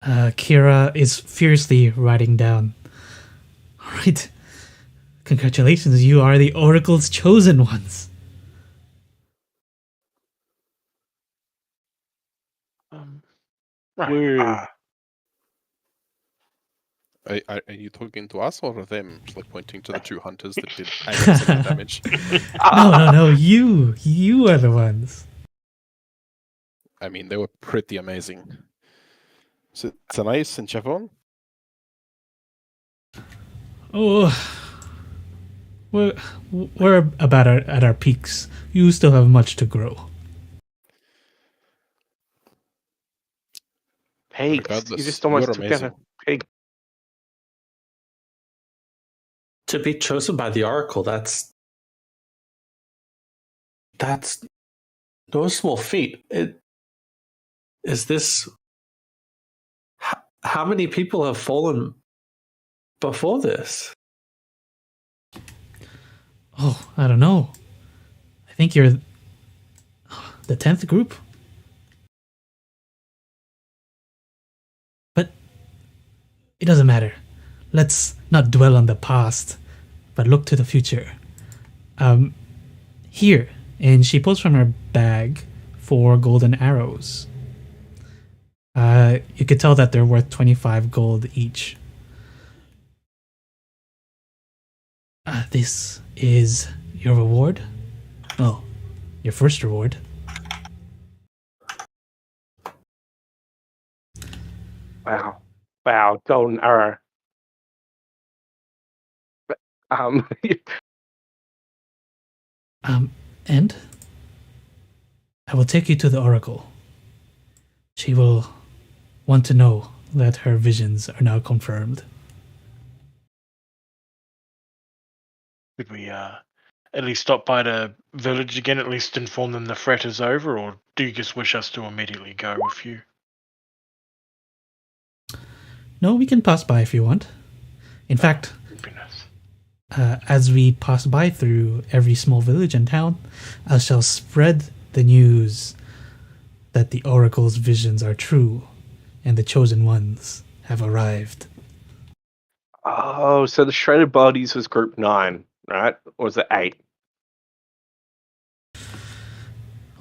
Kira is fiercely writing down. All right. Congratulations, you are the Oracle's chosen ones. Right. Woo. Are you talking to us or them? Just like pointing to the 2 hunters that did 8% damage. No, you are the ones. I mean, they were pretty amazing. So, Tanais and Chavon? Oh, we're about at our peaks. You still have much to grow. Pigs. You Regardless, just almost you're took down a amazing. pig. To be chosen by the Oracle, that's no small feat. Is this? How many people have fallen before this? Oh, I don't know. I think you're the 10th group. But it doesn't matter. Let's not dwell on the past, but look to the future. Here, and she pulls from her bag 4 golden arrows. You could tell that they're worth 25 gold each. This is your reward. Oh, your first reward. Wow, golden arrow. And I will take you to the Oracle. She will want to know that her visions are now confirmed. Could we at least stop by the village again, at least inform them the threat is over, or do you just wish us to immediately go with you? No, we can pass by if you want. In fact, Goodness. as we pass by through every small village and town, I shall spread the news that the Oracle's visions are true and the chosen ones have arrived. Oh, so the shredded bodies was group 9, right? Or was it 8?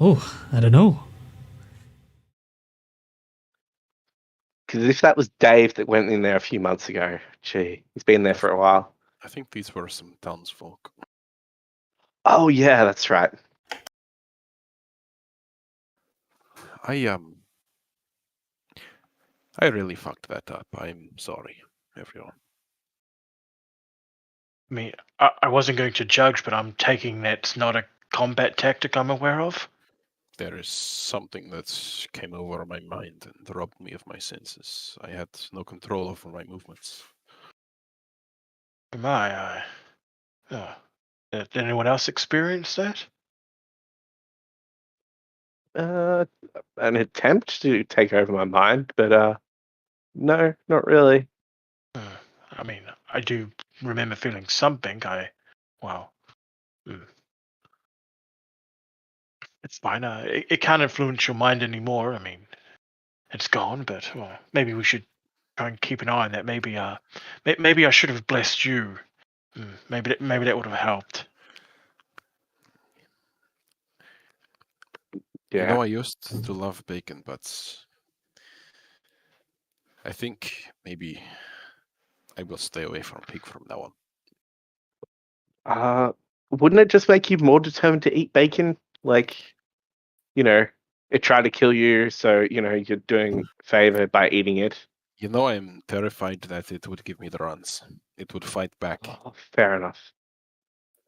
Oh, I don't know. Because if that was Dave that went in there a few months ago, gee, he's been there for a while. I think these were some townsfolk. Oh yeah, that's right. I really fucked that up. I'm sorry, everyone. I mean, I wasn't going to judge, but I'm taking that's not a combat tactic I'm aware of. There is something that came over my mind and robbed me of my senses. I had no control over my movements. Did anyone else experience that? An attempt to take over my mind, but no, not really. I mean, I do remember feeling something. It's fine. It can't influence your mind anymore. I mean, it's gone, but maybe we should try and keep an eye on that. Maybe I should have blessed you. Maybe that would have helped. Yeah. You know, I used to love bacon, but I think maybe I will stay away from pig from now on. Wouldn't it just make you more determined to eat bacon? Like, it tried to kill you, so you're doing a favor by eating it. You know, I'm terrified that it would give me the runs. It would fight back. Oh, fair enough.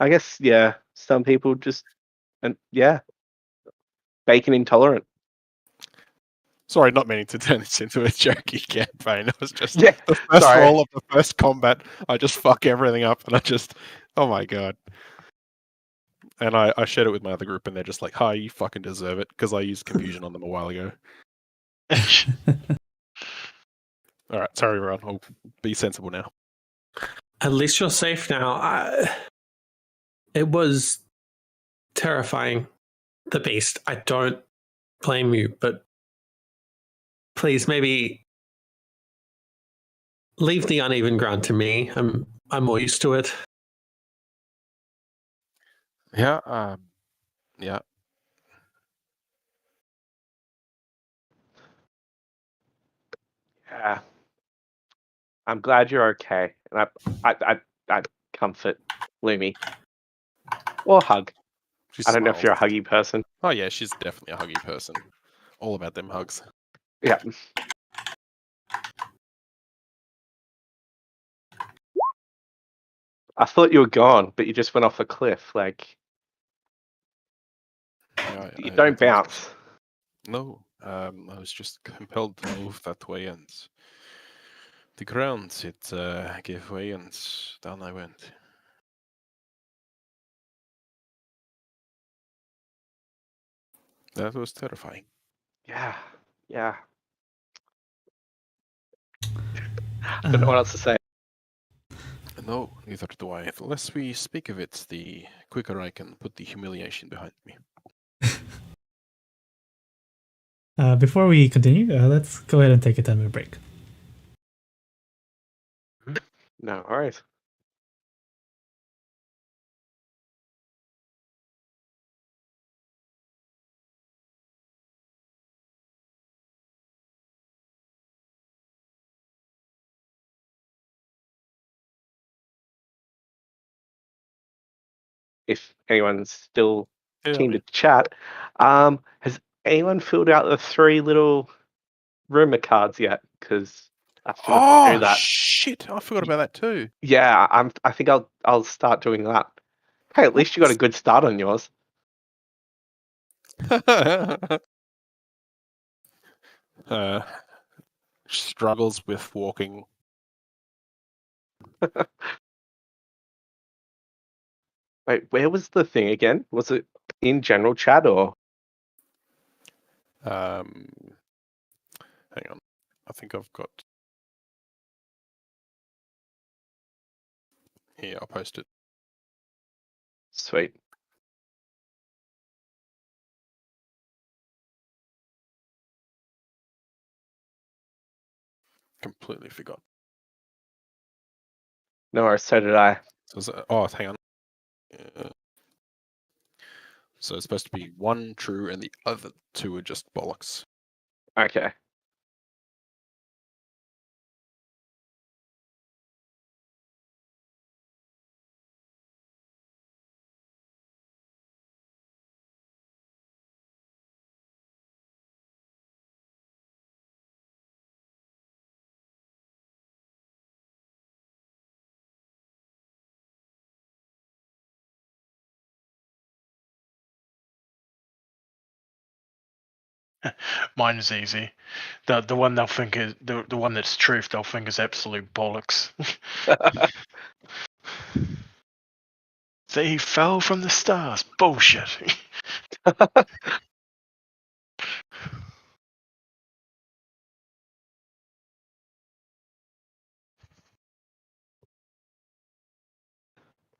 I guess, yeah, some people just, bacon intolerant. Sorry, not meaning to turn this into a jokey campaign. It was just Yeah, the first sorry. roll of the first combat. I just fuck everything up, and oh my god. And I shared it with my other group, and they're just like, "Hi, you fucking deserve it," because I used confusion on them a while ago. All right, sorry, everyone. I'll be sensible now. At least you're safe now. It was terrifying, the beast. I don't blame you, but please, maybe leave the uneven ground to me. I'm more used to it. Yeah. Yeah. Yeah. I'm glad you're okay, and I comfort Lumi or hug. She I don't know if smiles. you're a huggy person. Oh yeah, she's definitely a huggy person. All about them hugs. Yeah. I thought you were gone, but you just went off a cliff. Like, Yeah, you I don't think- bounce. No, I was just compelled to move that way, and the ground it gave way, and down I went. That was terrifying. Yeah. Yeah. Don't know what else to say. No, neither do I. The less we speak of it, the quicker I can put the humiliation behind me. Before we continue, let's go ahead and take a 10-minute break. No worries. If anyone's still Yeah, keen to chat, has anyone filled out the 3 little rumor cards yet? Because I forgot to do that. Shit! I forgot about that too. Yeah, I think I'll start doing that. Hey, at least you got a good start on yours. Struggles with walking. Wait, where was the thing again? Was it in general chat or? Hang on. I think I've got. Here, I'll post it. Sweet. Completely forgot. No worries, so did I. Oh, hang on. So it's supposed to be 1 true, and the other 2 are just bollocks. Okay. Mine is easy. The one they'll think is the one that's truth. They'll think is absolute bollocks. Say he fell from the stars. Bullshit. I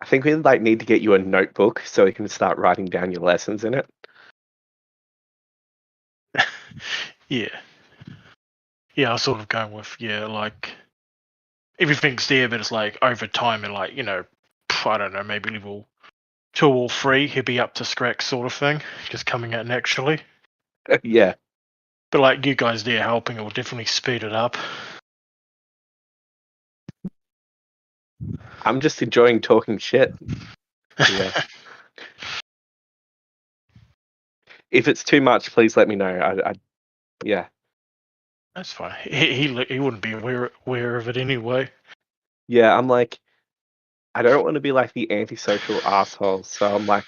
think we need to get you a notebook so you can start writing down your lessons in it. Yeah. Yeah, I was sort of going with like everything's there, but it's like over time and like I don't know, maybe level 2 or 3, he'll be up to scratch sort of thing, just coming out naturally. Yeah. But like you guys there helping, it will definitely speed it up. I'm just enjoying talking shit. Yeah. If it's too much, please let me know. Yeah. That's fine. He wouldn't be aware of it anyway. Yeah, I'm like, I don't want to be like the antisocial asshole, so I'm like,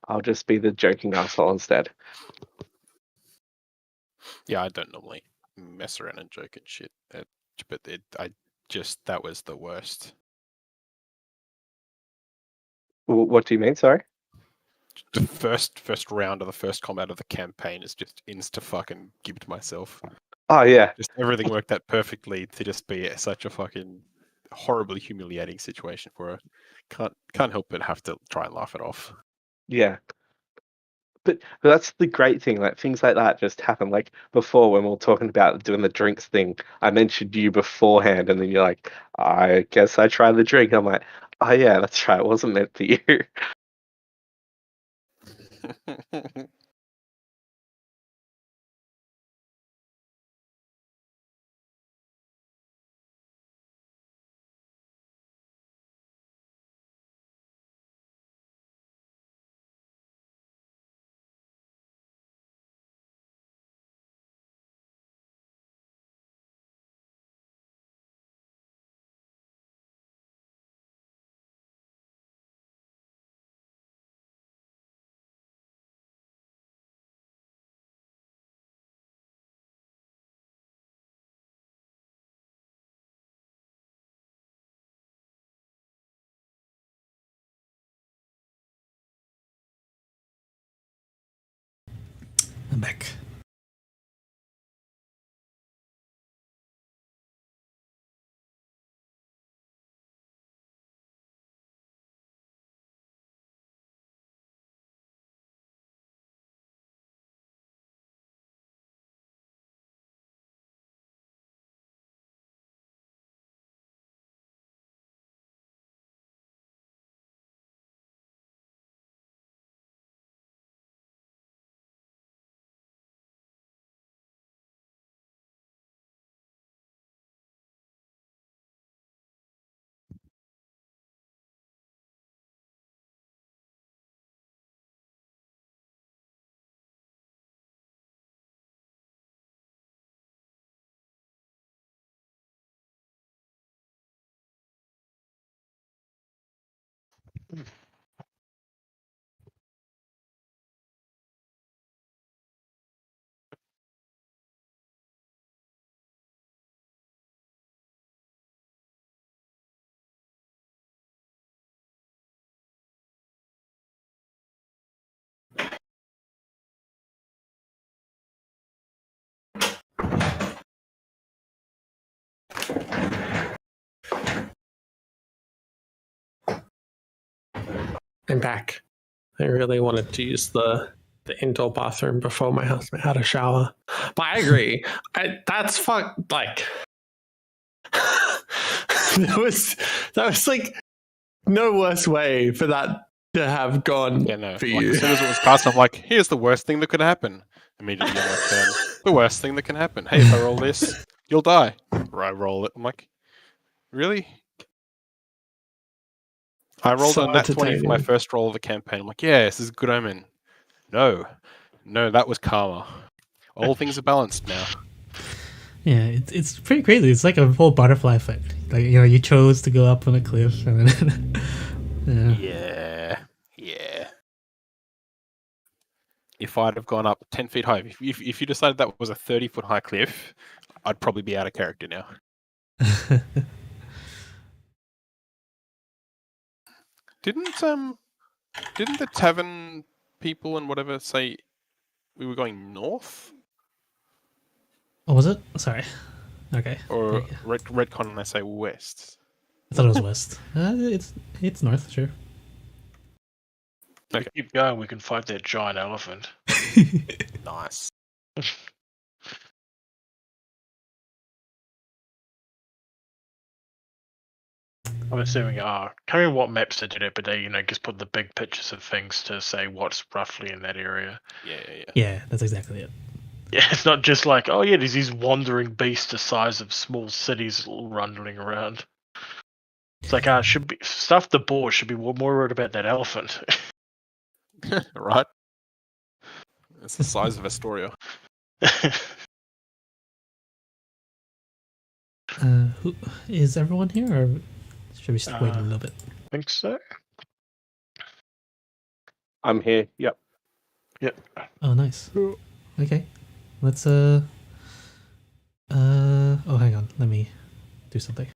I'll just be the joking asshole instead. Yeah, I don't normally mess around and joke and shit, but that was the worst. What do you mean? Sorry. the first round of the first combat of the campaign is just insta fucking gibbed myself. Oh yeah, Just everything worked out perfectly to just be such a fucking horribly humiliating situation for her. Can't help but have to try and laugh it off. yeah. But that's the great thing. Like things like that just happen. Like before, when we were talking about doing the drinks thing, I mentioned you beforehand, and then you're like, "I guess I tried the drink." I'm like, "Oh yeah, that's right. It wasn't meant for you." I'm back. I'm back. I really wanted to use the indoor bathroom before my husband had a shower. But I agree. That's fuck like that was like no worse way for that to have gone Yeah, no. for Like, you. as soon as it was cast, I'm like, here's the worst thing that could happen. Immediately, I'm like, the worst thing that can happen. Hey, if I roll this, you'll die. Or I roll it. I'm like, really? I rolled So a nat 20 for my entertaining. first roll of the campaign. I'm like, yeah, this is a good omen. No, that was karma. All things are balanced now. Yeah, it's pretty crazy. It's like a whole butterfly effect. Like you chose to go up on a cliff, and then Yeah. If I'd have gone up 10 feet high, if you decided that was a 30-foot high cliff, I'd probably be out of character now. Didn't the tavern people and whatever say we were going north? Oh, was it? Sorry. Okay. Or Yeah. Redcon and they say west? I thought it was west. It's north, sure. If we keep going, we can fight that giant elephant. Nice. I'm assuming, can't remember what maps they did it, but they, just put the big pictures of things to say what's roughly in that area. Yeah. Yeah, that's exactly it. Yeah, it's not just like, oh yeah, there's these wandering beasts the size of small cities rundling around. It's like, should be stuff the boar should be more worried about that elephant. Right? It's the size of Astoria. Who is everyone here, or should we still wait a little bit? Think so. I'm here. Yep. Oh, nice. Okay, let's oh, hang on. Let me do something.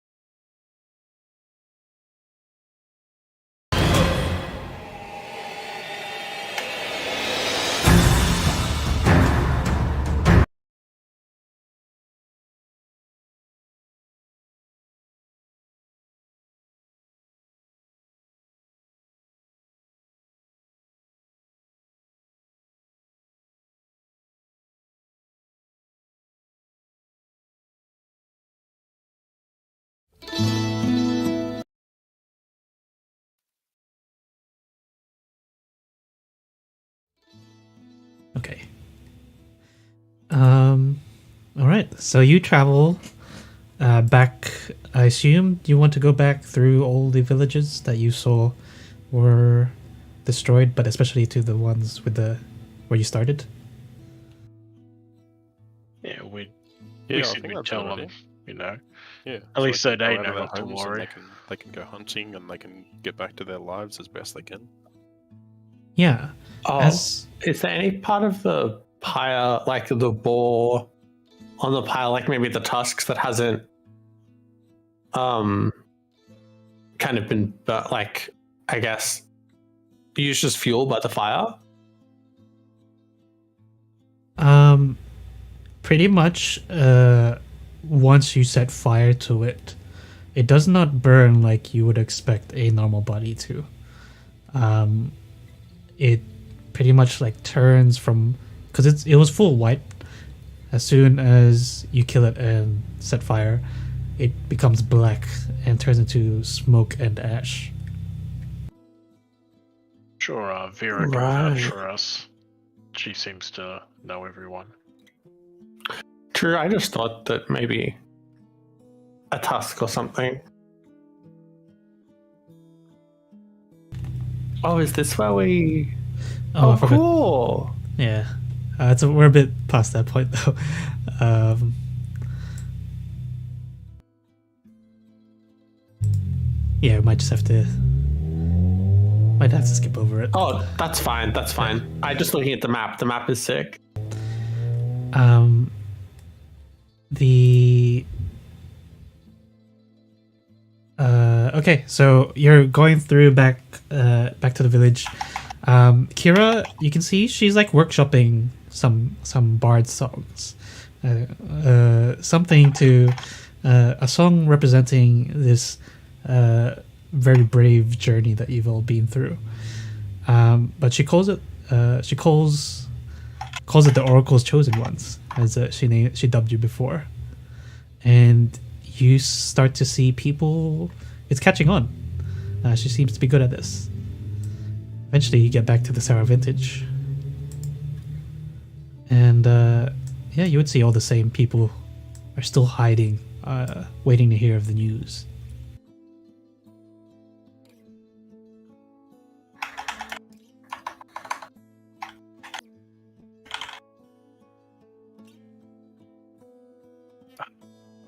right, so you travel back. I assume you want to go back through all the villages that you saw were destroyed, but especially to the ones with the where you started. Yeah, we Yeah, I said think we'd that's a tell good them, idea. you know. Yeah. At least so can they go out of know their not to homes and worry. they can go hunting and they can get back to their lives as best they can. Yeah. Oh, As is there any part of the pyre, like the boar on the pyre, like maybe the tusks that hasn't kind of been burnt, like, I guess, used as fuel by the fire? pretty much once you set fire to it, it does not burn like you would expect a normal body to. It pretty much like turns from, because it was full white. As soon as you kill it and set fire, it becomes black and turns into smoke and ash. Sure, Vera can vouch Right. for us. She seems to know everyone. True, I just thought that maybe a tusk or something. Oh, is this where we... Oh, I Oh, forgot. cool! Yeah, we're a bit past that point though. Yeah, we might have to skip over it. Oh, that's fine, that's fine. I'm just looking at the map. The map is sick. The okay, so you're going through back to the village. Kira, you can see she's like workshopping some bard songs, something to a song representing this very brave journey that you've all been through. But she calls it the Oracle's Chosen Ones, as she dubbed you before, and you start to see people. It's catching on. She seems to be good at this. Eventually, you get back to the Sarah Vintage, and yeah, you would see all the same people are still hiding, waiting to hear of the news.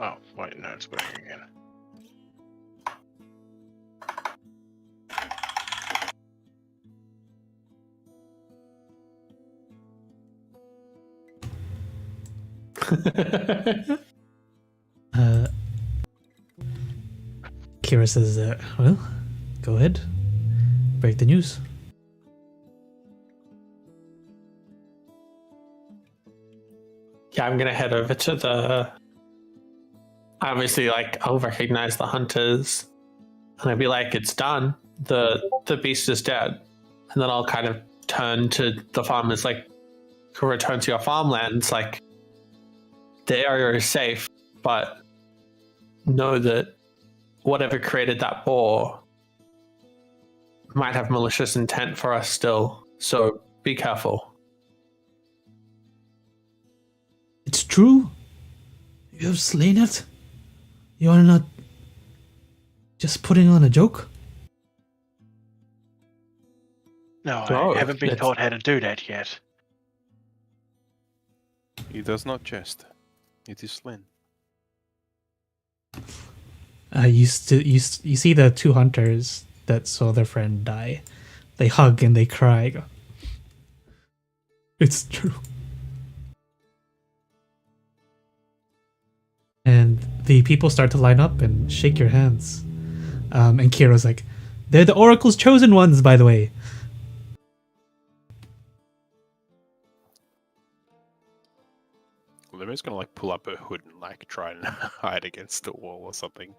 Oh, wait, no, it's working again. Kira says, well, go ahead. Break the news. Yeah, I'm gonna head over to the... Obviously, like, I'll recognize the hunters, and I'll be like, it's done. The beast is dead. And then I'll kind of turn to the farmers, like, return to your farmlands, like, the area is safe, but know that whatever created that boar might have malicious intent for us still, so be careful. It's true. You have slain it. You are not just putting on a joke. No, No, I haven't been it's- taught how to do that yet. He does not jest. It is slain. You see the two hunters that saw their friend die. They hug and they cry. Go, it's true. And the people start to line up and shake your hands. And Kira's like, they're the Oracle's Chosen Ones, by the way. Lumi's gonna like pull up her hood and like try and hide against the wall or something.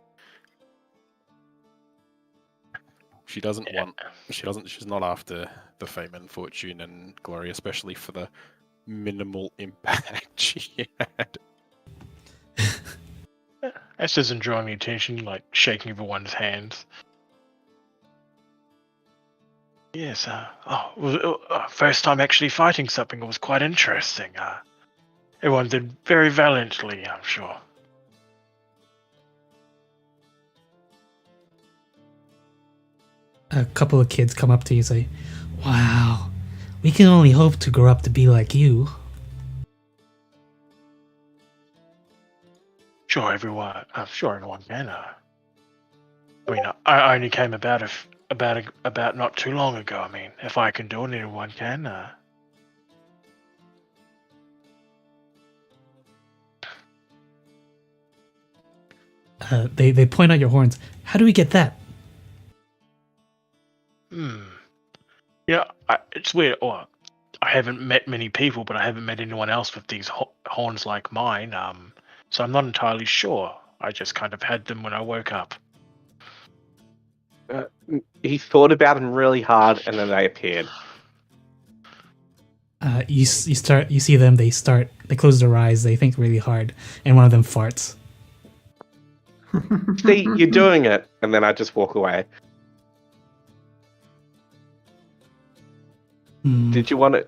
She doesn't want. She's not after the fame and fortune and glory, especially for the minimal impact she had. Esther's enjoying the attention, like shaking everyone's hands. Yes, first time actually fighting something. It was quite interesting. Everyone did very valiantly, I'm sure. A couple of kids come up to you and say, "Wow, we can only hope to grow up to be like you." Sure, everyone. I'm sure everyone can. I mean, I only came about not too long ago. I mean, if I can do it, anyone can. They point out your horns. How do we get that? Yeah, it's weird. Or I haven't met many people, but I haven't met anyone else with these horns like mine. So I'm not entirely sure. I just kind of had them when I woke up. He thought about them really hard, and then they appeared. You see them. They close their eyes. They think really hard, and one of them farts. See, you're doing it, and then I just walk away. Did you want to?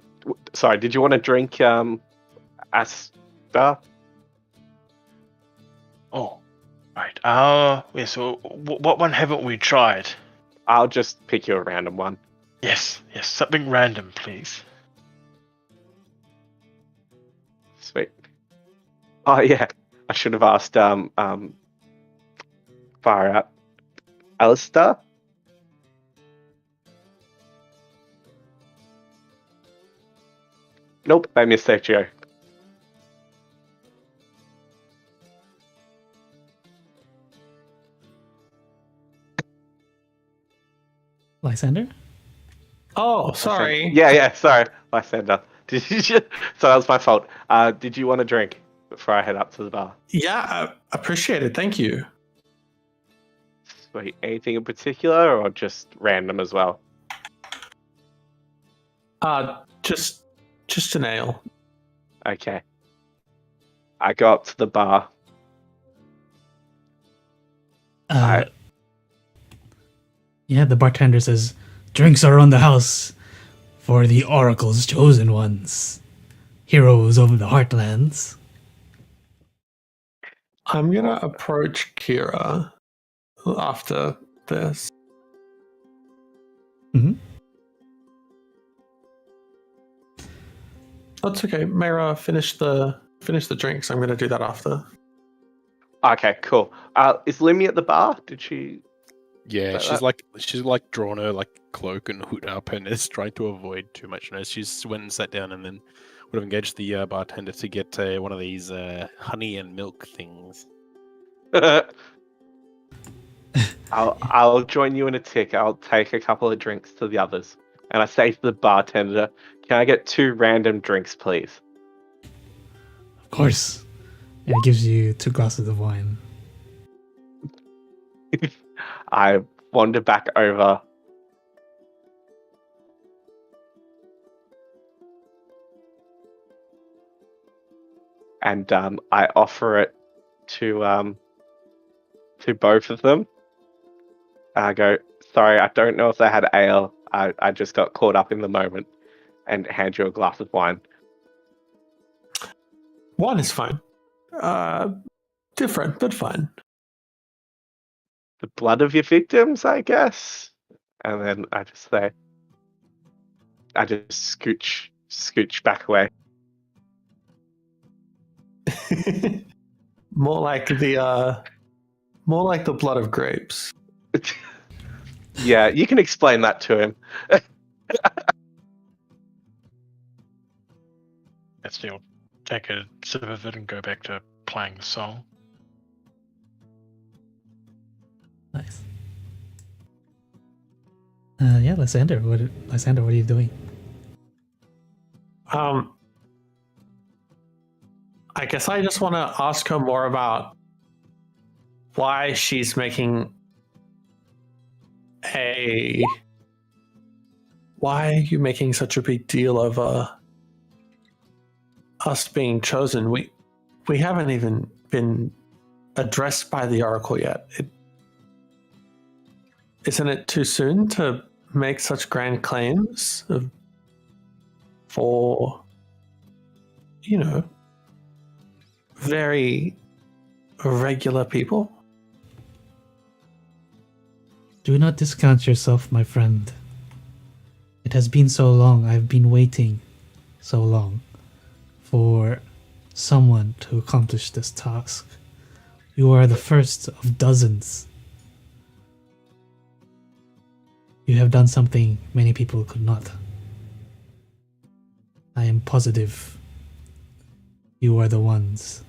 Sorry, did you want to drink Asta? Oh, right. Yeah. So, what one haven't we tried? I'll just pick you a random one. Yes, something random, please. Sweet. Oh yeah, I should have asked. Far out, Alistair. Nope, I missed that joke. Lysander? Oh, sorry. Yeah, sorry, Lysander. Did you? So that was my fault. Did you want a drink before I head up to the bar? Yeah, I appreciate it. Thank you. Sweet. Anything in particular, or just random as well? Just an ale. Okay. I go up to the bar. Yeah, the bartender says, "Drinks are on the house for the Oracle's chosen ones, heroes of the Heartlands." I'm gonna approach Kira after this. Mm-hmm. That's okay. Mayra, finish the drinks. I'm gonna do that after. Okay, cool. Is Limmy at the bar? Did she? Yeah, Like she's like drawn her like cloak and hood up and is trying to avoid too much noise. She's went and sat down and then would have engaged the bartender to get one of these honey and milk things. I'll join you in a tick. I'll take a couple of drinks to the others, and I say to the bartender, "Can I get 2 random drinks, please?" Of course. And he gives you 2 glasses of wine. I wander back over. And I offer it to both of them. I go, "Sorry, I don't know if they had ale. I just got caught up in the moment," and hand you a glass of wine. One is fine. Different, but fine. The blood of your victims, I guess. And then I just scooch back away. More like the blood of grapes. Yeah, you can explain that to him. Let's still take a sip of it and go back to playing the song. Nice. Yeah, Lysander, what are you doing? I guess I just want to ask her more about why she's making why are you making such a big deal over us being chosen? We haven't even been addressed by the Oracle yet. Isn't it too soon to make such grand claims for, very regular people. Do not discount yourself, my friend. It has been so long. I've been waiting so long for someone to accomplish this task. You are the first of dozens. You have done something many people could not. I am positive you are the ones.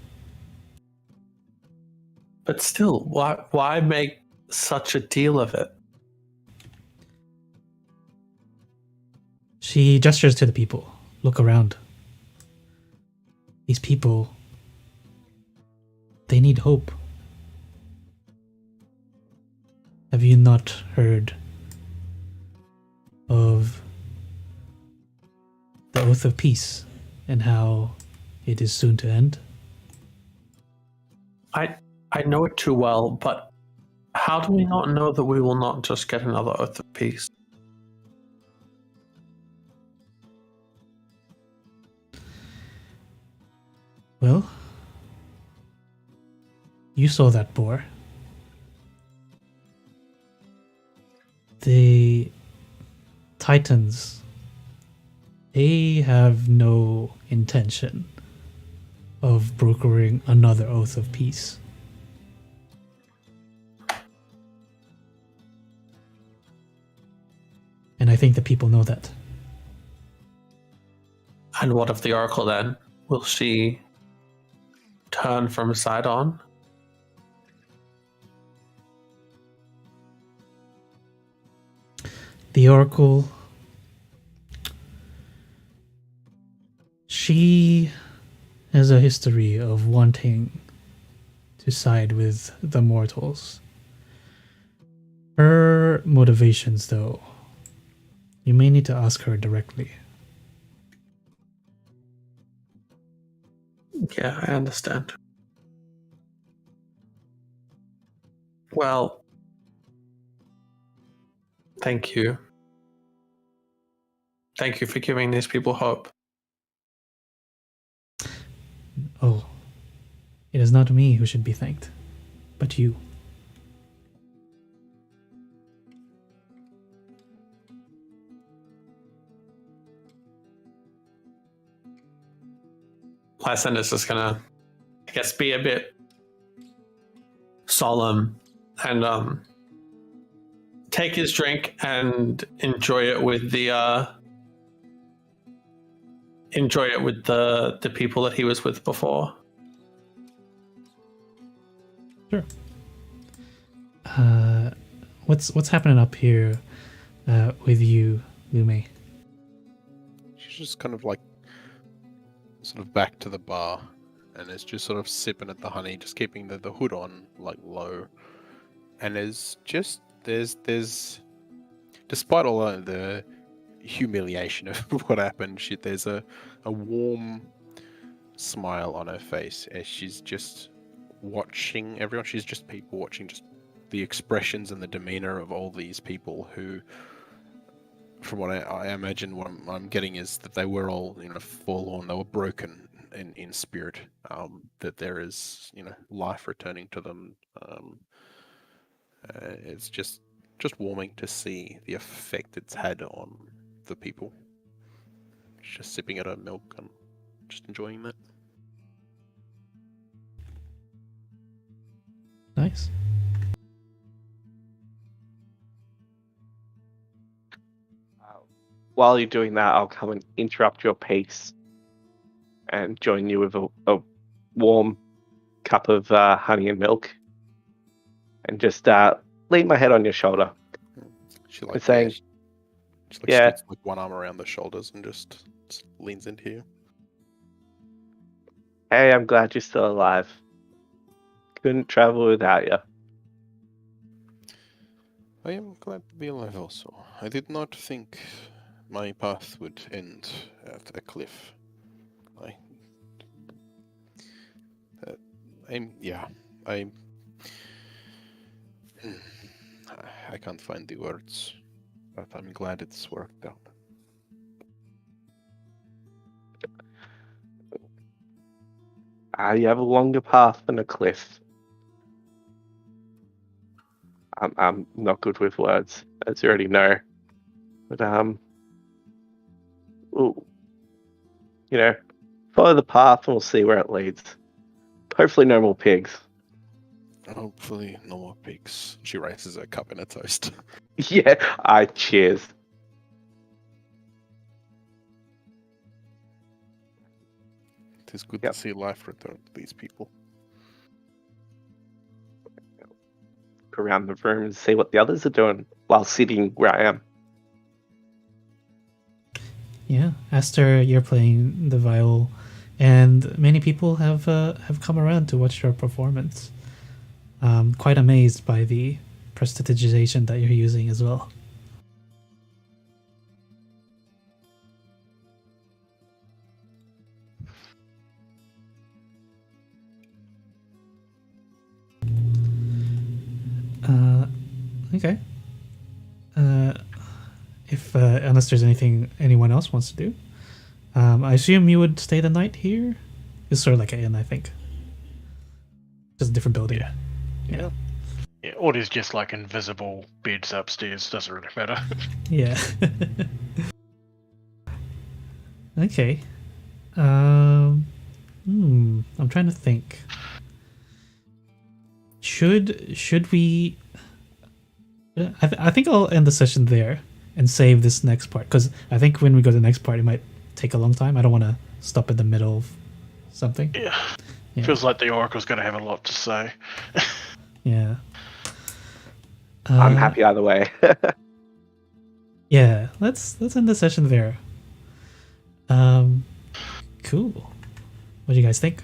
But still, why make such a deal of it? She gestures to the people. Look around. These people, they need hope. Have you not heard of the Oath of Peace and how it is soon to end? I know it too well, but how do we not know that we will not just get another Oath of Peace? Well, you saw that boar. The Titans, they have no intention of brokering another Oath of Peace. And I think the people know that. And what of the Oracle then? Will she turn from side on? The Oracle, she has a history of wanting to side with the mortals. Her motivations, though, you may need to ask her directly. Yeah, I understand. Well, thank you. Thank you for giving these people hope. Oh, it is not me who should be thanked, but you. Lysander's just gonna, I guess, be a bit solemn and take his drink and enjoy it with the people that he was with before. Sure. What's happening up here with you, Lume? She's just kind of like sort of back to the bar and is just sort of sipping at the honey, just keeping the hood on like low. And there's despite all of the humiliation of what happened, there's a warm smile on her face as she's just watching everyone. She's just people watching just the expressions and the demeanor of all these people who, from what I imagine, what I'm getting is that they were all, forlorn. They were broken in spirit. That there is, life returning to them. It's just warming to see the effect it's had on the people. Just sipping at her milk and just enjoying that. Nice. While you're doing that, I'll come and interrupt your pace and join you with a warm cup of honey and milk, and just lean my head on your shoulder. She And saying, sticks like one arm around the shoulders and just leans into you. "Hey, I'm glad you're still alive. Couldn't travel without you." I am glad to be alive also. I did not think my path would end at a cliff. I can't find the words, but I'm glad it's worked out. You have a longer path than a cliff. I'm not good with words, as you already know. But ooh, follow the path and we'll see where it leads. Hopefully, no more pigs. Hopefully, no more pigs. She raises a cup and a toast. Yeah, I cheers. It is good Yep. to see life return to these people. Go around the room and see what the others are doing while sitting where I am. Yeah, Aster, you're playing the viol, and many people have come around to watch your performance. Quite amazed by the prestidigitization that you're using as well. Okay. If unless there's anything anyone else wants to do, I assume you would stay the night here. It's sort of like an inn, I think. Just a different building. Yeah. Yeah, or there's just like invisible beds upstairs. Doesn't really matter. Yeah. Okay. I'm trying to think. Should we? I think I'll end the session there and save this next part, because I think when we go to the next part, it might take a long time. I don't want to stop in the middle of something. Yeah. Yeah. Feels like the Oracle's going to have a lot to say. Yeah. I'm happy either way. Yeah, let's end the session there. Cool. What do you guys think?